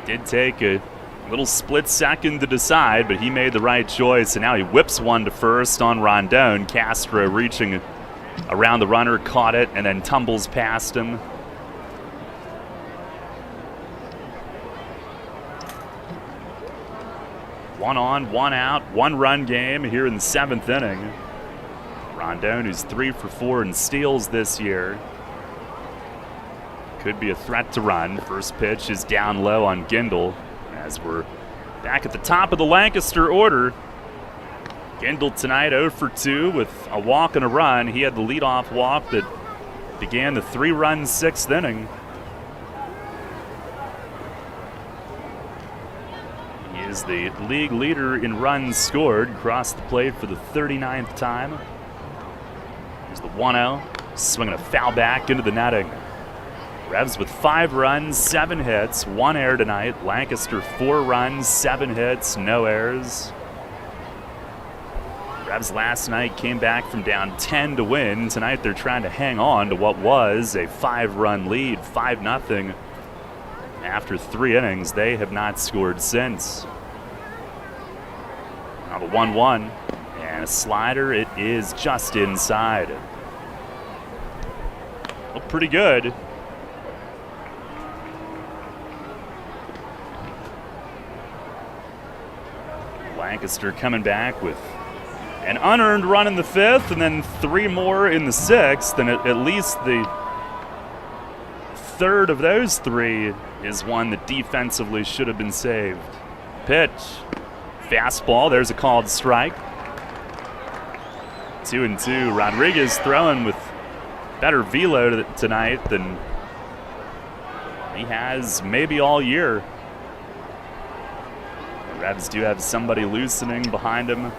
Did take a little split second to decide, but he made the right choice, and now he whips one to first on Rondon. Castro reaching around the runner, caught it, and then tumbles past him. One on, one out, one-run game here in the 7th inning. Rondon, who's 3 for 4 in steals this year, could be a threat to run. First pitch is down low on Gindel as we're back at the top of the Lancaster order. Gendel tonight 0 for 2 with a walk and a run. He had the leadoff walk that began the 3-run 6th inning. He is the league leader in runs scored. Crossed the plate for the 39th time. Here's the 1-0. Swinging a foul back into the netting. Revs with 5 runs, 7 hits, 1 error tonight. Lancaster 4 runs, 7 hits, no errors. Revs last night came back from down 10 to win. Tonight they're trying to hang on to what was a 5-run lead, 5-0. After 3 innings, they have not scored since. Now the 1-1, and a slider, it is just inside. Looked pretty good. Lancaster coming back with an unearned run in the 5th and then 3 more in the 6th, and at least the 3rd of those 3 is one that defensively should have been saved. Pitch, fastball, there's a called strike. 2-2. Rodriguez throwing with better velo tonight than he has maybe all year. The Revs do have somebody loosening behind him.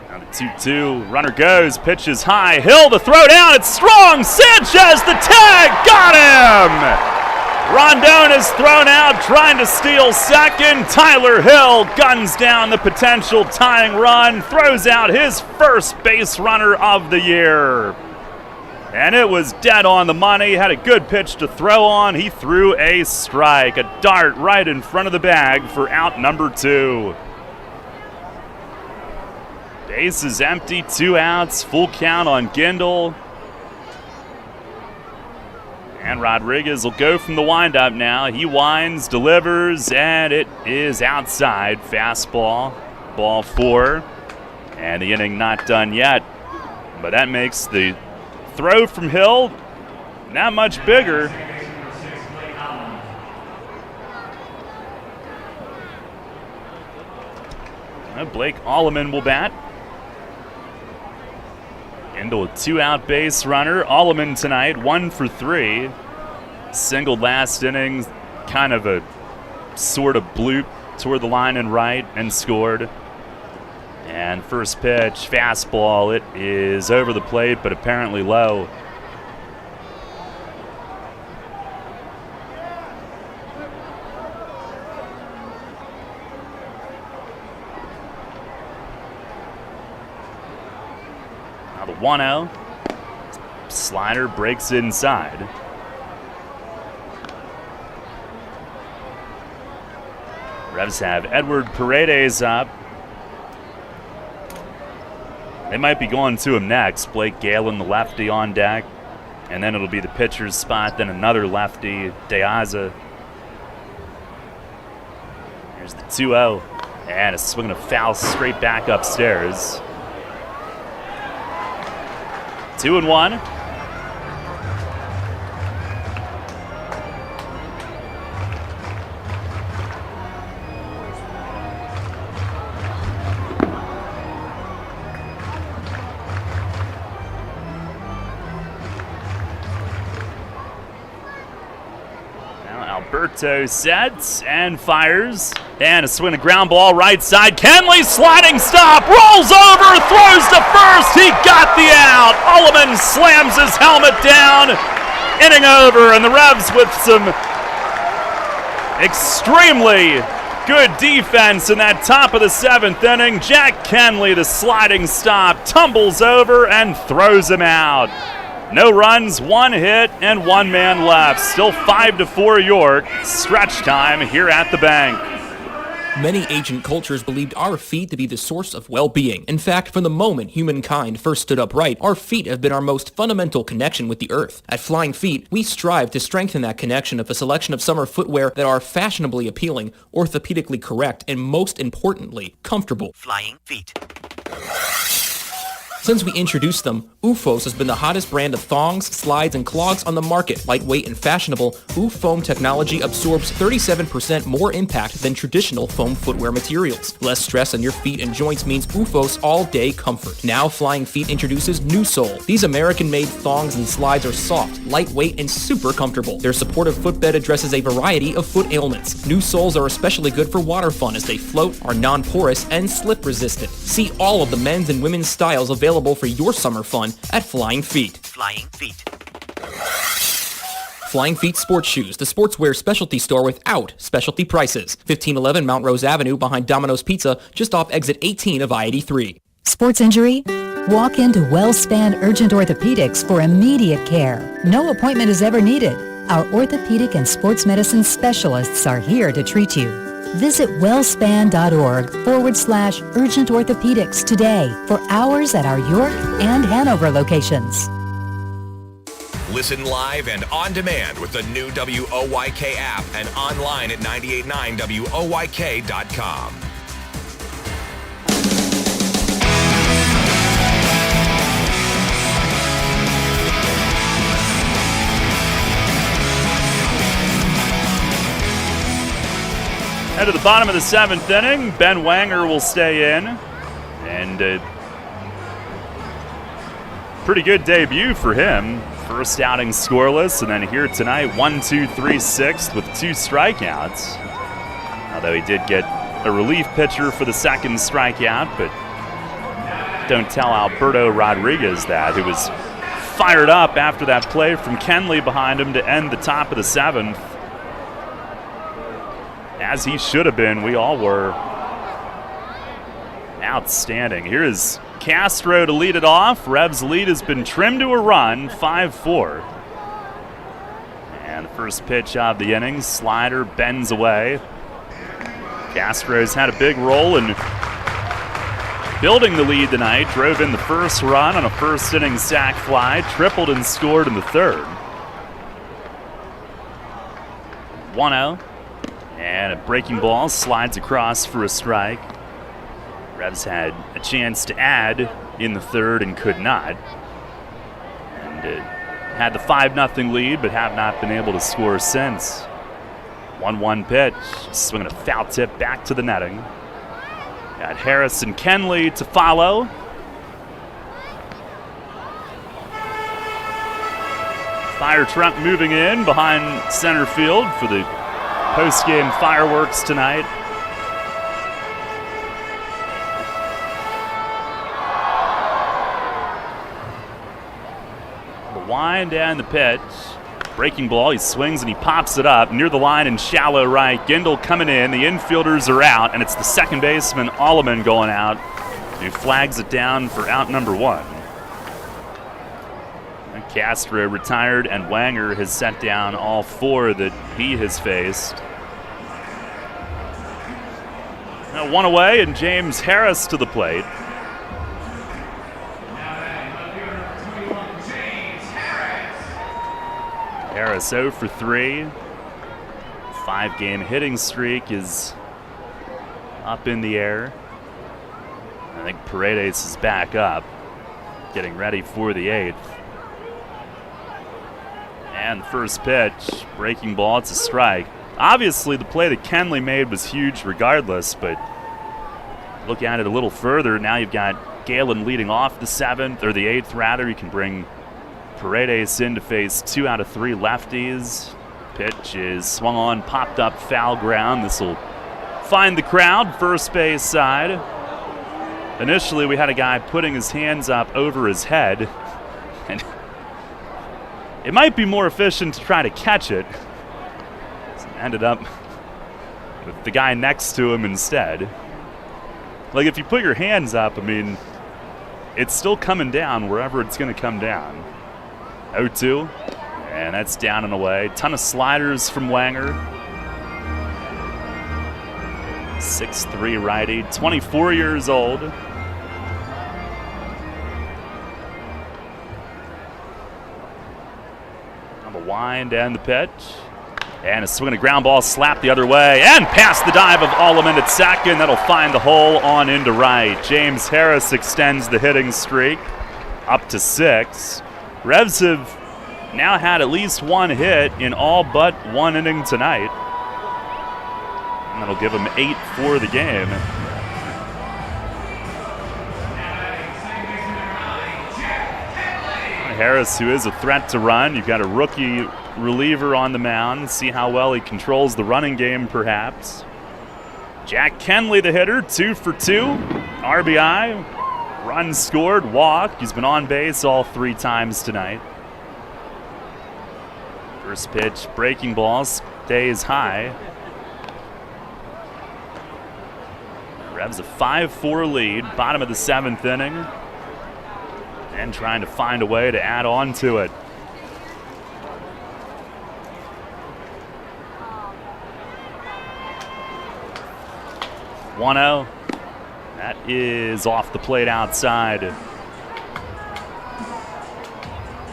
Now the 2-2. Runner goes, pitches high. Hill to throw down. It's strong. Sanchez, the tag. Got him! Rondon is thrown out, trying to steal second. Tyler Hill guns down the potential tying run, throws out his first base runner of the year. And it was dead on the money, had a good pitch to throw on. He threw a strike, a dart right in front of the bag for out number 2. Base is empty, 2 outs, full count on Gendel. And Rodriguez will go from the windup now. He winds, delivers, and it is outside. Fastball, ball 4. And the inning not done yet. But that makes the throw from Hill not much bigger. Blake Alleman will bat. Into a 2-out base runner. Alleman tonight, 1 for 3. Singled last inning, kind of a sort of bloop toward the line and right, and scored. And first pitch, fastball, it is over the plate, but apparently low. Now the 1-0. Slider breaks inside. Revs have Edward Paredes up. They might be going to him next. Blake Galen, the lefty, on deck. And then it'll be the pitcher's spot, then another lefty, Deaza. Here's the 2-0. And a swing and a foul straight back upstairs. 2-1. Alberto sets and fires. And a swing, a ground ball right side. Kenley sliding stop, rolls over, throws to first. He got the out. Alleman slams his helmet down. Inning over, and the Revs with some extremely good defense in that top of the 7th inning. Jack Kenley, the sliding stop, tumbles over and throws him out. No runs, 1 hit, and 1 man left. Still 5-4 York. Stretch time here at the bank. Many ancient cultures believed our feet to be the source of well-being. In fact, from the moment humankind first stood upright, our feet have been our most fundamental connection with the earth. At Flying Feet, we strive to strengthen that connection with a selection of summer footwear that are fashionably appealing, orthopedically correct, and most importantly, comfortable. Flying Feet. Since we introduced them, OOFOS has been the hottest brand of thongs, slides, and clogs on the market. Lightweight and fashionable, OOF foam technology absorbs 37% more impact than traditional foam footwear materials. Less stress on your feet and joints means OOFOS all-day comfort. Now Flying Feet introduces New Sole. These American-made thongs and slides are soft, lightweight, and super comfortable. Their supportive footbed addresses a variety of foot ailments. New soles are especially good for water fun as they float, are non-porous, and slip-resistant. See all of the men's and women's styles available for your summer fun at Flying Feet. Flying Feet. Flying Feet Sports Shoes, the sportswear specialty store without specialty prices. 1511 Mount Rose Avenue behind Domino's Pizza, just off exit 18 of I-83. Sports injury? Walk into WellSpan Urgent Orthopedics for immediate care. No appointment is ever needed. Our orthopedic and sports medicine specialists are here to treat you. Visit wellspan.org/urgent orthopedics today for hours at our York and Hanover locations. Listen live and on demand with the new WOYK app and online at 989WOYK.com. Head to the bottom of the 7th inning. Ben Wanger will stay in. And pretty good debut for him. First outing scoreless, and then here tonight, 1-2-3-6 with 2 strikeouts. Although he did get a relief pitcher for the second strikeout, but don't tell Alberto Rodriguez that, who was fired up after that play from Kenley behind him to end the top of the 7th. As he should have been, we all were. Outstanding. Here is Castro to lead it off. Revs' lead has been trimmed to a run, 5-4. And the first pitch of the inning, slider bends away. Castro's had a big role in building the lead tonight. Drove in the first run on a first inning sac fly, tripled and scored in the third. 1-0. And a breaking ball slides across for a strike. Revs had a chance to add in the third and could not. And had the 5-0 lead, but have not been able to score since. 1-1 pitch, swinging a foul tip back to the netting. Got Harris and Kenley to follow. Fire truck moving in behind center field for the post-game fireworks tonight. The wind and the pitch. Breaking ball, he swings and he pops it up near the line in shallow right. Gindel coming in, the infielders are out, and it's the second baseman, Alleman, going out, who flags it down for out number 1. Castro retired, and Wanger has set down all 4 that he has faced. Now 1 away, and James Harris to the plate. Harris 0 for 3. 5-game hitting streak is up in the air. I think Paredes is back up, getting ready for the 8th. And the first pitch, breaking ball, it's a strike. Obviously, the play that Kenley made was huge regardless, but look at it a little further. Now you've got Galen leading off the 7th, or the 8th rather. You can bring Paredes in to face 2 out of 3 lefties. Pitch is swung on, popped up, foul ground. This will find the crowd, first base side. Initially, we had a guy putting his hands up over his head, and it might be more efficient to try to catch it. Ended up with the guy next to him instead. Like, if you put your hands up, I mean, it's still coming down wherever it's going to come down. 0-2, and that's down and away. Ton of sliders from Wanger. 6'3" righty, 24 years old. On the wind and the pitch. And a swing and a ground ball slapped the other way. And past the dive of Alleman at second. That'll find the hole on into right. James Harris extends the hitting streak up to 6. Revs have now had at least one hit in all but one inning tonight. And that'll give them 8 for the game. Harris, who is a threat to run. You've got a rookie reliever on the mound. See how well he controls the running game, perhaps. Jack Kenley, the hitter, 2 for 2. RBI, run scored, walk. He's been on base all 3 times tonight. First pitch, breaking ball, stays high. Revs a 5-4 lead, bottom of the 7th inning. And trying to find a way to add on to it. One-0. That is off the plate outside.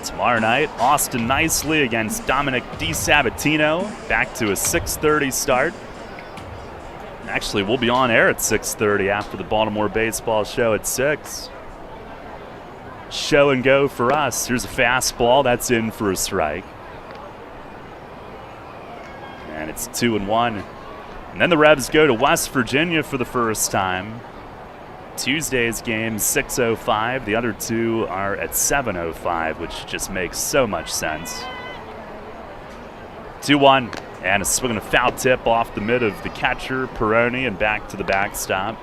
Tomorrow night, Austin Nicely against Dominic DiSabatino. Back to a 6:30 start. Actually, we'll be on air at 6:30 after the Baltimore baseball show at 6. Show and go for us. Here's a fastball. That's in for a strike. And it's 2-1. And then the Revs go to West Virginia for the first time. Tuesday's game, 6:05. The other 2 are at 7:05, which just makes so much sense. 2-1. And a swing and a foul tip off the mid of the catcher, Peroni, and back to the backstop.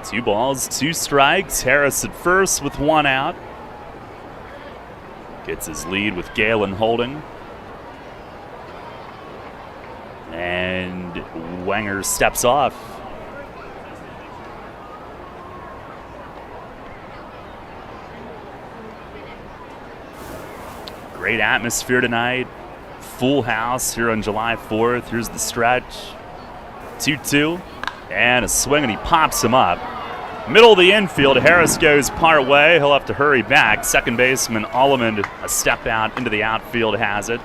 Two balls, 2 strikes. Harris at first with 1 out. Gets his lead with Galen holding. And Wenger steps off. Great atmosphere tonight. Full house here on July 4th. Here's the stretch. 2-2. And a swing, and he pops him up. Middle of the infield, Harris goes part way. He'll have to hurry back. Second baseman Alleman, a step out into the outfield, has it.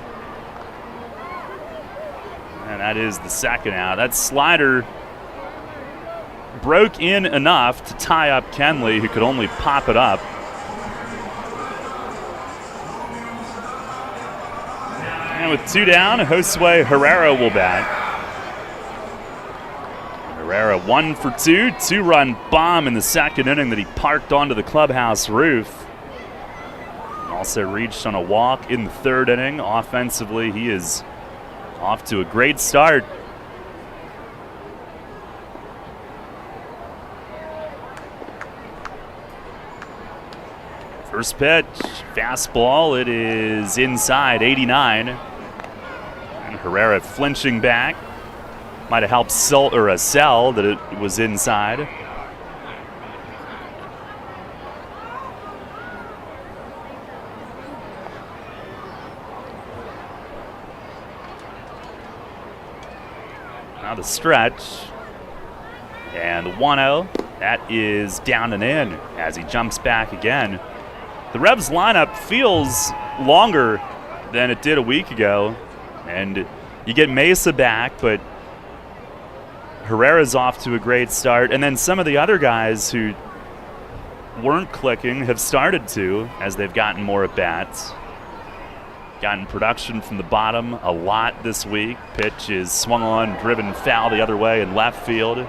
And that is the second out. That slider broke in enough to tie up Kenley, who could only pop it up. And with 2 down, Josue Herrera will bat. Herrera 1 for 2, 2-run bomb in the second inning that he parked onto the clubhouse roof. Also reached on a walk in the 3rd inning. Offensively, he is off to a great start. First pitch, fastball, it is inside, 89. And Herrera flinching back. Might have helped sell that it was inside. Now the stretch. And the 1-0. That is down and in as he jumps back again. The Revs lineup feels longer than it did a week ago. And you get Mesa back, but Herrera's off to a great start, and then some of the other guys who weren't clicking have started to as they've gotten more at-bats. Gotten production from the bottom a lot this week. Pitch is swung on, driven foul the other way in left field.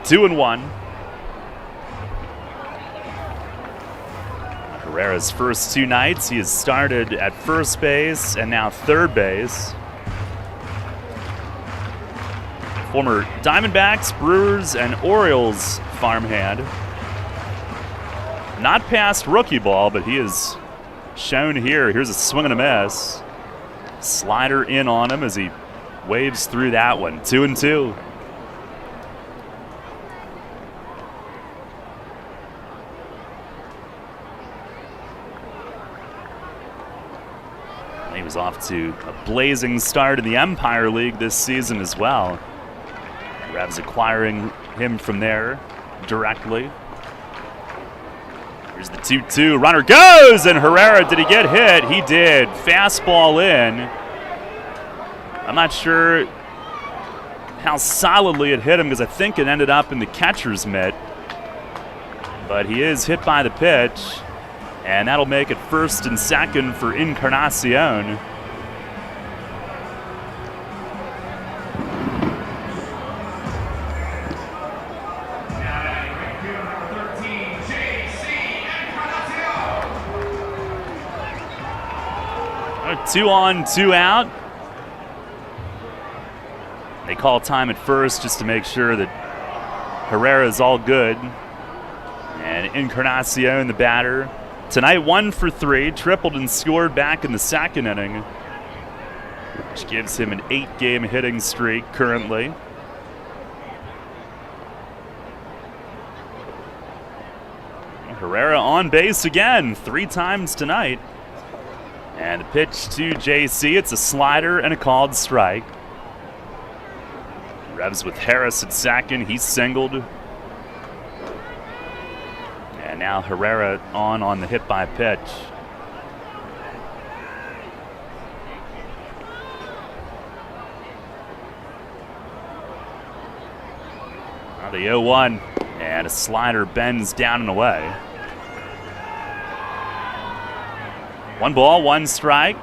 2-1. Herrera's first 2 nights, he has started at first base and now third base. Former Diamondbacks, Brewers, and Orioles farmhand. Not past rookie ball, but he is shown here. Here's a swing and a miss. Slider in on him as he waves through that one. 2-2. He was He's off to a blazing start in the Empire League this season as well. Revs acquiring him from there directly. Here's the 2-2. Runner goes, and Herrera, did he get hit? He did. Fastball in. I'm not sure how solidly it hit him because I think it ended up in the catcher's mitt. But he is hit by the pitch, and that'll make it first and second for Encarnacion. Two on, two out. They call time at first just to make sure that Herrera is all good. And Encarnacion, the batter, tonight 1 for 3, tripled and scored back in the second inning, which gives him an 8-game hitting streak currently. Herrera on base again, 3 times tonight. And the pitch to JC, it's a slider and a called strike. Revs with Harris at second, he's singled. And now Herrera on the hit by pitch. Now the 0-1, and a slider bends down and away. 1 ball, 1 strike.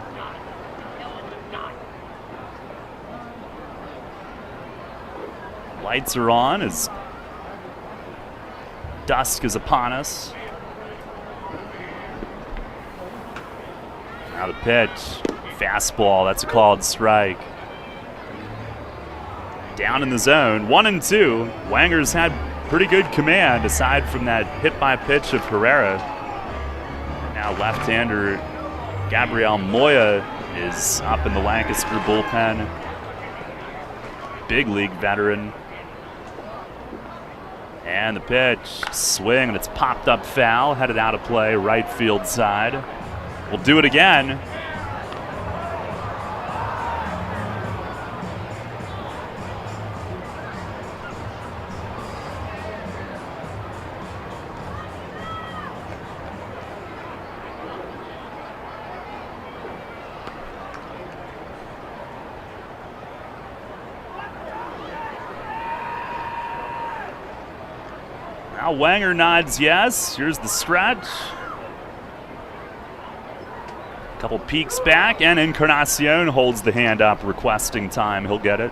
Lights are on as dusk is upon us. Now the pitch, fastball, that's a called strike. Down in the zone, 1-2. Wanger's had pretty good command aside from that hit by pitch of Herrera. Now left-hander Gabriel Moya is up in the Lancaster bullpen. Big league veteran. And the pitch, swing, and it's popped up foul, headed out of play, right field side. We'll do it again. Now Wanger nods yes. Here's the stretch. Couple peeks back, and Encarnacion holds the hand up, requesting time. He'll get it.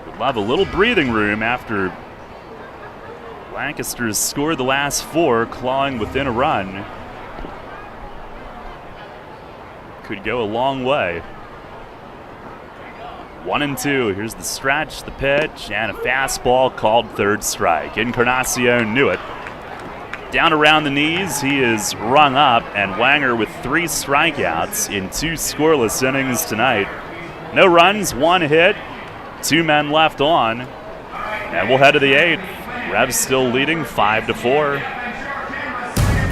Would love a little breathing room after Lancaster's scored the last 4, clawing within a run. Could go a long way. 1-2. Here's the stretch, the pitch, and a fastball called third strike. Encarnacion knew it. Down around the knees, he is rung up, and Wanger with 3 strikeouts in 2 scoreless innings tonight. No runs, 1 hit, 2 men left on, and we'll head to the 8th. Revs still leading 5-4.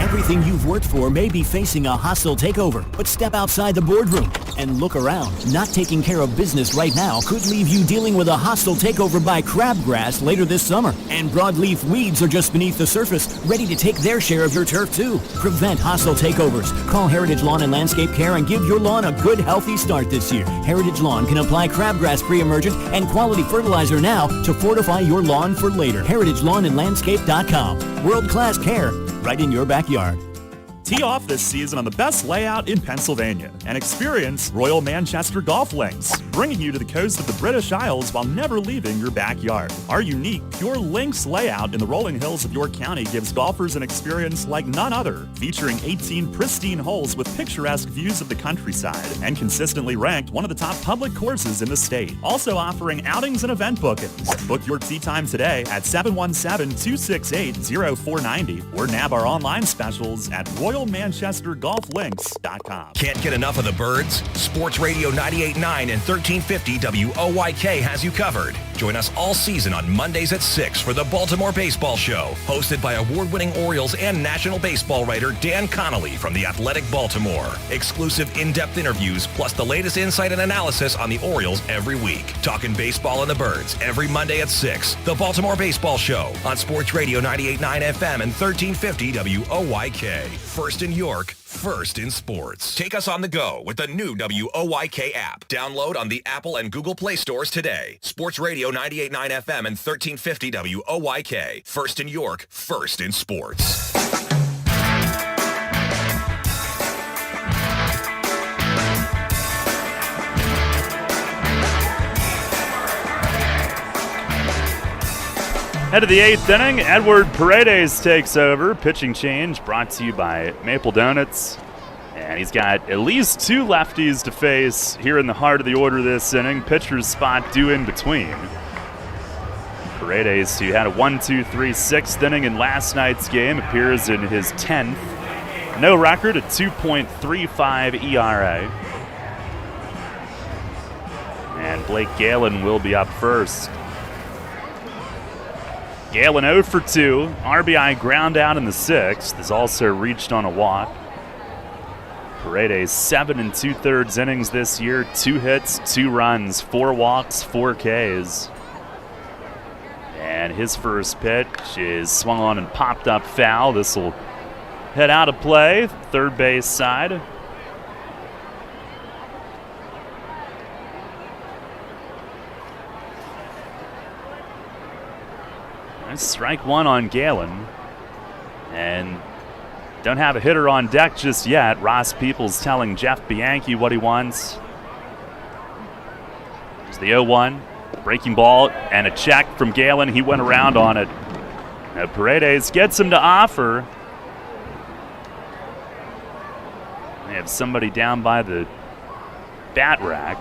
Everything you've worked for may be facing a hostile takeover, but step outside the boardroom and look around. Not taking care of business right now could leave you dealing with a hostile takeover by crabgrass later this summer. And broadleaf weeds are just beneath the surface, ready to take their share of your turf too. Prevent hostile takeovers. Call Heritage Lawn and Landscape Care and give your lawn a good, healthy start this year. Heritage Lawn can apply crabgrass pre-emergent and quality fertilizer now to fortify your lawn for later. HeritageLawnandLandscape.com. World-class care right in your backyard. Tee off this season on the best layout in Pennsylvania and experience Royal Manchester Golf Links, bringing you to the coast of the British Isles while never leaving your backyard. Our unique Pure Links layout in the rolling hills of York County gives golfers an experience like none other, featuring 18 pristine holes with picturesque views of the countryside and consistently ranked one of the top public courses in the state. Also offering outings and event bookings. Book your tee time today at 717-268-0490 or nab our online specials at Royal RoyalManchesterGolfLinks.com. Can't get enough of the birds? Sports Radio 98.9 and 1350 WOYK has you covered. Join us all season on Mondays at 6 for the Baltimore Baseball Show, hosted by award-winning Orioles and National Baseball writer Dan Connolly from The Athletic Baltimore. Exclusive in-depth interviews, plus the latest insight and analysis on the Orioles every week. Talking baseball and the birds every Monday at 6. The Baltimore Baseball Show on Sports Radio 98.9 FM and 1350 WOYK. First in York, first in sports. Take us on the go with the new WOYK app. Download on the Apple and Google Play stores today. Sports Radio 98.9 FM and 1350 WOYK. First in York, first in sports. Head of the 8th inning, Edward Paredes takes over. Pitching change brought to you by Maple Donuts. And he's got at least 2 lefties to face here in the heart of the order this inning. Pitcher's spot due in between. Paredes, who had a 1-2-3 inning in last night's game, appears in his 10th. No record, a 2.35 ERA. And Blake Galen will be up first. Galen 0 for 2. RBI ground out in the 6th. Has also reached on a walk. Paredes 7 2/3 innings this year. 2 hits, 2 runs, 4 walks, 4 Ks. And his first pitch is swung on and popped up foul. This will head out of play, third base side. Strike 1 on Galen. And don't have a hitter on deck just yet. Ross Peoples telling Jeff Bianchi what he wants. There's the 0-1. Breaking ball and a check from Galen. He went around on it. Now Paredes gets him to offer. They have somebody down by the bat rack.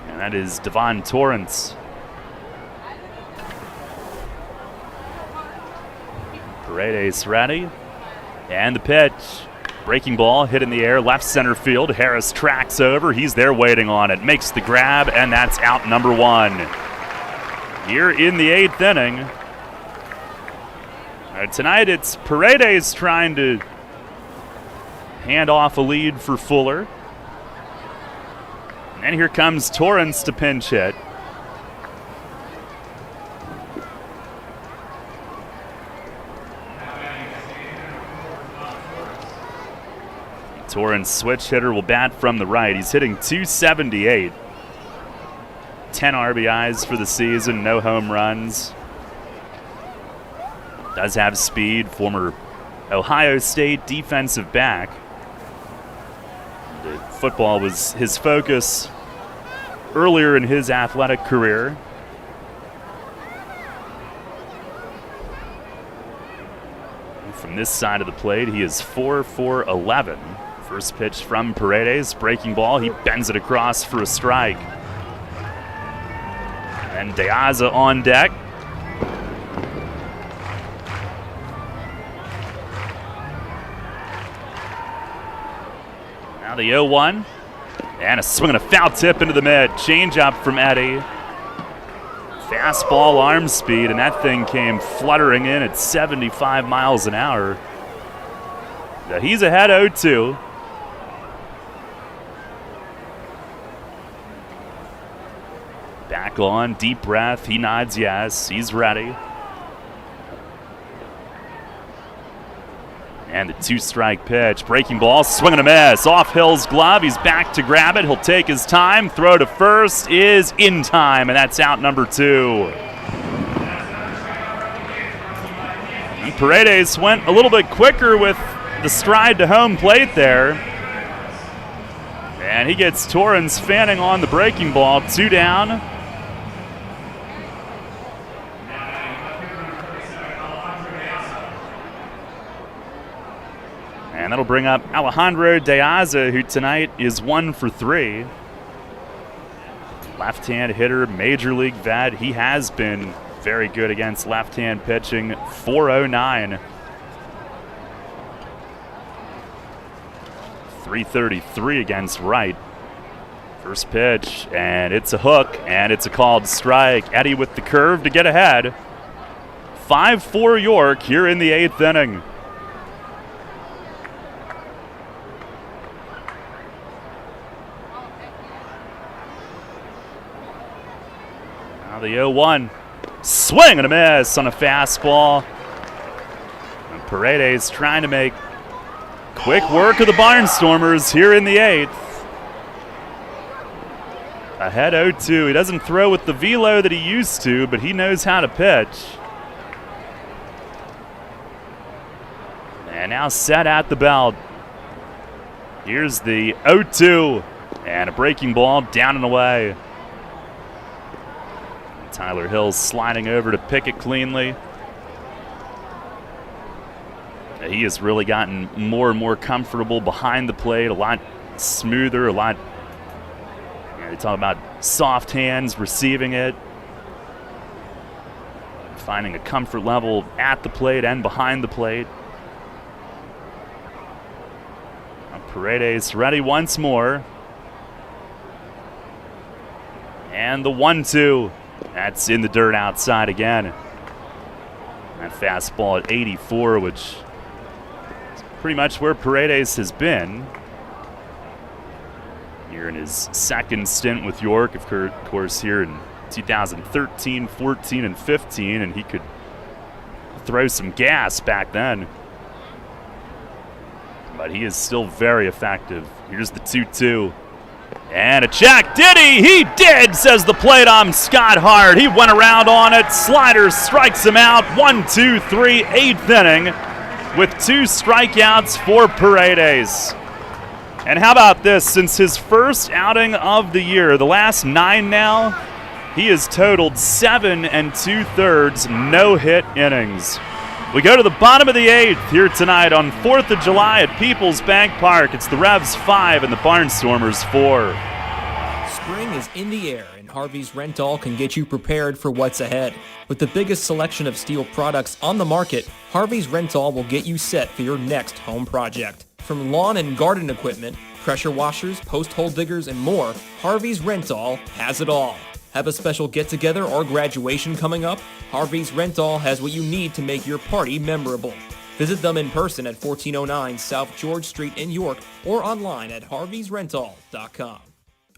And that is Devon Torrance. Paredes ready. And the pitch. Breaking ball hit in the air, left center field. Harris tracks over. He's there waiting on it. Makes the grab, and that's out number 1. Here in the 8th inning. Tonight it's Paredes trying to hand off a lead for Fuller. And here comes Torrance to pinch hit. Torrance, switch hitter, will bat from the right. He's hitting .278. 10 RBIs for the season, no home runs. Does have speed, former Ohio State defensive back. Football was his focus earlier in his athletic career. From this side of the plate, he is 4 for 11. First pitch from Paredes, breaking ball. He bends it across for a strike. And De Aza on deck. Now the 0-1. And a swing and a foul tip into the mid. Change up from Eddie. Fastball arm speed, and that thing came fluttering in at 75 miles an hour. Now he's ahead 0-2. Back on, deep breath. He nods yes. He's ready. And the 2-strike pitch. Breaking ball, swing and a miss. Off Hill's glove. He's back to grab it. He'll take his time. Throw to first is in time, and that's out number 2. And Paredes went a little bit quicker with the stride to home plate there. And he gets Torrance fanning on the breaking ball. 2 down. And that'll bring up Alejandro De Aza, who tonight is 1 for 3. Left-hand hitter, major league vet. He has been very good against left-hand pitching. .409 .333 against right. First pitch, and it's a hook, and it's a called strike. Eddie with the curve to get ahead. 5-4 York here in the 8th inning. Now the 0-1. Swing and a miss on a fastball. And Paredes trying to make quick work of the Barnstormers here in the 8th. Ahead 0-2. He doesn't throw with the velo that he used to, but he knows how to pitch. And now set at the belt. Here's the 0-2. And a breaking ball down and away. Tyler Hill sliding over to pick it cleanly. He has really gotten more and more comfortable behind the plate, a lot smoother, a lot. They talk about soft hands, receiving it, finding a comfort level at the plate and behind the plate. Now Paredes ready once more. And the 1-2. That's in the dirt outside again. That fastball at 84, which is pretty much where Paredes has been here in his second stint with York, of course, here in 2013, 14, and 15, and he could throw some gas back then. But he is still very effective. Here's the 2-2. And a check. Did he? He did, says the plate ump Scott Hart. He went around on it. Slider strikes him out. 1-2-3, 8th inning with 2 strikeouts for Paredes. And how about this? Since his first outing of the year, the last 9 now, he has totaled 7 2/3 no-hit innings. We go to the bottom of the 8th here tonight on 4th of July at PeoplesBank Park. It's the Revs 5 and the Barnstormers 4. Spring is in the air, and Harvey's Rental can get you prepared for what's ahead. With the biggest selection of steel products on the market, Harvey's Rental will get you set for your next home project. From lawn and garden equipment, pressure washers, post hole diggers, and more, Harvey's Rental has it all. Have a special get-together or graduation coming up? Harvey's Rental has what you need to make your party memorable. Visit them in person at 1409 South George Street in York or online at harveysrental.com.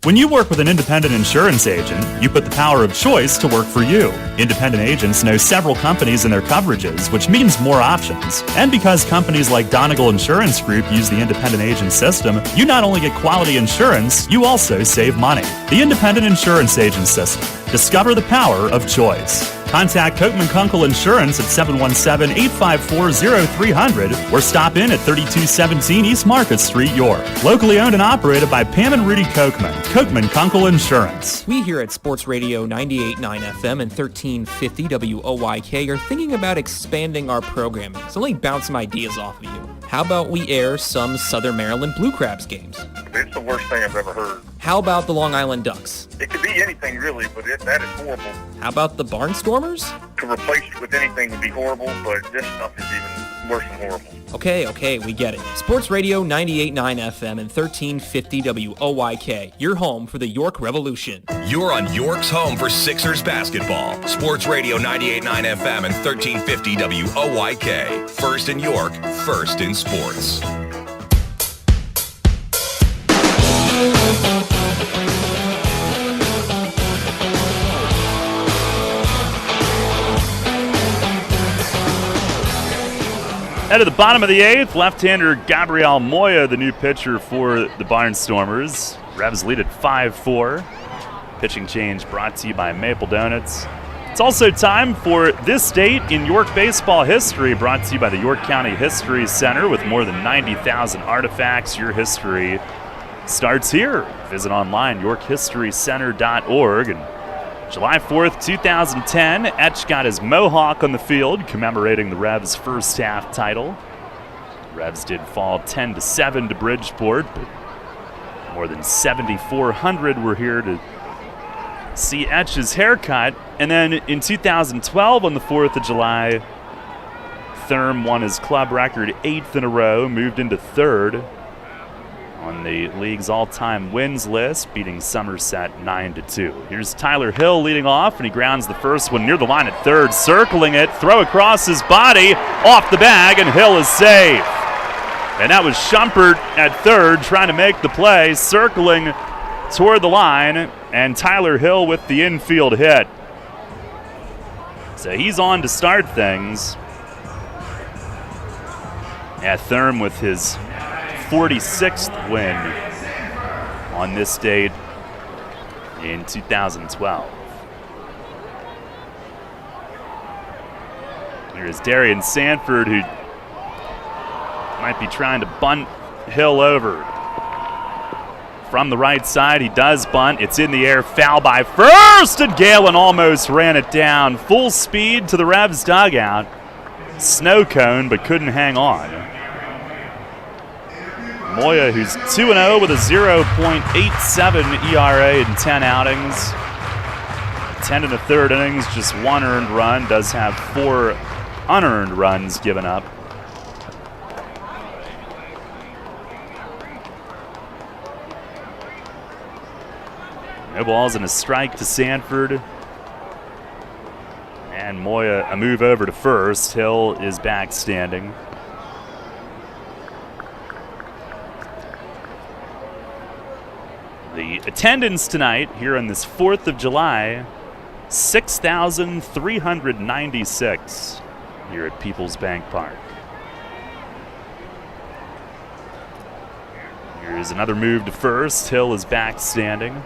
When you work with an independent insurance agent, you put the power of choice to work for you. Independent agents know several companies and their coverages, which means more options. And because companies like Donegal Insurance Group use the independent agent system, you not only get quality insurance, you also save money. The independent insurance agent system. Discover the power of choice. Contact Kochman Kunkel Insurance at 717-854-0300 or stop in at 3217 East Market Street, York. Locally owned and operated by Pam and Rudy Kochman. Kochman Kunkel Insurance. We here at Sports Radio 98.9 FM and 1350 WOYK are thinking about expanding our programming. So let me bounce some ideas off of you. How about we air some Southern Maryland Blue Crabs games? It's the worst thing I've ever heard. How about the Long Island Ducks? It could be anything really, but that is horrible. How about the Barnstormers? To replace it with anything would be horrible, but this stuff is even worse than horrible. Okay, we get it. Sports Radio 98.9 FM and 1350 WOYK, your home for the York Revolution. You're on York's home for Sixers basketball. Sports Radio 98.9 FM and 1350 WOYK. First in York, first in sports. At the bottom of the 8th, left-hander Gabriel Moya, the new pitcher for the Barnstormers. Revs lead at 5-4. Pitching change brought to you by Maple Donuts. It's also time for This Date in York Baseball History, brought to you by the York County History Center. With more than 90,000 artifacts, your history starts here. Visit online, yorkhistorycenter.org. And July 4th, 2010, Etch got his mohawk on the field, commemorating the Revs' first half title. Revs did fall 10-7 to Bridgeport, but more than 7,400 were here to see Etch's haircut. And then in 2012, on the 4th of July, Thurm won his club record 8th in a row, moved into 3rd. on the league's all-time wins list, beating Somerset 9-2. Here's Tyler Hill leading off, and he grounds the first one near the line at third, circling it, throw across his body, off the bag, and Hill is safe. And that was Schumpert at third trying to make the play, circling toward the line, and Tyler Hill with the infield hit. So he's on to start things. Yeah, Thurm with his 46th win on this date in 2012. Here's Darian Sanford, who might be trying to bunt Hill over. From the right side, he does bunt. It's in the air, foul by first, and Galen almost ran it down. Full speed to the Revs dugout. Snow cone, but couldn't hang on. Moya, who's 2-0 with a 0.87 ERA in 10 outings. 10 1/3 innings, just 1 earned run. Does have 4 unearned runs given up. No balls and a strike to Sanford. And Moya a move over to first. Hill is back standing. The attendance tonight here on this 4th of July, 6,396 here at PeoplesBank Park. Here's another move to first. Hill is back standing.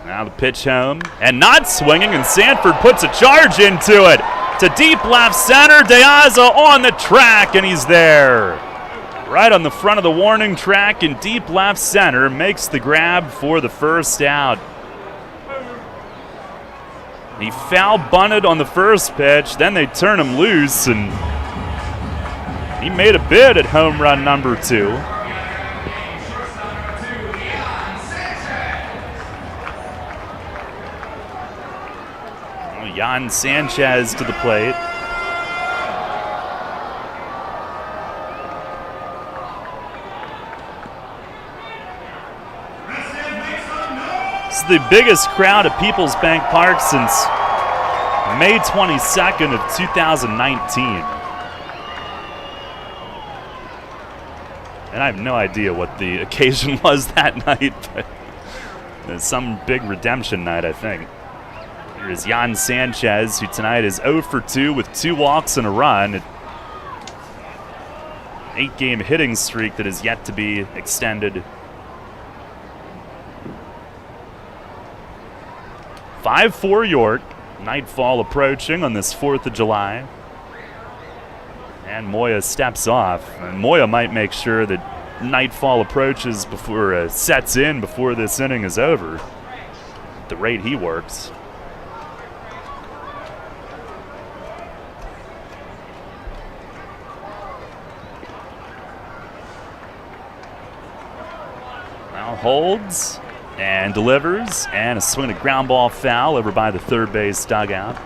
Now the pitch home, and not swinging, and Sanford puts a charge into it. To deep left center, Deaza on the track, and he's there. Right on the front of the warning track in deep left center, makes the grab for the first out. He foul bunted on the first pitch, then they turn him loose, and he made a bid at home run number 2. Jan Sanchez to the plate. This is the biggest crowd at PeoplesBank Park since May 22nd of 2019. And I have no idea what the occasion was that night, but it's some big redemption night, I think. Here's Jan Sanchez, who tonight is 0 for 2 with 2 walks and a run. An 8-game hitting streak that is yet to be extended. 5-4 York. Nightfall approaching on this 4th of July. And Moya steps off. And Moya might make sure that nightfall approaches before sets in before this inning is over. At the rate he works. Holds and delivers, and a swing and a ground ball foul over by the third base dugout.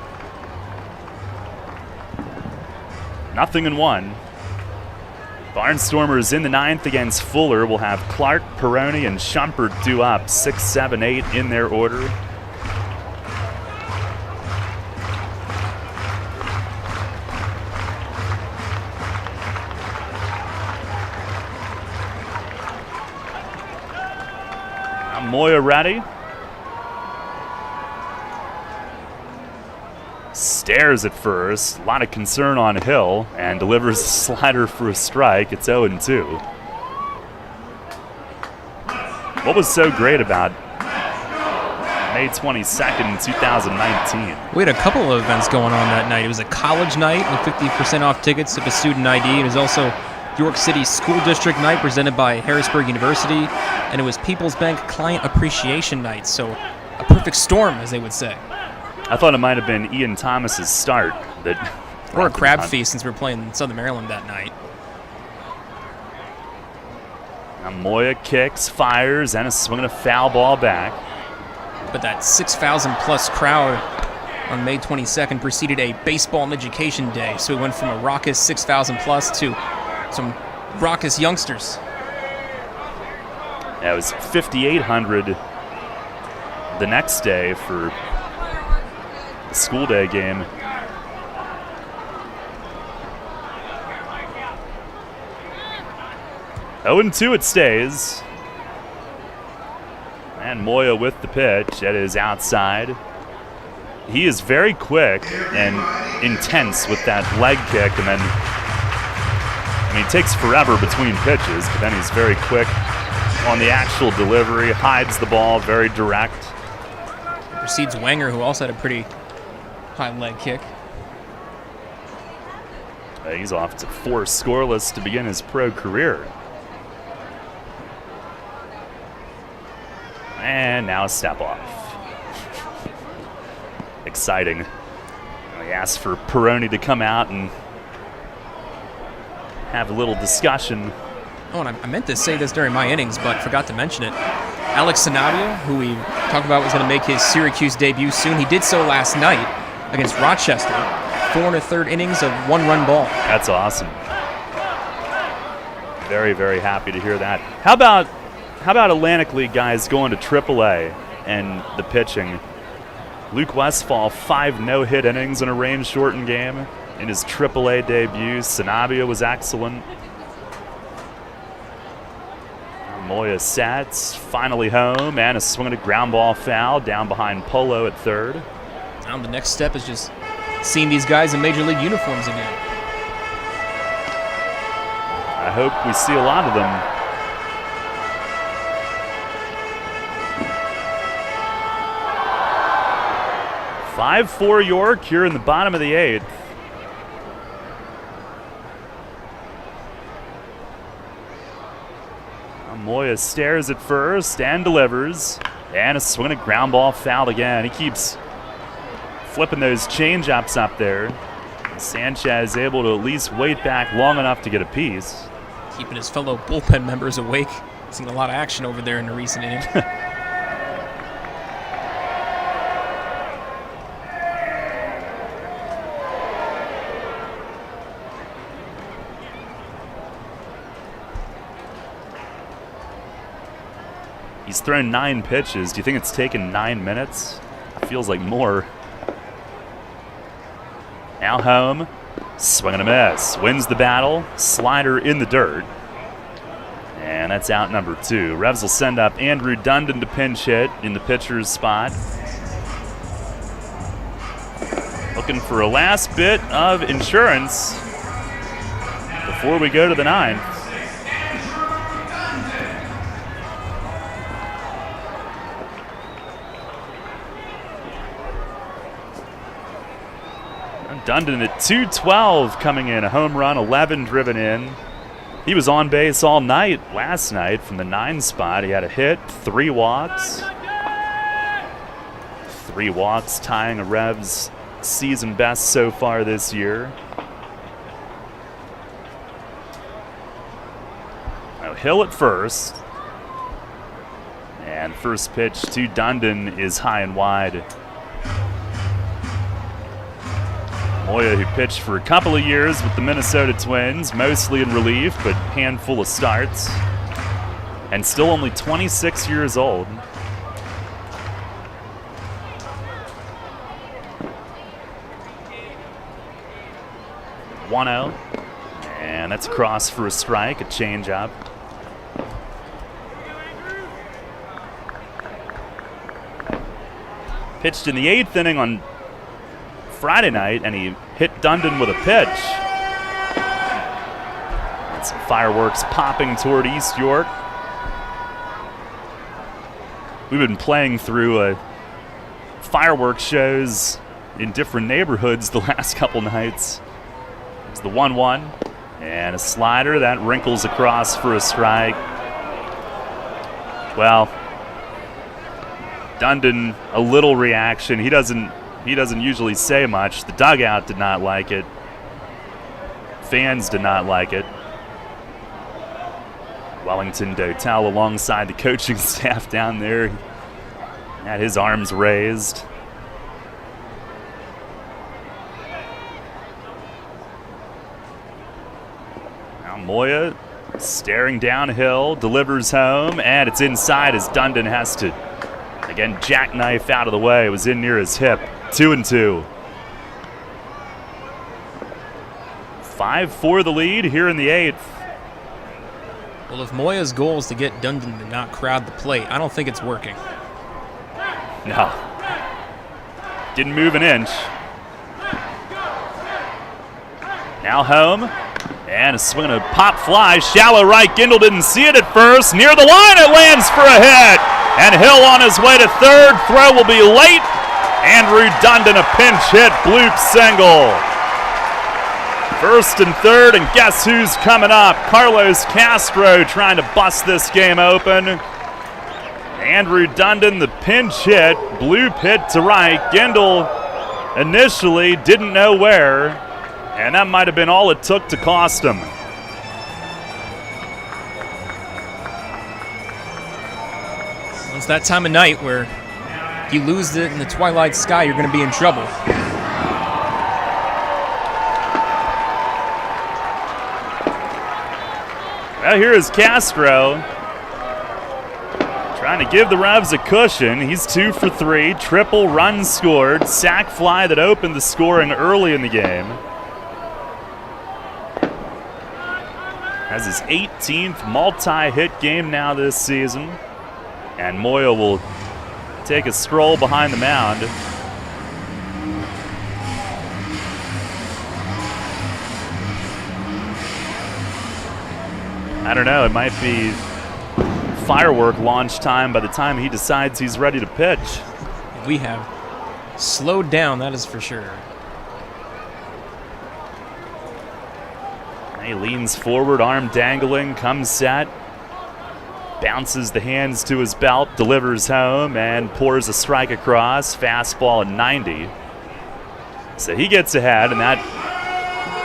0-1. Barnstormers in the 9th against Fuller will have Clark, Peroni, and Schumpert due up 6, 7, 8 in their order. Moya ready. Stares at first. A lot of concern on Hill, and delivers a slider for a strike. It's 0-2. What was so great about May 22nd, 2019? We had a couple of events going on that night. It was a college night with 50% off tickets if a student ID. It was also York City School District Night presented by Harrisburg University, and it was PeoplesBank Client Appreciation Night, so a perfect storm, as they would say. I thought it might have been Ian Thomas's start. Or a crab feast, since we were playing in Southern Maryland that night. Now Moya kicks, fires, and a swing and a foul ball back. But that 6,000-plus crowd on May 22nd preceded a baseball and education day, so we went from a raucous 6,000-plus to some raucous youngsters. That was 5,800 the next day for the school day game. Oh, 0-2 it stays. And Moya with the pitch. That is outside. He is very quick and intense with that leg kick, and then, I mean, it takes forever between pitches, but then he's very quick on the actual delivery, hides the ball, very direct. Precedes Wenger, who also had a pretty high leg kick. He's off to 4 scoreless to begin his pro career. And now a step off. Exciting. We asked for Peroni to come out and have a little discussion. Oh, and I meant to say this during my innings, but forgot to mention it. Alex Sanabia, who we talked about was going to make his Syracuse debut soon, he did so last night against Rochester. 4 1/3 innings of 1-run ball. That's awesome. Very, very happy to hear that. How about Atlantic League guys going to AAA and the pitching? Luke Westphal, 5 no-hit innings in a rain-shortened game in his AAA debut. Sanabia was excellent. Moya sets, finally home, and a swing and a ground ball foul down behind Polo at third. Now the next step is just seeing these guys in Major League uniforms again. I hope we see a lot of them. (5-4) York here in the bottom of the 8th. Moya stares at first and delivers. And a swing and a ground ball foul again. He keeps flipping those change-ups up there. Sanchez able to at least wait back long enough to get a piece. Keeping his fellow bullpen members awake. Seen a lot of action over there in the recent inning. He's thrown 9 pitches. Do you think it's taken 9 minutes? It feels like more. Now home. Swing and a miss. Wins the battle. Slider in the dirt. And that's out number 2. Revs will send up Andrew Dundon to pinch hit in the pitcher's spot. Looking for a last bit of insurance before we go to the 9th. Dundon at 212 coming in, a home run, 11 driven in. He was on base all night last night from the 9 spot. He had a hit, 3 walks. 3 walks, tying a Revs season best so far this year. Now Hill at first. And first pitch to Dundon is high and wide. Moya, who pitched for a couple of years with the Minnesota Twins, mostly in relief, but handful of starts, and still only 26 years old. (1-0), and that's across for a strike, a changeup. Pitched in the 8th inning on Friday night, and he hit Dundon with a pitch. And some fireworks popping toward East York. We've been playing through fireworks shows in different neighborhoods the last couple nights. It's the 1-1, and a slider that wrinkles across for a strike. Well, Dundon, a little reaction. He doesn't usually say much. The dugout did not like it. Fans did not like it. Wellington Dotel alongside the coaching staff down there. He had his arms raised. Now Moya staring downhill, delivers home, and it's inside as Dundon has to, again, jackknife out of the way. It was in near his hip. 2-2. 5-4 the lead here in the 8th. Well, if Moya's goal is to get Dundon to not crowd the plate, I don't think it's working. No. Didn't move an inch. Now home. And a swing and a pop fly. Shallow right. Gindle didn't see it at first. Near the line, it lands for a hit. And Hill on his way to third. Throw will be late. Andrew Dundon, a pinch hit. Bloop single. First and third, and guess who's coming up? Carlos Castro trying to bust this game open. Andrew Dundon, the pinch hit. Bloop hit to right. Gindle initially didn't know where, and that might have been all it took to cost him. Well, it's that time of night where if you lose it in the twilight sky, you're going to be in trouble. Well, here is Castro trying to give the Revs a cushion. He's 2 for 3, triple runs scored, sac fly that opened the scoring early in the game. Has his 18th multi-hit game now this season. And Moya will take a stroll behind the mound. I don't know, it might be firework launch time by the time he decides he's ready to pitch. We have slowed down, that is for sure. He leans forward, arm dangling, comes set, bounces the hands to his belt, delivers home, and pours a strike across. Fastball at 90. So he gets ahead, and that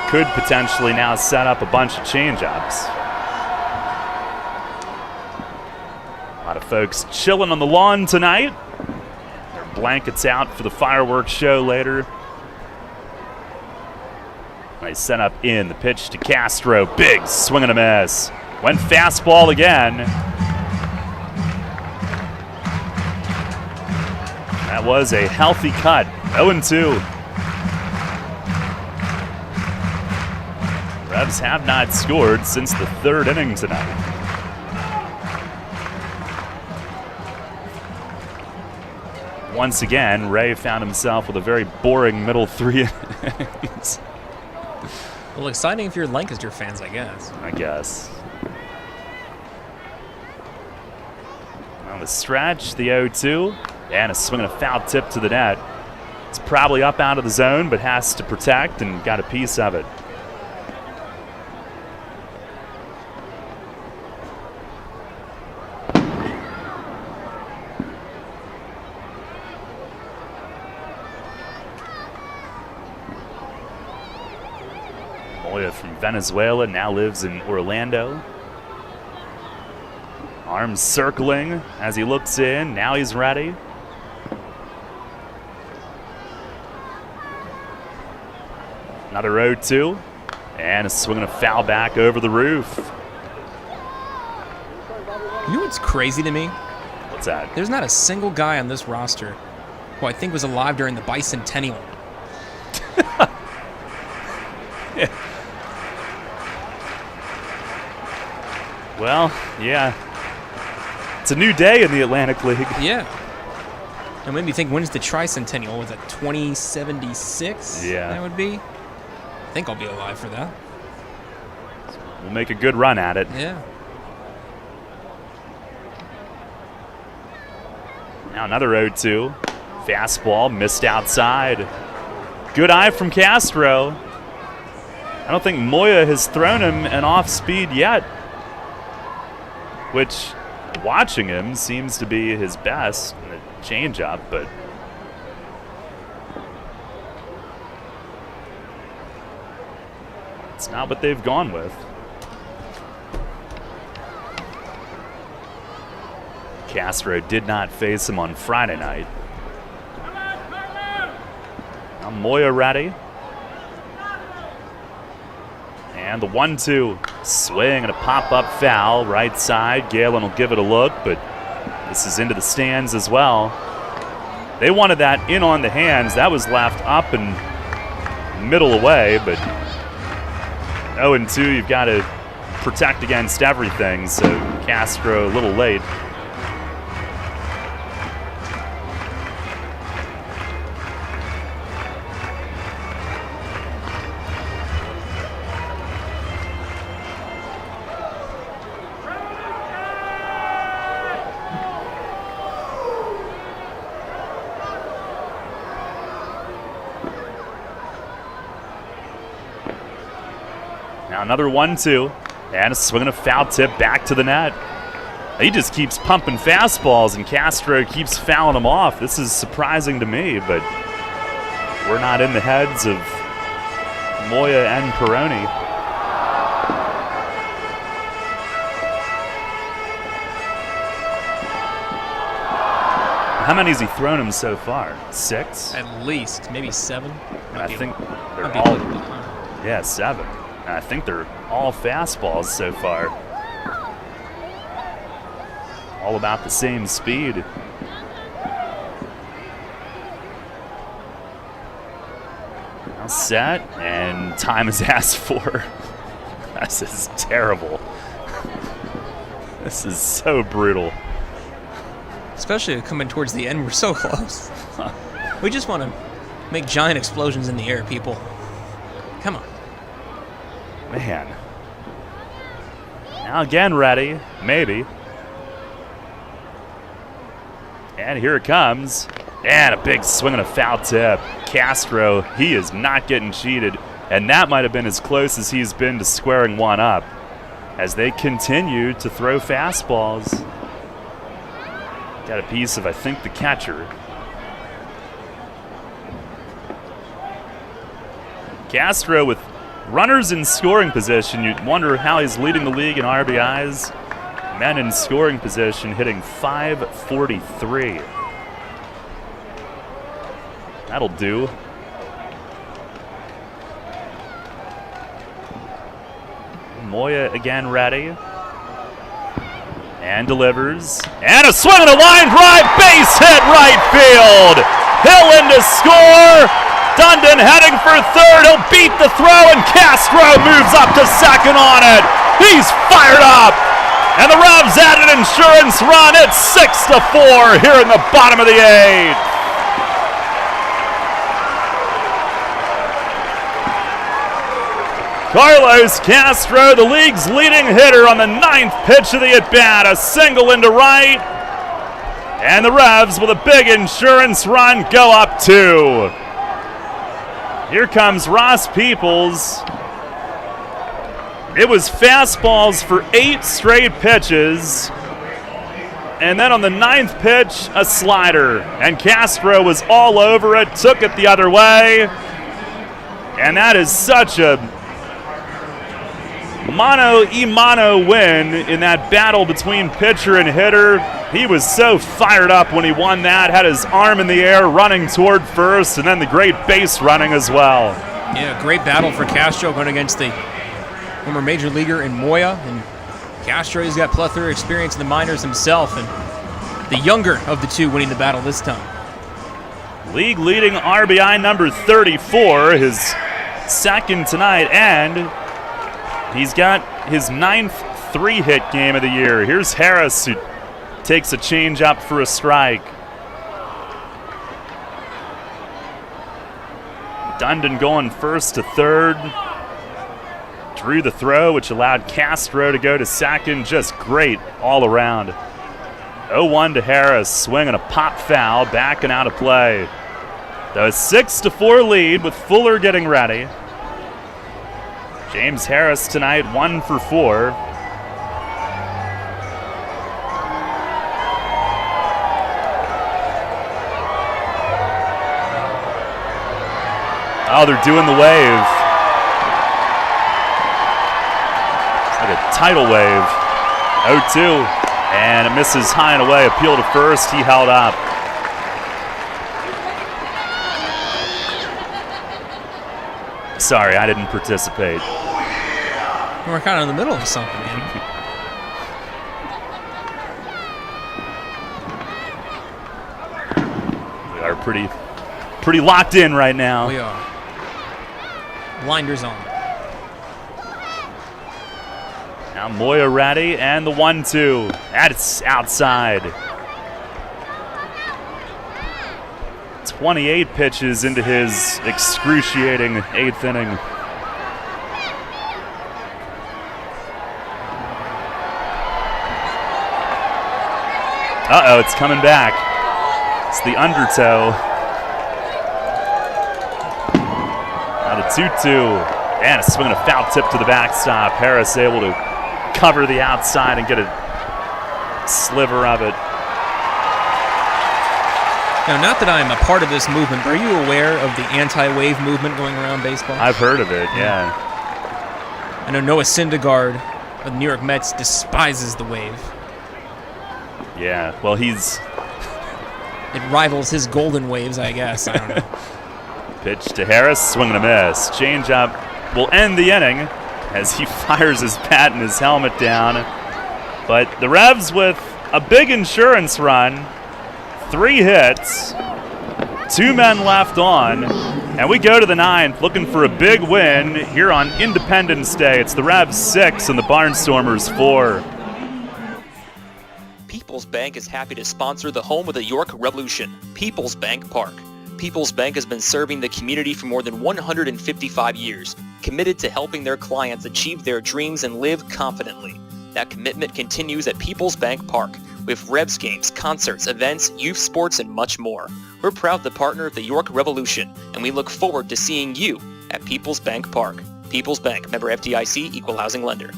could potentially now set up a bunch of changeups. A lot of folks chilling on the lawn tonight. Their blankets out for the fireworks show later. Nice setup in. The pitch to Castro. Big swing and a miss. Went fastball again. That was a healthy cut. 0-2. Revs have not scored since the third inning tonight. Once again, Ray found himself with a very boring middle 3 innings. Well, exciting if you're Lancaster fans, I guess. I guess. On the stretch, the 0-2, and a swing and a foul tip to the net. It's probably up out of the zone, but has to protect and got a piece of it. From Venezuela, now lives in Orlando. Arms circling as he looks in. Now he's ready. Another 0-2. And a swing and a foul back over the roof. You know what's crazy to me? What's that? There's not a single guy on this roster who I think was alive during the bicentennial. Yeah. Well, yeah. It's a new day in the Atlantic League. Yeah. And made me think, when's the tricentennial? Was it 2076? Yeah. That would be? I think I'll be alive for that. We'll make a good run at it. Yeah. Now another 0-2. Fastball missed outside. Good eye from Castro. I don't think Moya has thrown him an off speed yet, which, watching him, seems to be his best in the changeup, but it's not what they've gone with. Castro did not face him on Friday night. Now Moya ready. And the 1-2 swing and a pop-up foul. Right side. Galen will give it a look, but this is into the stands as well. They wanted that in on the hands. That was left up and middle away, but 0-2, you've got to protect against everything, so Castro a little late. Now another 1-2, and a swing and a foul tip back to the net. He just keeps pumping fastballs, and Castro keeps fouling them off. This is surprising to me, but we're not in the heads of Moya and Peroni. How many has he thrown him so far? 6? At least, maybe 7. And I think they're all, yeah, 7. And I think they're all fastballs so far. All about the same speed. Now set, and time is asked for. This is terrible. This is so brutal. Especially coming towards the end, we're so close. We just want to make giant explosions in the air, people. Come on. Man. Now again ready, maybe. And here it comes. And a big swing and a foul tip. Castro, he is not getting cheated. And that might have been as close as he's been to squaring one up as they continue to throw fastballs. Got a piece of, I think, the catcher. Castro with runners in scoring position. You'd wonder how he's leading the league in RBIs. Men in scoring position hitting .543. That'll do. Moya again ready. And delivers. And a swing and a line drive. Base hit right field. Hill in to score. Dundon heading for third. He'll beat the throw, and Castro moves up to second on it. He's fired up. And the Revs add an insurance run. It's 6-4 here in the bottom of the 8th. Carlos Castro, the league's leading hitter, on the 9th pitch of the at-bat. A single into right. And the Revs, with a big insurance run, go up 2. Here comes Ross Peoples. It was fastballs for 8 straight pitches. And then on the 9th pitch, a slider. And Castro was all over it, took it the other way. And that is such a mano-a-mano win in that battle between pitcher and hitter. He was so fired up when he won that, had his arm in the air running toward first, and then the great base running as well. Yeah, great battle for Castro going against the former major leaguer in Moya. And Castro, he's got plethora of experience in the minors himself, and the younger of the two winning the battle this time. League leading RBI number 34, his second tonight, and he's got his 9th 3-hit game of the year. Here's Harris, who takes a change up for a strike. Dundon going first to third. Drew the throw, which allowed Castro to go to second. Just great all around. 0-1 to Harris. Swing and a pop foul. Back and out of play. The 6-4 lead with Fuller getting ready. James Harris tonight 1 for 4. Oh, they're doing the wave. It's like a tidal wave. 0-2. And it misses high and away. Appeal to first. He held up. Sorry, I didn't participate. We're kind of in the middle of something, man. We are pretty locked in right now. We are. Blinders on. Now Moya ready, and the 1-2. That's outside. 28 pitches into his excruciating 8th inning. Uh-oh, it's coming back. It's the undertow. Now the 2-2. And a swing and a foul tip to the backstop. Harris able to cover the outside and get a sliver of it. Now, not that I'm a part of this movement, but are you aware of the anti-wave movement going around baseball? I've heard of it, yeah. I know Noah Syndergaard of the New York Mets despises the wave. Yeah, well, he's... It rivals his golden waves, I guess. I don't know. Pitch to Harris, swing and a miss. Changeup will end the inning as he fires his bat and his helmet down. But the Revs with a big insurance run, 3 hits, 2 men left on, and we go to the 9th looking for a big win here on Independence Day. It's the Revs 6 and the Barnstormers 4. PeoplesBank is happy to sponsor the home of the York Revolution, PeoplesBank Park. PeoplesBank has been serving the community for more than 155 years, committed to helping their clients achieve their dreams and live confidently. That commitment continues at PeoplesBank Park, with Revs games, concerts, events, youth sports, and much more. We're proud to partner with the York Revolution, and we look forward to seeing you at PeoplesBank Park. PeoplesBank, member FDIC, equal housing lender.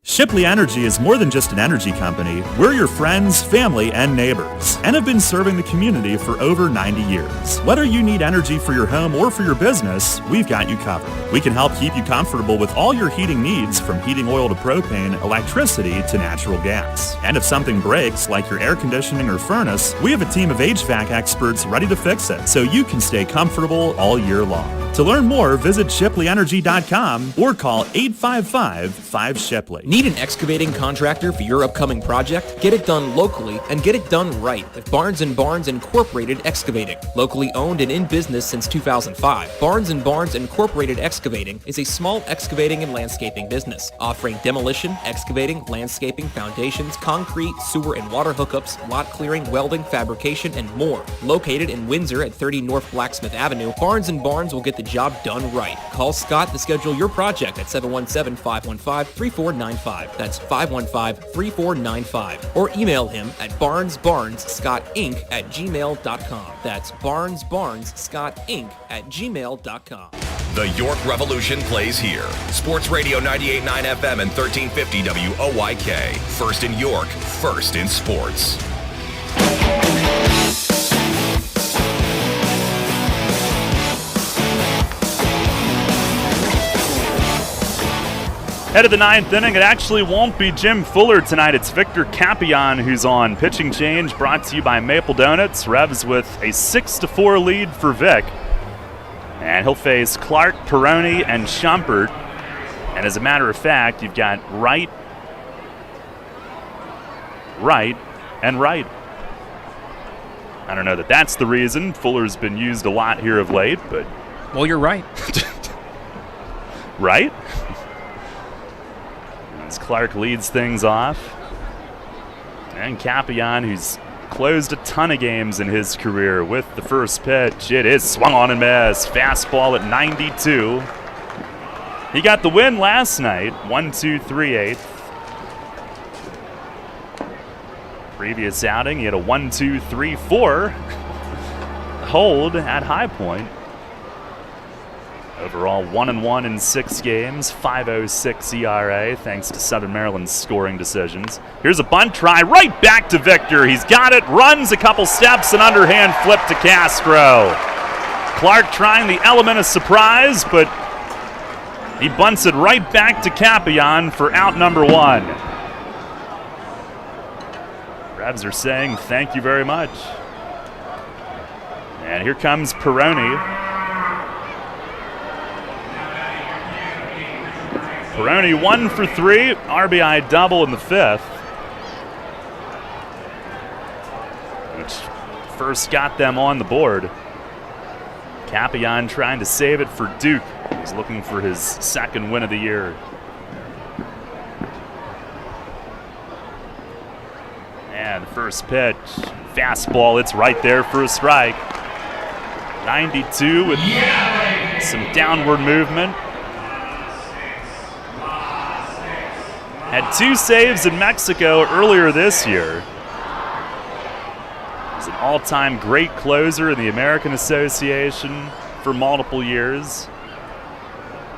Shipley Energy is more than just an energy company. We're your friends, family, and neighbors, and have been serving the community for over 90 years. Whether you need energy for your home or for your business, we've got you covered. We can help keep you comfortable with all your heating needs, from heating oil to propane, electricity to natural gas. And if something breaks, like your air conditioning or furnace, we have a team of HVAC experts ready to fix it, so you can stay comfortable all year long. To learn more, visit ShipleyEnergy.com or call 855-5-SHIPLEY. Need an excavating contractor for your upcoming project? Get it done locally and get it done right with Barnes & Barnes Incorporated Excavating. Locally owned and in business since 2005, Barnes & Barnes Incorporated Excavating is a small excavating and landscaping business offering demolition, excavating, landscaping, foundations, concrete, sewer and water hookups, lot clearing, welding, fabrication, and more. Located in Windsor at 30 North Blacksmith Avenue, Barnes & Barnes will get the job done right. Call Scott to schedule your project at 717-515-3495. That's 515-3495. Or email him at barnesbarnesscottinc@gmail.com. That's barnesbarnesscottinc@gmail.com. The York Revolution plays here. Sports Radio 98.9 FM and 1350 WOYK. First in York, first in sports. Head of the 9th inning, it actually won't be Jim Fuller tonight. It's Victor Capion who's on. Pitching change brought to you by Maple Donuts. Revs with a 6-4 lead for Vic. And he'll face Clark, Peroni, and Schumpert. And as a matter of fact, you've got Wright, and Wright. I don't know that that's the reason. Fuller's been used a lot here of late, but... Well, you're right. Right? As Clark leads things off. And Capion, who's closed a ton of games in his career, with the first pitch. It is swung on and missed. Fastball at 92. He got the win last night, 1-2-3-8. Previous outing, he had a 1-2-3-4 hold at High Point. Overall, 1-1 in 6 games, 5.06 ERA, thanks to Southern Maryland's scoring decisions. Here's a bunt try, right back to Victor. He's got it, runs a couple steps, and underhand flip to Castro. Clark trying the element of surprise, but he bunts it right back to Capion for out number 1. Revs are saying thank you very much. And here comes Peroni. Peroni 1 for 3, RBI double in the 5th. Which first got them on the board. Capian trying to save it for Duke. He's looking for his second win of the year. And the first pitch, fastball, it's right there for a strike. 92 with some downward movement. Had 2 saves in Mexico earlier this year. He's an all-time great closer in the American Association for multiple years.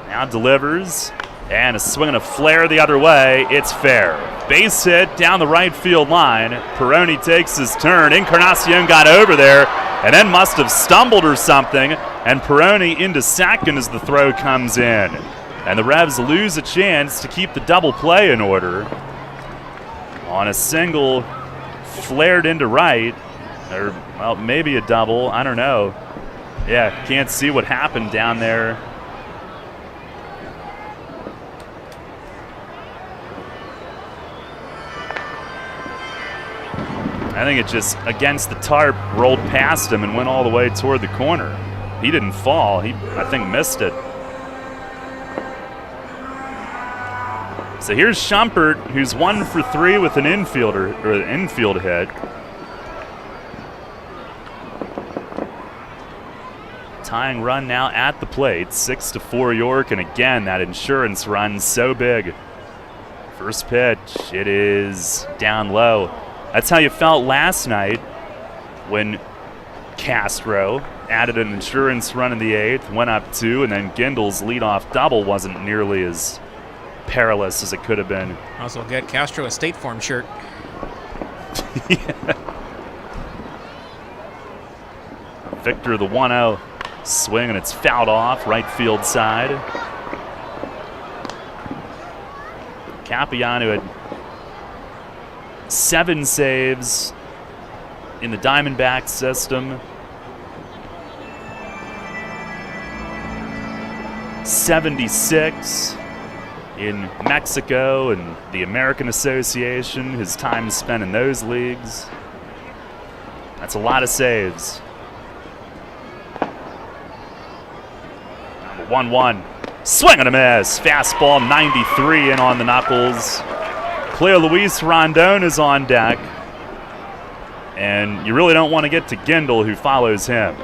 Now delivers, and a swing and a flare the other way. It's fair. Base hit down the right field line. Peroni takes his turn. Encarnacion got over there and then must have stumbled or something, and Peroni into second as the throw comes in. And the Revs lose a chance to keep the double play in order. On a single, flared into right, or, well, maybe a double, I don't know. Yeah, can't see what happened down there. I think it just, against the tarp, rolled past him and went all the way toward the corner. He didn't fall. He, I think, missed it. So here's Schumpert, who's 1 for 3 with an infield hit. Tying run now at the plate, 6-4 York, and again, that insurance run so big. First pitch, it is down low. That's how you felt last night when Castro added an insurance run in the 8th, went up 2, and then Gindel's leadoff double wasn't nearly as perilous as it could have been. Also get Castro a State Farm shirt. Yeah. Victor the 1-0 swing, and it's fouled off right field side. Capian, who had 7 saves in the Diamondback system. 76 in Mexico and the American Association, his time spent in those leagues. That's a lot of saves. 1-1. Swing and a miss. Fastball 93 in on the knuckles. Cleo Luis Rondon is on deck. And you really don't want to get to Gindel, who follows him.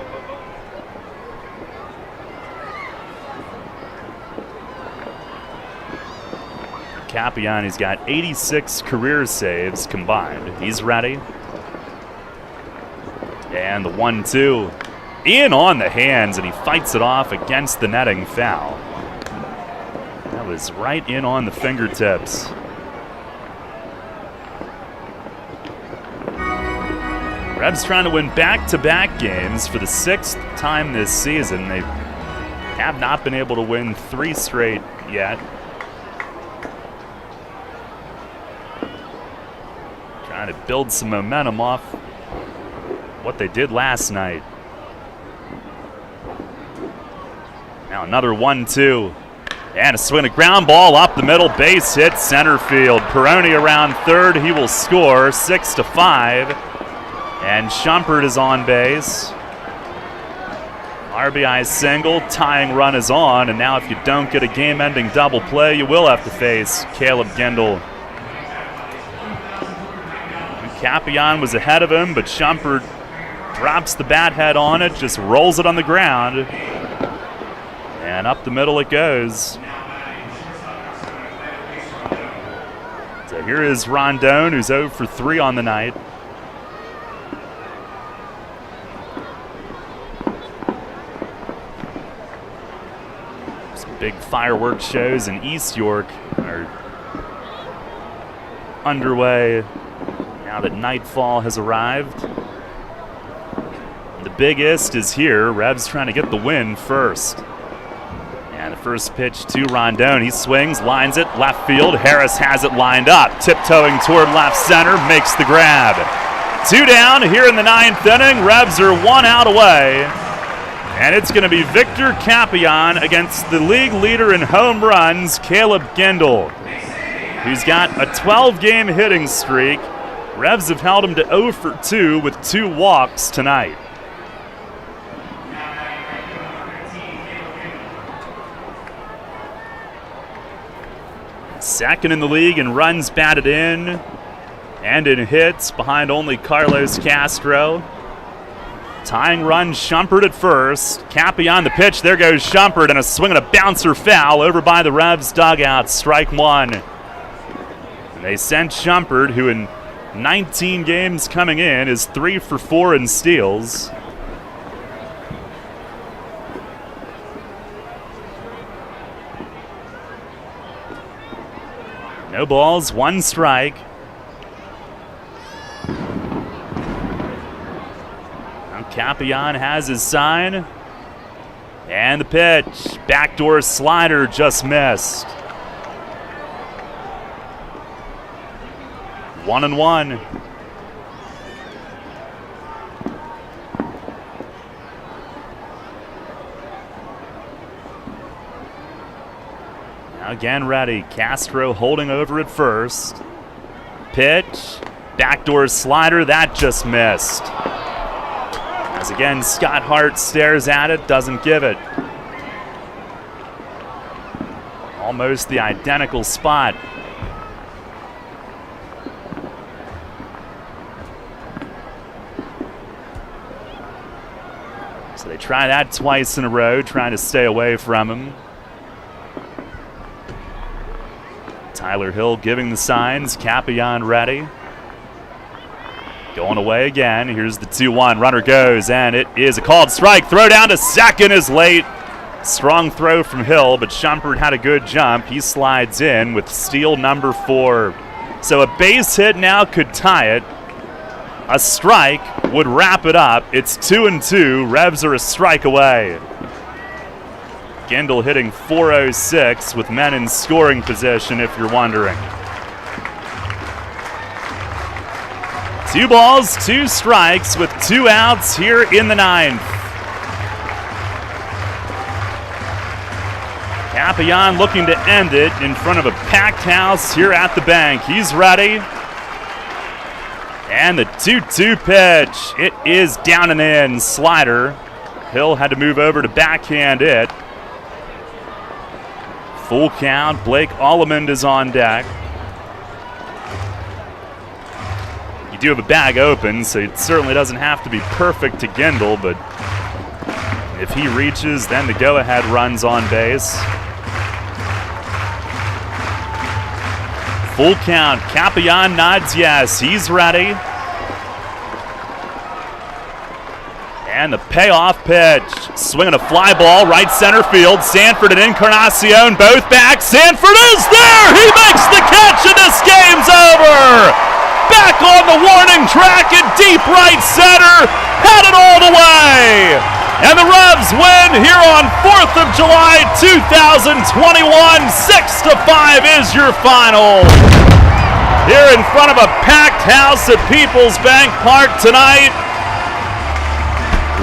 Capian, he's got 86 career saves combined. He's ready. And the 1-2. In on the hands, and he fights it off against the netting foul. That was right in on the fingertips. Revs trying to win back-to-back games for the 6th time this season. They have not been able to win 3 straight yet. Trying to build some momentum off what they did last night. Now another 1-2. And a swing, a ground ball up the middle, base hit center field. Peroni around third, he will score 6-5. And Schumpert is on base. RBI single, tying run is on, and now if you don't get a game-ending double play, you will have to face Caleb Gindel. Capian was ahead of him, but Schumpert drops the bat head on it, just rolls it on the ground. And up the middle it goes. So here is Rondon, who's 0 for 3 on the night. Some big fireworks shows in East York are underway now that nightfall has arrived. The biggest is here. Revs trying to get the win first. And the First pitch to Rondon. He swings, lines it, left field. Harris has it lined up. Tiptoeing toward left center, makes the grab. 2 down here in the 9th inning. Revs are 1 out away. And it's going to be Victor Capion against the league leader in home runs, Caleb Gendel, who's got a 12-game hitting streak. Revs have held him to 0 for 2 with 2 walks tonight. Second in the league in runs batted in and in hits, behind only Carlos Castro. Tying run, Shumpert at first. Capion the pitch, there goes Shumpert, and a swing and a bouncer foul over by the Revs dugout, strike 1. And they sent Shumpert, who in 19 games coming in is 3 for 4 in steals. No balls, 1 strike. Now Capion has his sign. And the pitch. Backdoor slider just missed. 1-1. Again ready. Castro holding over at first. Pitch. Backdoor slider. That just missed. As again, Scott Hart stares at it. Doesn't give it. Almost the identical spot. So they try that twice in a row, trying to stay away from him. Tyler Hill giving the signs. Capion ready. Going away again. Here's the 2-1. Runner goes, and it is a called strike. Throw down to second is late. Strong throw from Hill, but Shumpert had a good jump. He slides in with steal number 4. So a base hit now could tie it. A strike would wrap it up. It's 2-2. Revs are a strike away. Gendel hitting .406 with men in scoring position, if you're wondering. 2 balls, 2 strikes with 2 outs here in the 9th. Capion looking to end it in front of a packed house here at the bank. He's ready. And the 2-2 pitch. It is down and in. Slider. Hill had to move over to backhand it. Full count. Blake Allemond is on deck. You do have a bag open, so it certainly doesn't have to be perfect to Gendel, but if he reaches, then the go-ahead runs on base. Full count. Capion nods yes. He's ready. And the payoff pitch. Swinging a fly ball, right center field. Sanford and Encarnacion both back. Sanford is there! He makes the catch and this game's over! Back on the warning track in deep right center. Had it all the way! And the Revs win here on 4th of July 2021. 6-5 is your final. Here in front of a packed house at PeoplesBank Park tonight.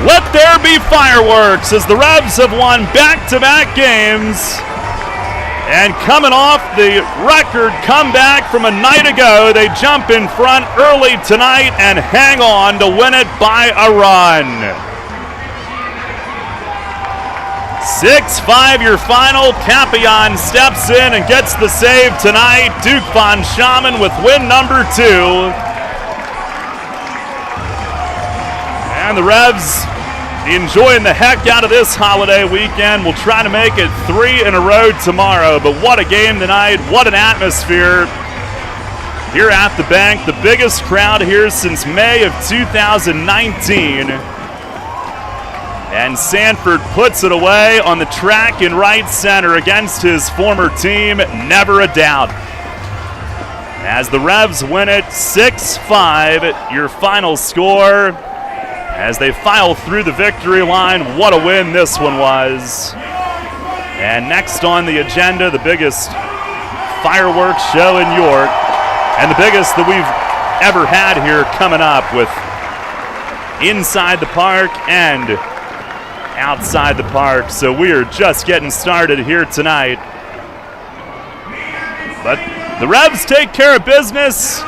Let there be fireworks as the Revs have won back-to-back games. And coming off the record comeback from a night ago, they jump in front early tonight and hang on to win it by a run. 6-5 your final. Capion steps in and gets the save tonight. Duke von Schaman with win number 2. And the Revs enjoying the heck out of this holiday weekend. We'll try to make it 3 in a row tomorrow, but what a game tonight. What an atmosphere here at the bank. The biggest crowd here since May of 2019. And Sanford puts it away on the track in right center against his former team. Never a doubt. As the Revs win it 6-5, your final score. As they file through the victory line, what a win this one was. And next on the agenda, the biggest fireworks show in York, and the biggest that we've ever had here coming up, with inside the park and outside the park. So we are just getting started here tonight. But the Revs take care of business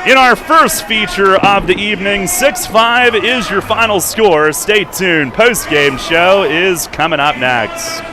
in our first feature of the evening. 6-5 is your final score. Stay tuned. Post-game show is coming up next.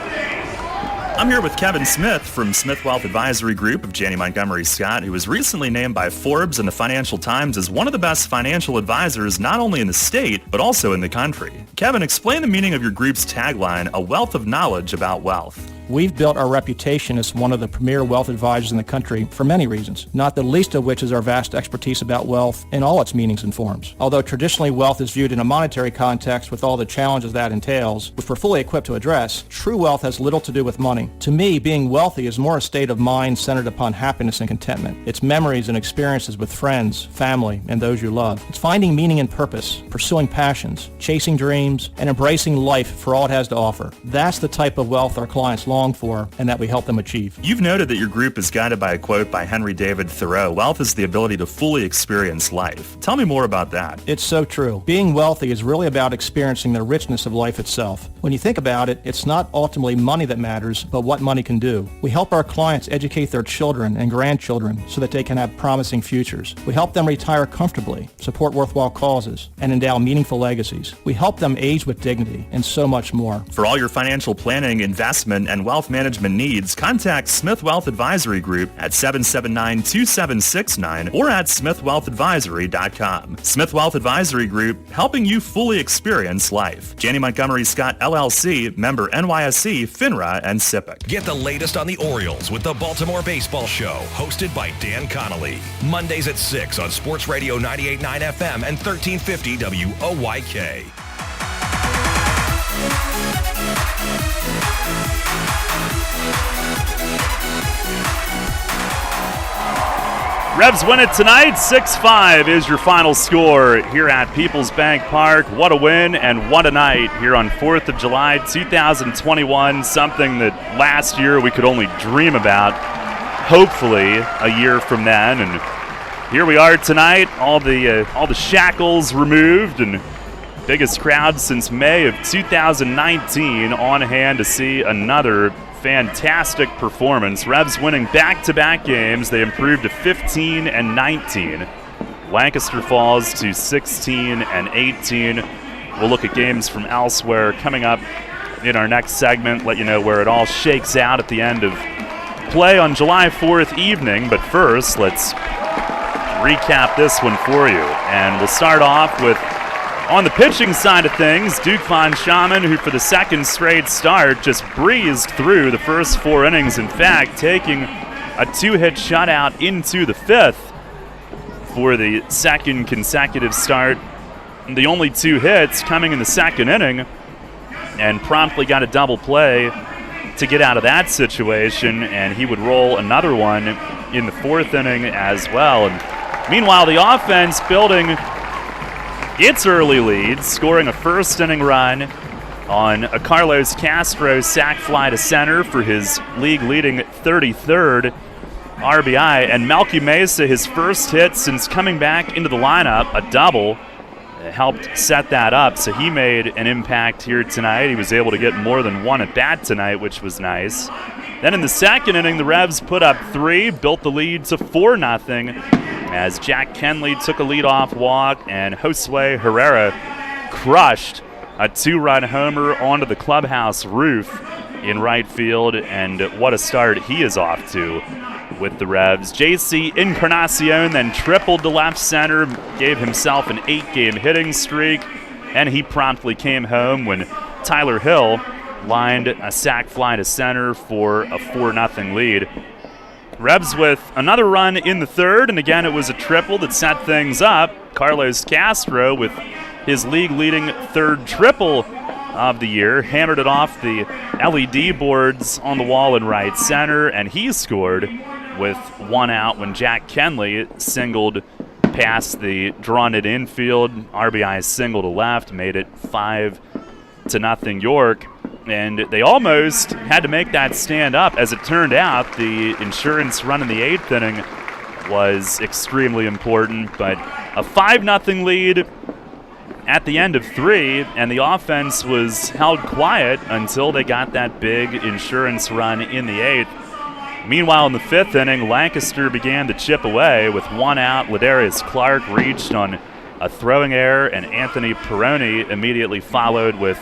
I'm here with Kevin Smith from Smith Wealth Advisory Group of Janney Montgomery Scott, who was recently named by Forbes and the Financial Times as one of the best financial advisors not only in the state, but also in the country. Kevin, explain the meaning of your group's tagline, a wealth of knowledge about wealth. We've built our reputation as one of the premier wealth advisors in the country for many reasons, not the least of which is our vast expertise about wealth in all its meanings and forms. Although traditionally wealth is viewed in a monetary context with all the challenges that entails, which we're fully equipped to address, true wealth has little to do with money. To me, being wealthy is more a state of mind centered upon happiness and contentment. It's memories and experiences with friends, family, and those you love. It's finding meaning and purpose, pursuing passions, chasing dreams, and embracing life for all it has to offer. That's the type of wealth our clients long for and that we help them achieve. You've noted that your group is guided by a quote by Henry David Thoreau, wealth is the ability to fully experience life. Tell me more about that. It's so true. Being wealthy is really about experiencing the richness of life itself. When you think about it, it's not ultimately money that matters, but what money can do. We help our clients educate their children and grandchildren so that they can have promising futures. We help them retire comfortably, support worthwhile causes, and endow meaningful legacies. We help them age with dignity, and so much more. For all your financial planning, investment, and wealth management needs, contact Smith Wealth Advisory Group at 779-2769 or at smithwealthadvisory.com. Smith Wealth Advisory Group, helping you fully experience life. Janney Montgomery Scott LLC, member NYSE, FINRA, and SIPC. Get the latest on the Orioles with the Baltimore Baseball Show, hosted by Dan Connolly. Mondays at 6 on Sports Radio 98.9 FM and 1350 WOYK. Revs win it tonight. 6-5 is your final score here at PeoplesBank Park. What a win and what a night here on 4th of July 2021. Something that last year we could only dream about. Hopefully a year from then. And here we are tonight. All the shackles removed, and biggest crowd since May of 2019 on hand to see another fantastic performance. Revs winning back-to-back games. They improved to 15-19. Lancaster falls to 16-18. We'll look at games from elsewhere coming up in our next segment, let you know where it all shakes out at the end of play on July 4th evening. But first, let's recap this one for you. And we'll start off with, on the pitching side of things, Duke Von Schaman, who for the second straight start just breezed through the first 4 innings. In fact, taking a 2-hit shutout into the 5th for the second consecutive start. The only 2 hits coming in the second inning, and promptly got a double play to get out of that situation, and he would roll another one in the 4th inning as well. And meanwhile, the offense building its early lead, scoring a first-inning run on a Carlos Castro sac fly to center for his league-leading 33rd RBI. And Melky Mesa, his first hit since coming back into the lineup, a double, helped set that up. So he made an impact here tonight. He was able to get more than one at bat tonight, which was nice. Then in the second inning, the Revs put up 3, built the lead to 4-0. As Jack Kenley took a leadoff walk and Josue Herrera crushed a 2-run homer onto the clubhouse roof in right field. And what a start he is off to with the Revs. JC Encarnacion then tripled to left center, gave himself an 8-game hitting streak, and he promptly came home when Tyler Hill lined a sac fly to center for a 4-0 lead. Revs with another run in the 3rd, and again it was a triple that set things up. Carlos Castro, with his league-leading 3rd triple of the year, hammered it off the LED boards on the wall in right center, and he scored with 1 out when Jack Kenley singled past the drawn-it infield. RBI single to left made it 5-0 York. and they almost had to make that stand up. As it turned out, the insurance run in the 8th inning was extremely important, but a 5-0 lead at the end of 3, and the offense was held quiet until they got that big insurance run in the 8th. Meanwhile, in the 5th inning, Lancaster began to chip away. With 1 out, Ladarius Clark reached on a throwing error, and Anthony Peroni immediately followed with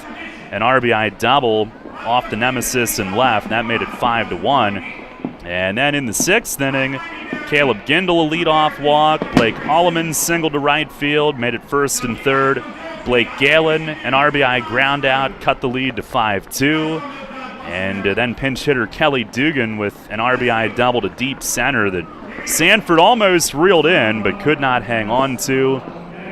an RBI double off the nemesis and left. That made it 5-1. And then in the 6th inning, Caleb Gindel a leadoff walk. Blake Alleman singled to right field, made it 1st and 3rd. Blake Galen, an RBI ground out, cut the lead to 5-2. And then pinch hitter Kelly Dugan with an RBI double to deep center that Sanford almost reeled in but could not hang on to.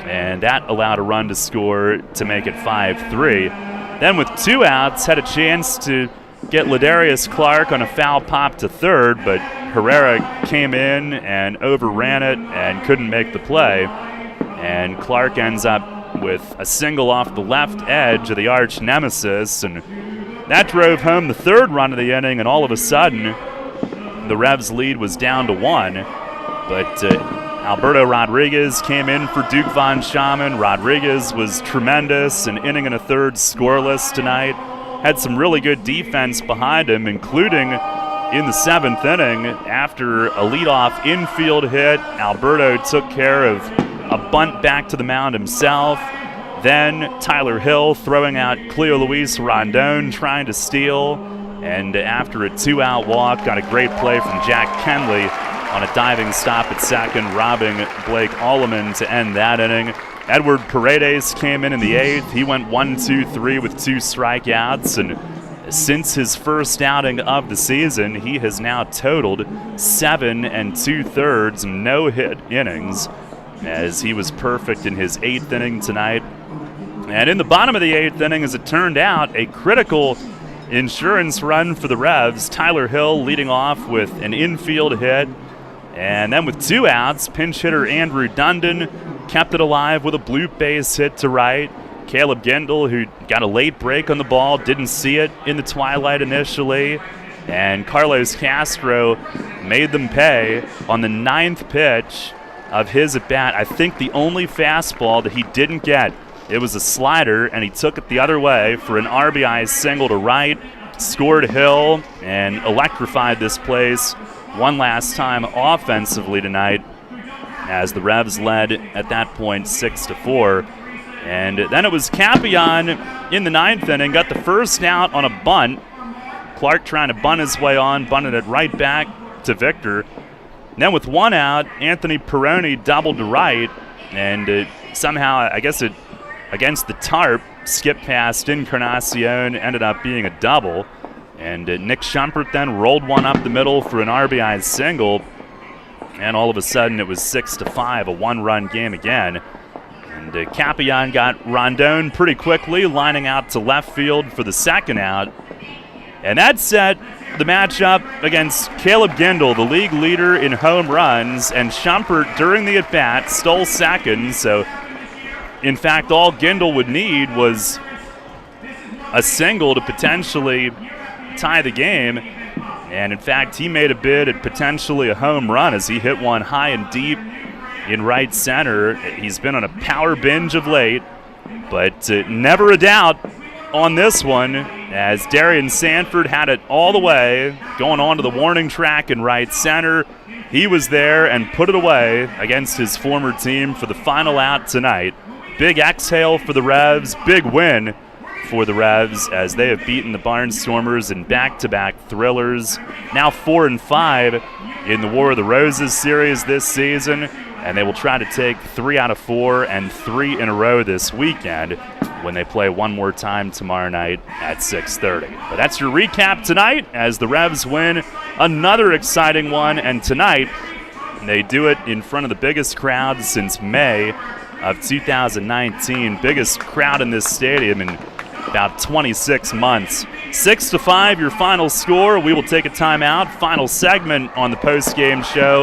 And that allowed a run to score to make it 5-3. Then with 2 outs, had a chance to get Ladarius Clark on a foul pop to 3rd, but Herrera came in and overran it and couldn't make the play. And Clark ends up with a single off the left edge of the arch nemesis, and that drove home the 3rd run of the inning, and all of a sudden, the Revs' lead was down to 1. But Alberto Rodriguez came in for Duke Von Schaman. Rodriguez was tremendous, an inning and a 3rd scoreless tonight. Had some really good defense behind him, including in the 7th inning. After a leadoff infield hit, Alberto took care of a bunt back to the mound himself. Then Tyler Hill throwing out Cleo Luis Rondon trying to steal. And after a 2-out walk, got a great play from Jack Kenley on a diving stop at second, robbing Blake Alleman to end that inning. Edward Paredes came in the 8th. He went 1-2-3 with 2 strikeouts, and since his first outing of the season, he has now totaled 7 2/3 no-hit innings, as he was perfect in his 8th inning tonight. And in the bottom of the 8th inning, as it turned out, a critical insurance run for the Revs. Tyler Hill leading off with an infield hit. And then with 2 outs, pinch hitter Andrew Dundon kept it alive with a bloop base hit to right. Caleb Gindel, who got a late break on the ball, didn't see it in the twilight initially. And Carlos Castro made them pay on the 9th pitch of his at-bat. I think the only fastball that he didn't get. It was a slider, and he took it the other way for an RBI single to right, scored Hill, and electrified this place one last time offensively tonight, as the Revs led at that point 6-4. And then it was Capion in the 9th inning, got the first out on a bunt. Clark trying to bunt his way on, bunted it right back to Victor. And then with 1 out, Anthony Peroni doubled to right, and somehow, I guess it against the tarp, skip past Encarnacion, ended up being a double. And Nick Schumpert then rolled one up the middle for an RBI single. And all of a sudden it was 6-5, a 1-run game again. And Capion got Rondon pretty quickly, lining out to left field for the 2nd out. And that set the matchup against Caleb Gindel, the league leader in home runs. And Schumpert, during the at-bat, stole 2nd. So, in fact, all Gindel would need was a single to potentially tie the game. And in fact, he made a bid at potentially a home run as he hit one high and deep in right center. He's been on a power binge of late, but never a doubt on this one, as Darian Sanford had it all the way, going on to the warning track in right center. He was there and put it away against his former team for the final out tonight. Big exhale for the Revs, big win for the Revs, as they have beaten the Barnstormers in back-to-back thrillers. Now 4-5 in the War of the Roses series this season, and they will try to take 3 out of 4 and 3 in a row this weekend when they play one more time tomorrow night at 6:30. But that's your recap tonight, as the Revs win another exciting one, and tonight they do it in front of the biggest crowd since May of 2019. Biggest crowd in this stadium in about 26 months. 6-5, your final score. We will take a timeout. Final segment on the post-game show.